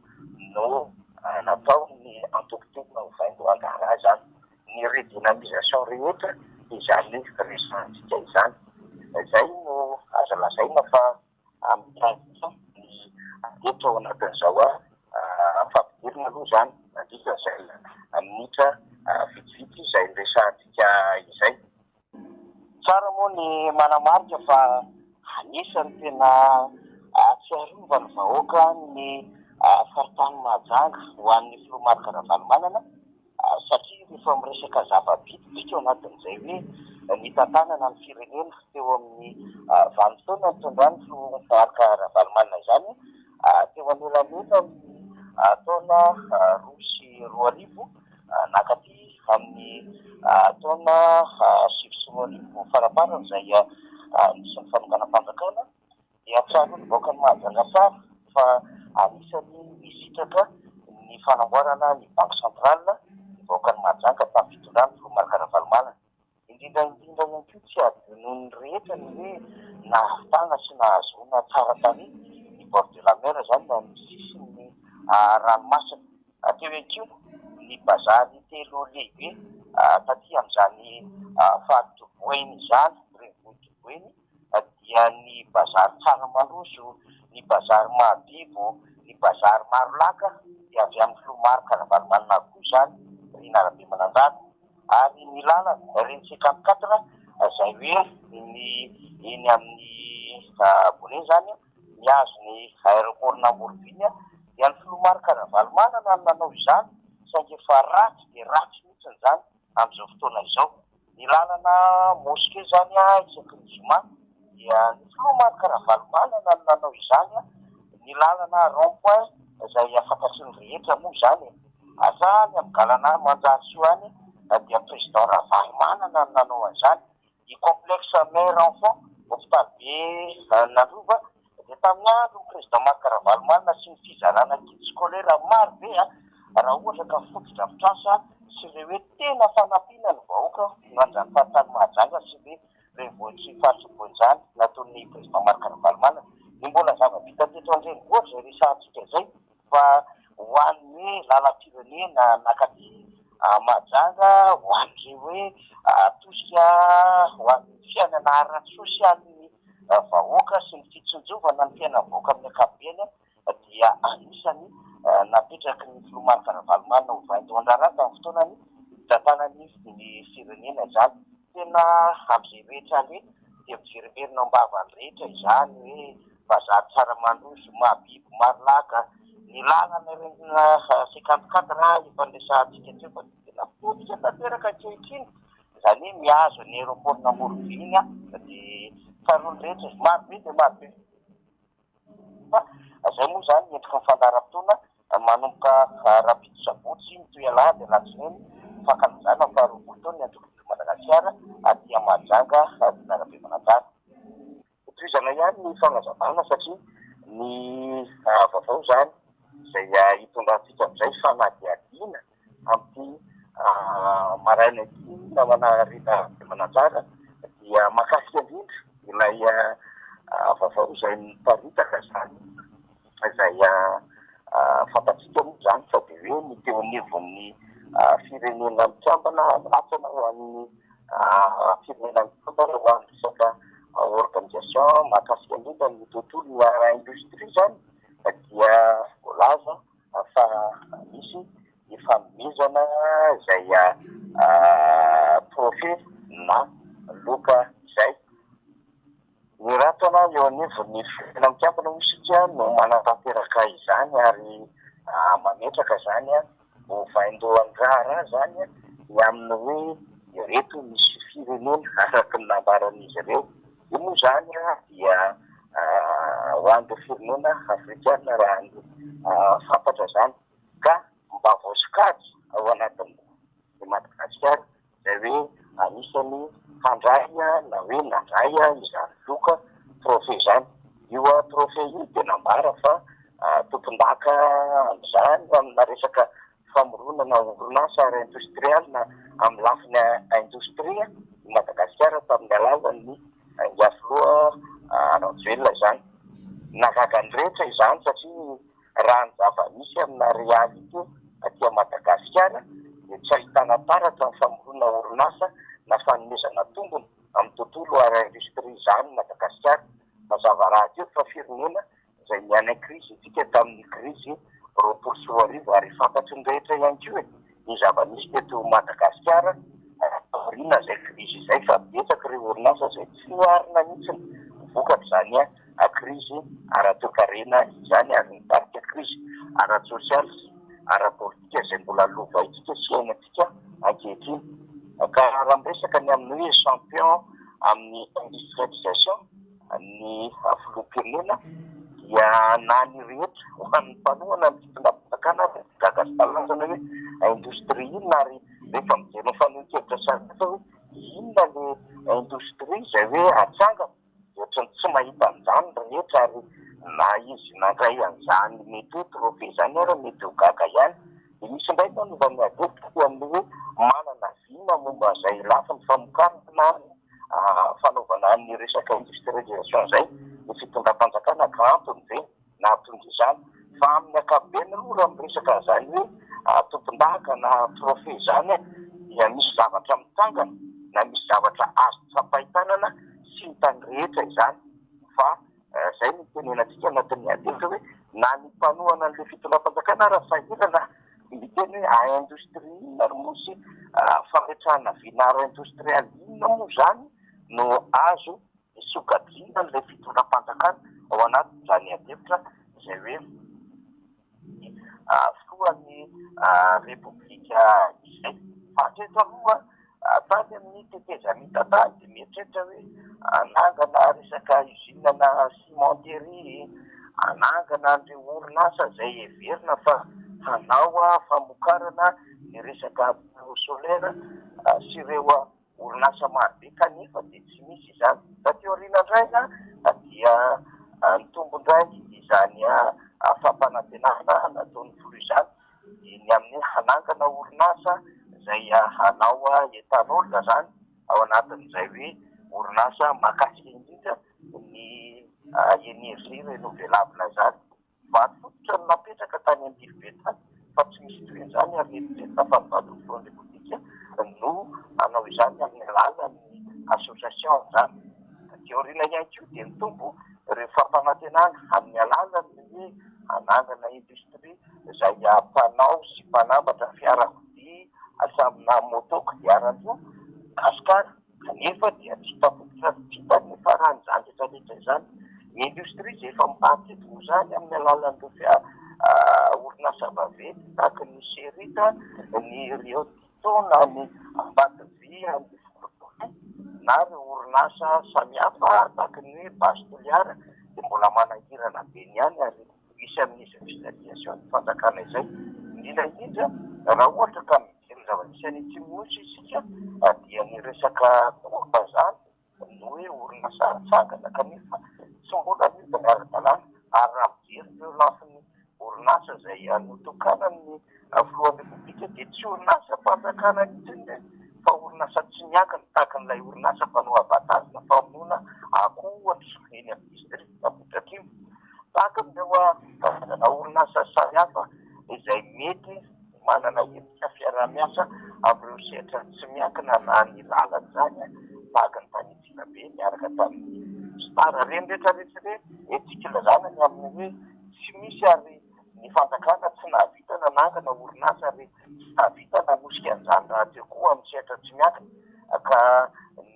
no natao ny antoko-tena ho vaingo angara zany ny redynamisation rehetra izany resantsika izany. Izay no azo lazaina fa amin'ny ny eto ao anatin'izao fampidirina aloha zany andrikan'izay minitra vitsivitsy izay resantsika izay. Tsara moa ny manamarika fa anisany tena tsiarova ny vahoaka ny faritany Mahajanga ho an'ny filomarika Ravalomanana satria rehefa miresaka zava-bitika ao anatin'izay hoe ny tantanana ny firenena teo amin'ny vanim-potoana nitondrany filomarika Ravalomanana izany teo anelanela ny taona 2010 nakaty amin'ny taona 2010 faraparany izay nisan'ny fanokana fanjakana dia tsara ny vahoaka ny Mahajanga sara fa anisany misitraka ny fanamboarana ny banky centrale ny vahoaka ny Mahajanga tamin'ny fitondrany filomarika Ravalomanana. Indrindra ihany koa tsy adinony rehetra ny hoe nahavitana sy nahazoana tsara tarehy ny bord de la mer zany na ny sisiny ranomasina. Teo akio ny bazary telo lehibe taty amin'izany fahatoboeny izany renivohitoboeny dia ny bazary Tsaramaroso, ny bazary Mahabibo, ny bazary Marolaka dia avy amin'ny filomarika Ravalomanana koa izany Rina Rabe Mananjara. Ary ny lalana reny 54 izay hoe eny amin'ny Bone zany miazo ny aéroportna Morviny dia ny filomarika Ravalomanana no nanao izany saingy efa ratsy dia ratsy mihitsy zany amin'izao fotoana izao. Ny lalana moske zany isaky ny zoma dia ny filomarika Ravalomanana no nanao izany. Ny lalana rond-point izay afantatry ny rehetra moa zany asa ny amin'ny galana Manjariso any dia président Ravalomanana no nanao an'izany. Ny complexe mère enfant hôpital be Nandrova dia tamin'ny andro ny président Marc Ravalomanana sy ny fizarana kit scolaire maro be raha ohatra ka foto-drafitrasa sy ireo hoe tena fanampiana ny vahoaka nandrany fahatany Mahajanga sy hoe renivohitry fahatsoboany nataon'ny président Marc Ravalomanana. Ny mbola zava-bita teto an-drenivohitra izay resantsika izay fa ho an'ny hoe lalam-pirenena nakaty Mahajanga ho an'ireo hoe tosika ho an'ny fiainana ara-sosialy vahoaka sy ny fitsonjovana ny fiainana vahoaka amin'ny ankapobeny dia anisany napetraky ny filomarika Ravalomanana ho vaingo andrarà tamin'ny fotoanany tantanany ny firenena izany. Tena amin'izay rehetra le dia miveriverina ambavany rehetra izany hoe bazary Tsaramaroso, Mahabibo, Marolaka, ny lalana reny 54 efa resantsika teo fa tena fototra tanteraka ankehitriny izany hoe miazo ny aéroportna Morviny dia faharoany rehetra marobe dia marobe. Fa izay moa zany endrika ny fandaharam-potoana manomboka rapito sabotsy mitoy alahady alatsinainy fakan'izany fa roapolo taona ny antoko Madagasikara aty Mahajanga Rina Rabe Mananjara. Toizana ihany ny fanazavana satria ny vaovao zany izay hitondransika amin'izay fanadiadiana amin'ny maraina ity namana Rina Rabe Mananjara dia makasika indrindra ilay vaovao izay miparitaka zany izay fantatsika moa zany fa dia hoe ny teo anivon'ny firenena mikambana latsana ho an'ny firenena mikambana ho an'ny resaka organisation mahakasika indrindra ny tontolo ny ara-indostria zany dia voalaza fa misy ny fanomezana izay trophée na loka izay. Ny ratona eo anivon'ny firenena mikambana isika no manatanteraka izany ary mametraka zany ho vaingo andrara zany ny amin'ny hoe ireto misy firenena araky ny nambaran'izy ireo. Io moa zany dia ho an'ireo firenena afrikana raha ny fantatra zany ka mba voasokajy ao anatin'ny Madagasikara izay hoe anisany handray na hoe nandray izany loka trophée zany. Io trophée io dia nambara fa tompon-daka amin'izany amina resaka famoronana orinasa ara-industrial na amin'ny lafiny indostria Madagasikara tamin'ny alalan'ny Ngafloa Rajoelina izany. Nahagaga ny rehetra izany satria raha ny zava-misy amina realite aty Madagasikara dia tsy ahitana taratra ny famorona orinasa na fanomezana tombony amin'ny tontolo ara-indostria izany Madagasikara. Mazava raha teo fa firenena izay niany krizy isika tamin'ny krizy 2020 ary fantatry ny rehetra ihany koa ny zava-misy teto Madagasikara aoriana izay krizy izay fa betsaka ireo orinasa izay tsy niarina mihitsy vokatra izany krizy ara-toekarena izany ary nitarika krizy ara-sosialy sy ara-politika izay mbola lova itsika sy ainantsika ankehitriny. Ka raha miresaka ny amin'ny hoe champion amin'ny industrialisation ny filoham-pirenena dia na ny rehetra ho an'ny mpanohana ny fitondrampakana gaga sy talanjana hoe indostria inona ary rehefa mijery ny fanohan-kevitra samihafa hoe inona le indostria izay hoe atsangana ohatrany tsy mahita an'izany rehetra ary na izy nandray an'izany mety ho trophée izany ara mety ho gaga ihany. Dia misy indray moa nova miadefika teo amin'ny hoe manana vina momba izay lafiny famokarana na fanaovana ny resaka industrialisation izay ny fitondram-panjakana ka antony ve na atonga izany fa amin'ny ankapobeny aloha raha miresaka izany hoe tompon-daka na trophée izany dia misy zavatra mitangana na misy zavatra azo tsapahitanana sy hitany rehetra izany fa izay ny tenenantsika anatin'ny adefika hoe na ny mpanohana an'ilay fitondram-panjakana raha sahirana miteny hoe indostria inona ary moa sy fametrahana vina ara-industrialy inona moa izany no azo sokajina n'ilay fitondram-panjakana ao anatin'izany adefitra izay hoe filohan'ny repoblika izay. Hatreto aloha tany amin'ny tetezamitatany dia mieritreritra hoe anangana resaka izinana cimenterie, anangana an'ireo orinasa izay heverina fa hanao famokarana ny resaka panneau solaire sy ireo orinasa marobe kanefa dia tsy misy izany. Taty aoriana indray dia ny tombondray izany fampanantenana nataon'ny filoha izany ny amin'ny hanangana orinasa izay hanao etanol zany ao anatin'izay hoe orinasa mahakasika indrindra ny energie renouvelable zany. Vato fototra no napetraka tany Andilobe tany fa tsy misy toen'izany ary eritreretina fa nivadio front républicain no manao izany amin'ny alalan'ny association zany. Teoriana ihany koa dia mitombo ireo fampanantenana amin'ny alalan'ny hoe hanangana industrie izay mpanao sy mpanambatra fiarakodia samina moto kodiaran-droa Madagasikara kanefa dia tsy tapotra vitany farany izany rehetrarehetra izany. Ny industrie izay efa miparitety izany amin'ny alalan'ireo orinasa vaventy tahaka ny Serita, ny Rio Tinto na ny Ambatovy na ireo orinasa samihafa tahaka ny hoe Bastoliara dia mbola manahirana be ny ihany ary misy amin'izy industrialisation ny fanjakana izay. Indrindra raha ohatra ka mijery zava-misy any Atsimonotsy isika dia ny resaka koba izany no hoe orinasa atsangana kanefa tsy mbola midina ara-dalàna ary raha mijery ireo lafin'ny orinasa izay notokana ny filohan'ny repoblika dia tsy orinasa fanjakana mihitsy fa orinasa tsy miakana tahaka n'ilay orinasa mpanao avantazy na famonoana akoho ohatra eny amin'ny district Ambohidratrimo tahaka n'ireo orinasa samihafa izay mety manana endrika fiaraha-miasa amin'ireo sehatra tsy miankina na ny lalana izany tahaka ny tany Antsirabe miaraka tamin'ny Stara reny rehetrarehetra hoe etsika ilazana ny amin'ny hoe tsy misy ary ny fanjakana tsy nahavita nanangana orinasa ary tsy nahavita nanosika an'izany raha teo koa amin'ny sehatra tsy miankina ka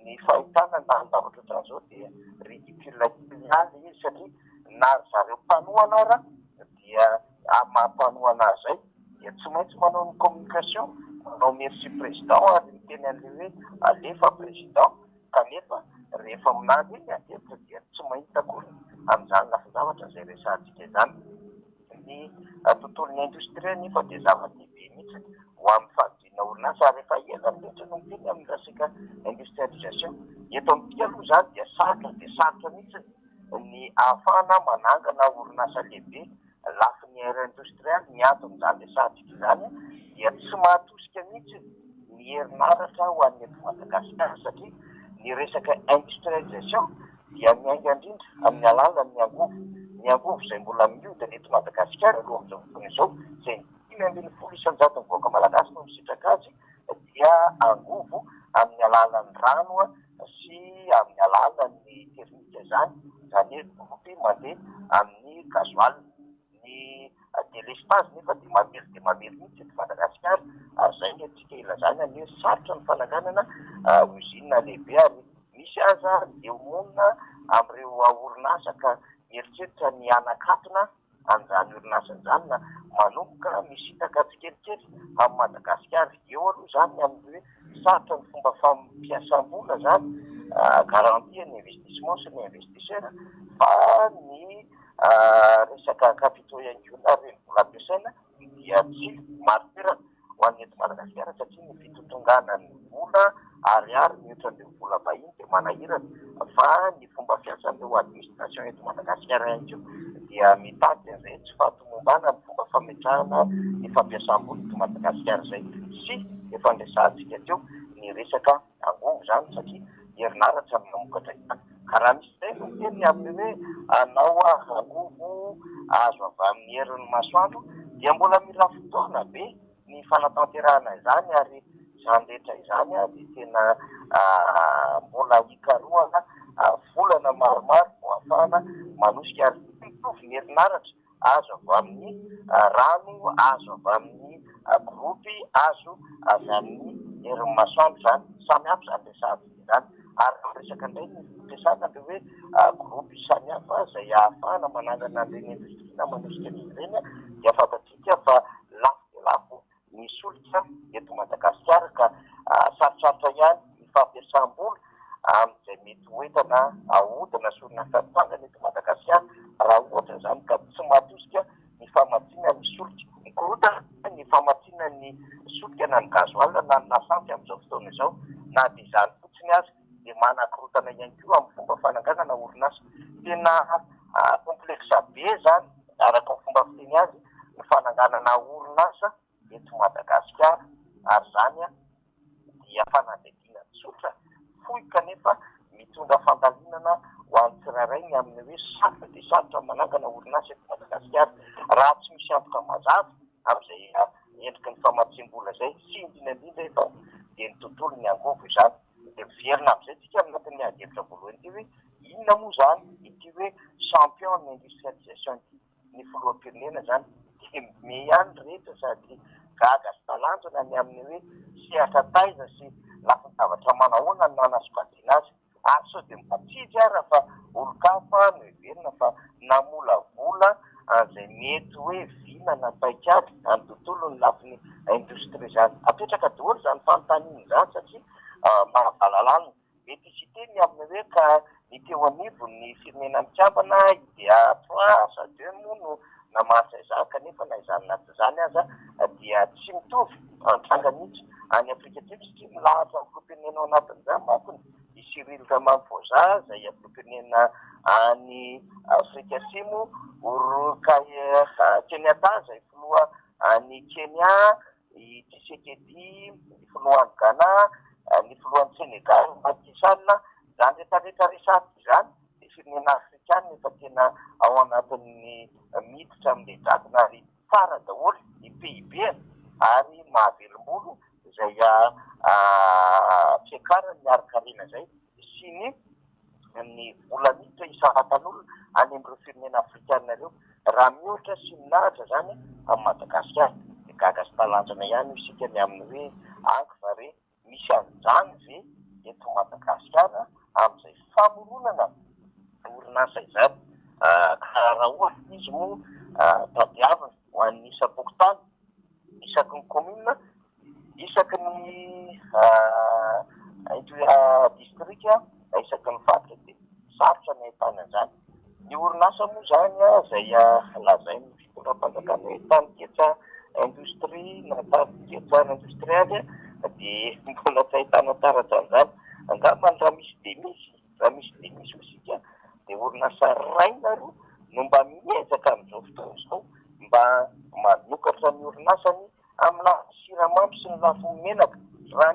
ny fahitana na ny zavatra ohatran'izao dia ridicule ihany izy satria na zareo mpanohana ara dia mampanohana zay dia tsy maintsy manao ny communication manao merci président ary miteny an'ilay hoe alefa président kanefa rehefa minandro iny adefitra dia tsy mahita akory amin'izany lafin-zavatra izay resantsika izany. Ny tontolon'ny indostria nefa dia zava-dehibe mihitsy ho amin'ny fahadiana orinasa rehefa ela mihitsy no miteny amin'ny resaka industrialisation. Eto amin'ity aloha izany dia sarotra mihitsy ny ahafahana manangana orinasa lehibe lafiny ara-industrialy ny anton'izany resantsika izany dia tsy mahatosika mihitsy ny herinaratra ho an'ny eto Madagasikara satria ny resaka industrialisation dia miainga indrindra amin'ny alalan'ny angovo. Ny angovo izay mbola miodina eto Madagasikara aloha amin'izao fotoana izao, izay 5,1 isan-jaton'ny vahoaka malagasy no misitraka azy, dia angovo amin'ny alalan'ny rano sy amin'ny alalan'ny termika izany hoe gropy mandeha amin'ny gazoaly. Ny délestage nefa dia mamely mihitsy eto Madagasikara, ary izay ny antsika ilazana ny hoe sarotra ny fananganana usine lehibe, ary misy aza dia monina amin'ireo orinasa ka mieritreritra ny anakatona an'izany orinasa izany na manomboka misitaka tsikelikely amin'ny Madagasikara. Eo aloha izany amin'ny hoe sarotra ny fomba fampiasam-bola zany, garantie ny investissement sy ny investisseur, fa ny resaka capitaux ihany koa na reny vola ampiasaina dia tsy maro-toerana ho an'ny eto Madagasikara satria ny fitotongana ny vola ariary mihoatra an'ireo vola vahiny dia manahirana, fa ny fomba fiasan'ireo administration eto Madagasikara ihany koa dia mitady an'izay tsy fahatomombana ny fomba fametrahana ny fampiasam-bola eto Madagasikara izay. Sy efa nresahantsika teo ny resaka angovo izany satria herinaratra mamokatra izany. Ka raha misy izay no teny amin'ny hoe anao angovo azo avy amin'ny herin'ny masoandro dia mbola mila fotoana be ny fanatanterahana izany, ary izany rehetra izany dia tena mbola hikaroana volana maromaro ho ahafahana manosika, ary mitovy ny herinaratra azo avy amin'ny rano, azo avy amin'ny gropy, azo avy amin'ny herin'ny masoandro izany. Samihafa izany resahantsika izany, ary resaka indray ny fampiasana le hoe gropy samihafa izay ahafahana manangana an'ireny indostria na manosika azy ireny, dia fantatsika fa lafo dia lafo ny solika eto Madagasikara, ka sarosarotra ihany ny fampiasam-bola amin'izay mety hoentana ahodina sy orinasa-tsangana eto Madagasikara raha ohatra izany ka tsy matosika ny famatsiana ny solika. Ny korotana ny famatsiana ny solika na ny gazoaly na ny lasantsy amin'izao fotoana izao, na dia izany fotsiny azy dia manan-korotana ihany koa amin'ny fomba fananganana orinasa. Tena komplexa be zany araka ny fomba fiteny azy ny fananganana orinasa eto Madagasikara, ary izany dia fanadihadiana tsotra fohy kanefa mitondra fandalinana ho an'ny tsirairay ny amin'ny hoe sarotra dia sarotra manangana orinasa eto Madagasikara raha tsy misy antoka mazava amin'izay endriky ny famatsiam-bola izay, sy indrindra efa dia ny tontolo ny angovo izany. Dia miverina amin'izay tsika amin'ny anatin'ny adihevitra voalohany ity hoe inona moa izany ity hoe champion ny industrialisation ity, ny filoham-pirenena izany dia me ihany rehetra sady gaga sy talanjona ny amin'ny hoe sehatra taiza sy lafiny zavatra manahoana ny nanasokajina azy. Ary sao dia mipatsidy raha fa olo-kafa no heverina fa namolavola izay mety hoe vina na paikady amin'ny tontolo ny lafiny indostria izany. Apetraka daholo izany fanontaniana izany satria mahavalalana mety isy teny amin'ny hoe ka ny teo anivo ny firenena mitiavana idea 3 sa 2 moa no namaritra izany, kanefa na izany na tsy izany aza dia tsy mitovy antranga mihitsy any Afrika Atsimo satria milahatra amin'ny filopirenena ao anatin'izany mankony i Cyril Ramaphosa izay filopirenena any Afrika Atsimo, Uhuru Kenyatta izay filoha any Kenya, i Tshisekedi ny filohan'ny Ghana, ny filohan'ny Senegal, Macky Sall, izany rehetrarehetra resahantsika izany dia firenena afrikana efa tena ao anatin'ny miditra amin'ilay jadona ary tsara daholo ny PIB ary mahavelom-bolo izay fiakarany miaraka-rena izay sy ny vola miditra isan-tan'olona any amin'ireo firenena afrikana ireo. Raha mihoatra sy minahatra izany amin'ny Madagasikara dia gaga sy talanjona ihany isika ny amin'ny hoe anky fa re misy an'izany ve eto Madagasikara amin'izay famoronana orinasa izany. Ka raha ohatra izy moa tadiavina ho an'ny isam-pokotany, isaky ny commune, isaky ny district, isaky ny faritra dia sarotra ny ahitana an'izany. Ny orinasa moa izany izay lazainy fitondram-panjakana hoe tany-ketsa industrie na tany-ketsa industrialy dia mbola tsy ahitana taratra an'izany. Angambany raha misy dia misy isika dia orinasa raina ro no mba miezaka amin'izao fotoana izao mba manokatra ny orinasany amin'ny lafo siramamy sy ny lafo menaka. Raha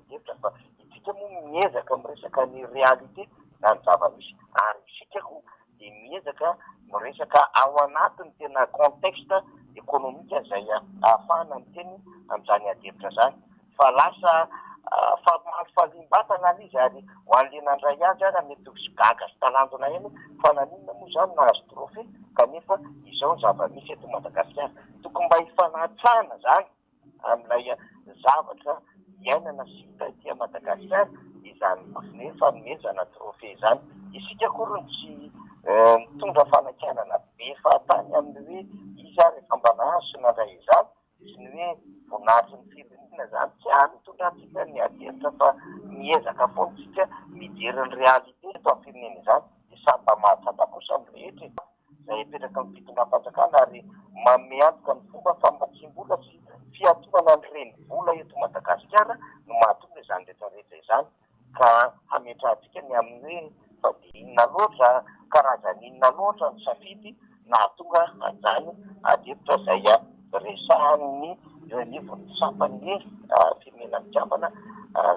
devitra fa itsika moa miezaka miresaka ny realite na ny zava-misy ary isika koa dia miezaka miresaka ao anatiny tena contexte ekonomika izay ahafahana miteny amin'izany adevitra zany fa lasa fahalimbatana izy ary ho an'le nandray azy ary mety sy gaga sy talanjona eny fa naninona moa zany nahazo trophée kanefa izao ny zava-misy eto Madagasikara tokony mba hifanatsahana zany amin'ilay zavatra iainana sy hita etỳ Madagasikara izany fanomezana trophée zany isika koa tsy mitondra fanakanana be fahatany amin'ny hoe izy ary efa mba nahazo sy nandray izany sy ny hoe voninahitry ny firenena zany tsy ary mitondrantsika ny adevitra fa miezaka foana tsika mijery ny realite eto amin'ny firenena izany dia samy mba mahatsapa kosa amin'ny rehetra izay apetraka ny fitondram-panjakana ary manome antoka ny fomba famatsim-bola sy fiatomana ny renivola eto Madagasikara no mahatonga izany rehetrarehetra izany ka hametrahantsika ny amin'ny hoe fa dia inona loatra karazan'inona loatra ny safidy nahatonga an'izany adevitra izay resahan'ny nivon'ny sampany firenena mitiavana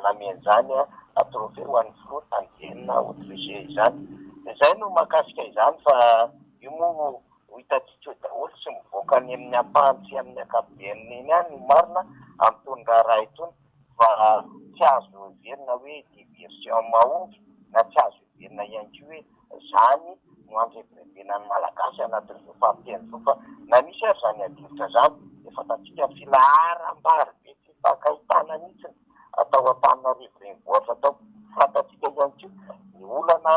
namen'izany trophée ho an'ny filoha tany venina Autriche izany izay no mahakasika izany fa io moa ho hitantsika daholo sy mivoaka any amin'ny ampahany sy amin'ny akapobeany eny ihany no marina amin'ny tony raha itony fa tsy azo verina hoe diversion mahomby na tsy azo verina ihany koa hoe zany no andrebirebenany malagasy anatin'izao fahampiain'izao fa na misy ary zany adevitra zany dia fantatsika filaharam-bary be tsy fakahitana mihitsiny atao Antananarivo renivohitra atao fantatsika ihany koa ny olana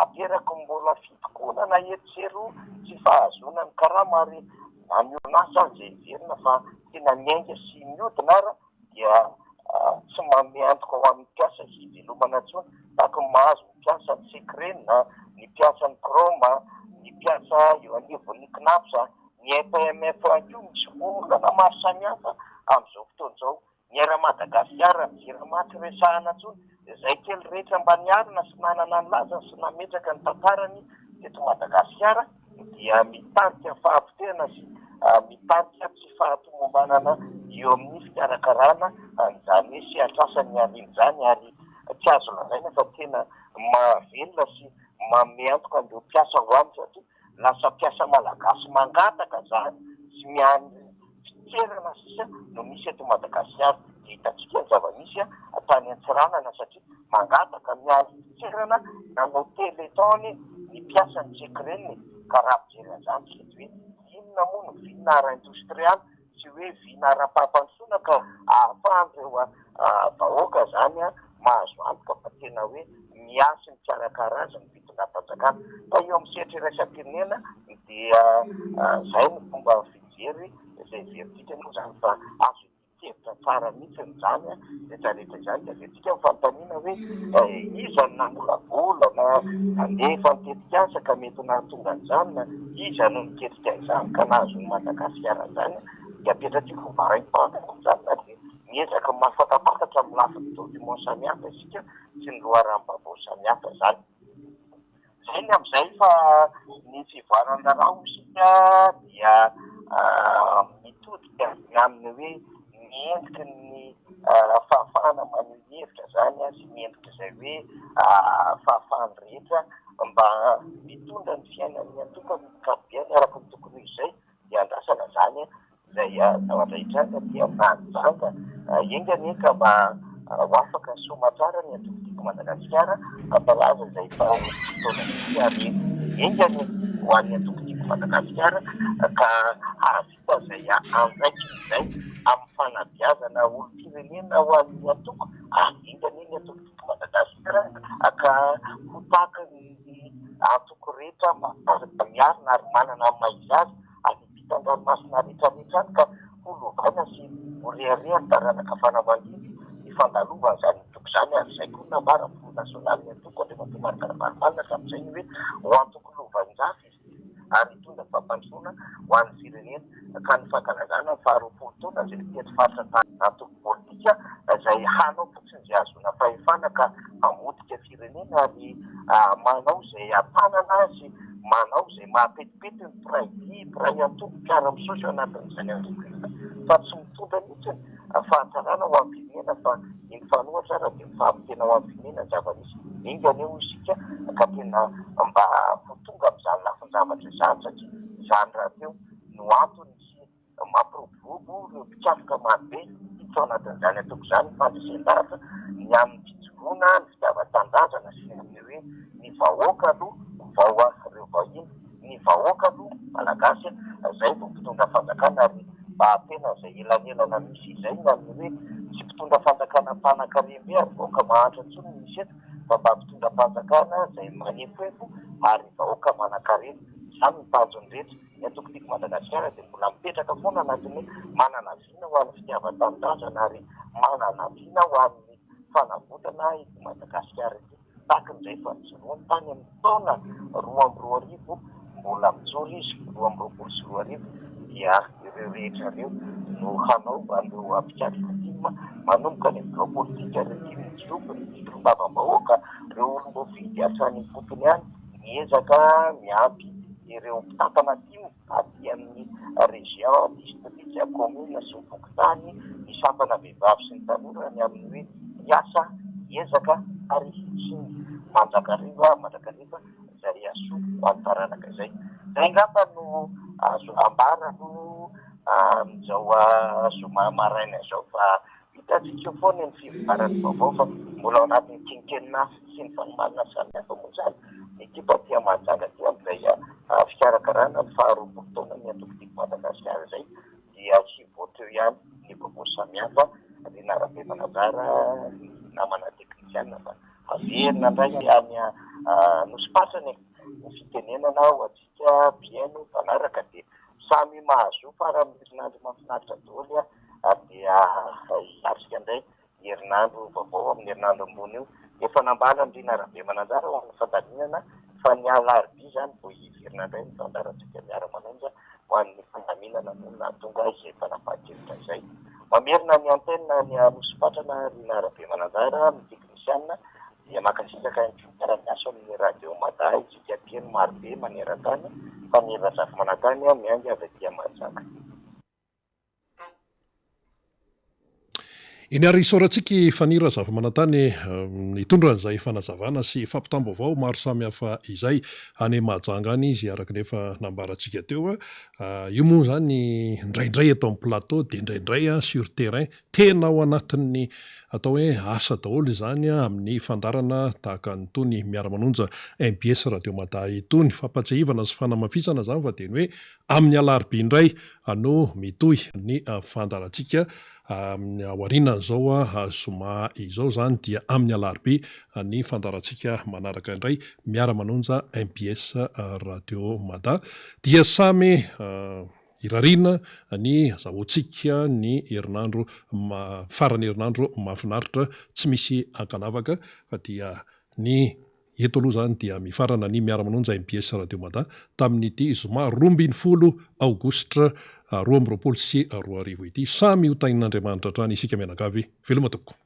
ateraka mbola fitokonana etseroa tsy fahazonany karama ary manionasa izay verina fa tena miainga sy miodina ara dia tsy manome antoka ho amin'ny mpiasa hivelomana intsony tahaka ny mahazo mpiasa ny secrena ny mpiasa ny croma ny mpiasa eo anivon'ny knapsa ny FMF io misy olana maro samihafa amin'izao fotoana izao ny era Madagasikara mijery maty resahana intsony izay kely rehetra mba niarina sy nanana ny lazany sy nametraka ny tantarany teto Madagasikara dia mitarika fahampitena sy mitarika tsy fahatomombanana eo amin'ny fikarakarana an'izany hoe sy atrasany ariana izany ary tsy azo lazaina fa tena mahavelona sy manome antoka an'ireo mpiasa ho any satria lasa mpiasa malagasy mangataka zany sy miany fitserana sisa no misy eto Madagasikara dia hitantsika ny zava-misy tany Antsiranana satria mangataka miany fitserana nanao téléthone ny mpiasa ny secreny ka raha mijery an'izany tsy hoe inona moa no vina ara-industrialy sy hoe vina ara-pampansoana ka ahafahan'ireo vahoaka zany mahazo antoka fa tena hoe miasa ny tsara-karaza ny fitondram-panjakana fa eo amin'ny sehatra iraisam-pirenena dia izay no fomba fijery izay veritsika moa zany fa azo hevitra tsara mihitsy zany rehetrarehetra izany dia veritsika mifanontaniana hoe iza no namolabola na andefa mitetika asa ka mety nahatonga an'izany na iza no miketrika izany ka nahazo ny Madagasikara zany dia apetratsika ho varaim-pantatra zany na dia miezaka mahafatapantatra amin'ny lafiny document samihafa isika sy ny loharam-baovao samihafa zany zay ny amin'izay fa ny fivoarana rao isika dia mitodika amin'ny hoe miendriky ny fahafahana maneho hevitra zany sy miendrika izay hoe fahafahany rehetra mba mitondra ny fiainany atokany kapobeany araka ny tokony izay dia andrasana zany izay zavatra hitranga dia amin'anjanga engany eka mba ho afaka ny somatsara ny atokotiko Madagasikara ampalaza izay fotoana ary engany ho an'ny atokotiko Madagasikara ka ahavita izay anjaikiny izay amin'ny fanabeazana olom-pirenena ho an'ny atoko engany iny atokotiko Madagasikara ka ho tahaka ny atoko rehetra mahazo miarina ary manana maizazy ary mpitan-dranomasina rehetrarehetra any ka ho lovaina sy ho reharehany taranaka fanamandiny ny fandalovana zany toko zany ary izay koa nambara fo nasionaly ny atoko andriamatomarika marimarina hatramin'izay hoe ho antoko lovanjafy izy ary hitondra fampandrosoana ho an'ny firenena ka ny fankalazana ny faharoapolo taona izay tetry faritra antoko politika izay hanao fotsiny izay azona fahefana ka hamotika firenena ary manao izay ampanana azy manao izay mahapetipety ny piray antoko mpiara-misosy anatin'izany androkrina fa tsy mitondra mihitsy fahatsarana ho amin'ny firenena fa iny fanohatra raha dia mifampitena ho amin'ny firenena ny zava-misy ingany eo isika ka tena mba ho tonga amin'izany lafin-javatra izany satria izany raha teo no antony sy mampirovovo ireo mpikafoka marobe tsy ao anatin'izany atoko izany fandresendaratra ny amin'ny fijoroana ny fitiavan-tanindrazana sy amin'ny hoe ny vahoaka aloha vao ireo vahiny ny vahoaka aloha malagasy izay vao mpitondra fanjakana ary mba tena izay elanelana misy izay ny amin'ny hoe tsy mpitondra fanjakana mpanan-karembe ary vahoaka mahantra ntsony misy eto fa mba mpitondra fanjakana izay manefoefo ary vahoaka manan-karena izany ny tanjony rehetra ny atokotiko Madagasikara dia mbola mipetraka foana anatin'ny hoe manana viana ho an'ny fitiavan-tanindrazana ary manana viana ho amin'ny fanavotana ity Madagasikara ity takon'izay fa nijoroany tany amin'ny taona 2022 mbola mijoro izy 2022 dia ireo rehetra ireo no hanao aleo mpikafika tima manomboka ny ireo politika ireo tia mijoko ny filombavambahoaka ireo olom-boafidy hatrany potony ihany miezaka miampy ireo mpitapana timo aty amin'ny région district commune sy mipokotany ny sampana vehivavy sy ny tanora ny amin'ny hoe hiasa hiezaka ary sy manjakariva izay aso ho an'ny taranaka izay zay ngamba no azo ambara no amin'izao zoma maraina izao fa hitantsika eo foana ny fivoarany vaovao fa mbola ao anatin'ny kenikena sy ny fanomanana samihafa moa zany ekipa tia mahajanga ty amin'izay fikarakarana ny faharoapolo taona ny atokotiko Madagasikara izay dia tsy voateo ihany ny vaovao samihafa Rina Rabe Manajara ny namana teknisiana fa averina indray any nosipasany ny fitenenana ho atsika bieno mpanaraka dia samy mahazo fara amin'ny herinandro mahafinaritra daholo dia arsika indray herinandro vaovao amin'ny herinandro ambony io efa nambala ny Rina Rabe Manajara ho amin'ny fandalinana fa ny alarobia izany vao hiverina indray ny fandarantsika miara-manonja ho an'ny fandaminana monina tonga izay fanapahan-kevitra izay mamerina ny antena ny nosipatrana Rina Rabe Manajara amin'ny teknisiana dia makasisaka ny fiara-miasa amin'ny radio Mada isika pieno marobe maneran-tany fa ny razafy manantany miangy avy aty Mahajanga. Iny ary isaorantsika fanira zavy manantany hitondra an'izay fanazavana sy fampitam-baovao maro samihafa izay any Mahajanga any izy araka nefa nambarantsika teo io moa zany indraindray atao amin'ny plateau dia indraindray sur terrain tena ao anatin'ny atao hoe asa daholo izany amin'ny fandarana tahaka nytony miara-manonja MBS Radio Mada itony fampatsahivana sy fanamafisana zany fa dia ny hoe amin'ny alarobia indray no mitohy ny fandarantsika amin'ny aorianany izao zoma izao zany dia amin'ny alarobia ny fandarantsika manaraka indray miara-manonja MBS Radio Mada dia samy irarina ny zahoantsika ny herinandro farany herinandro mahafinaritra tsy misy ankanavaka fa dia ny eto aloha zany dia mifarana ny miara-manonja MBS Radio Mada tamin'ity zoma 12 aogositra 2024 ity samy ho tanin'Andriamanitra hatrany isika mianakavy veloma tokoa.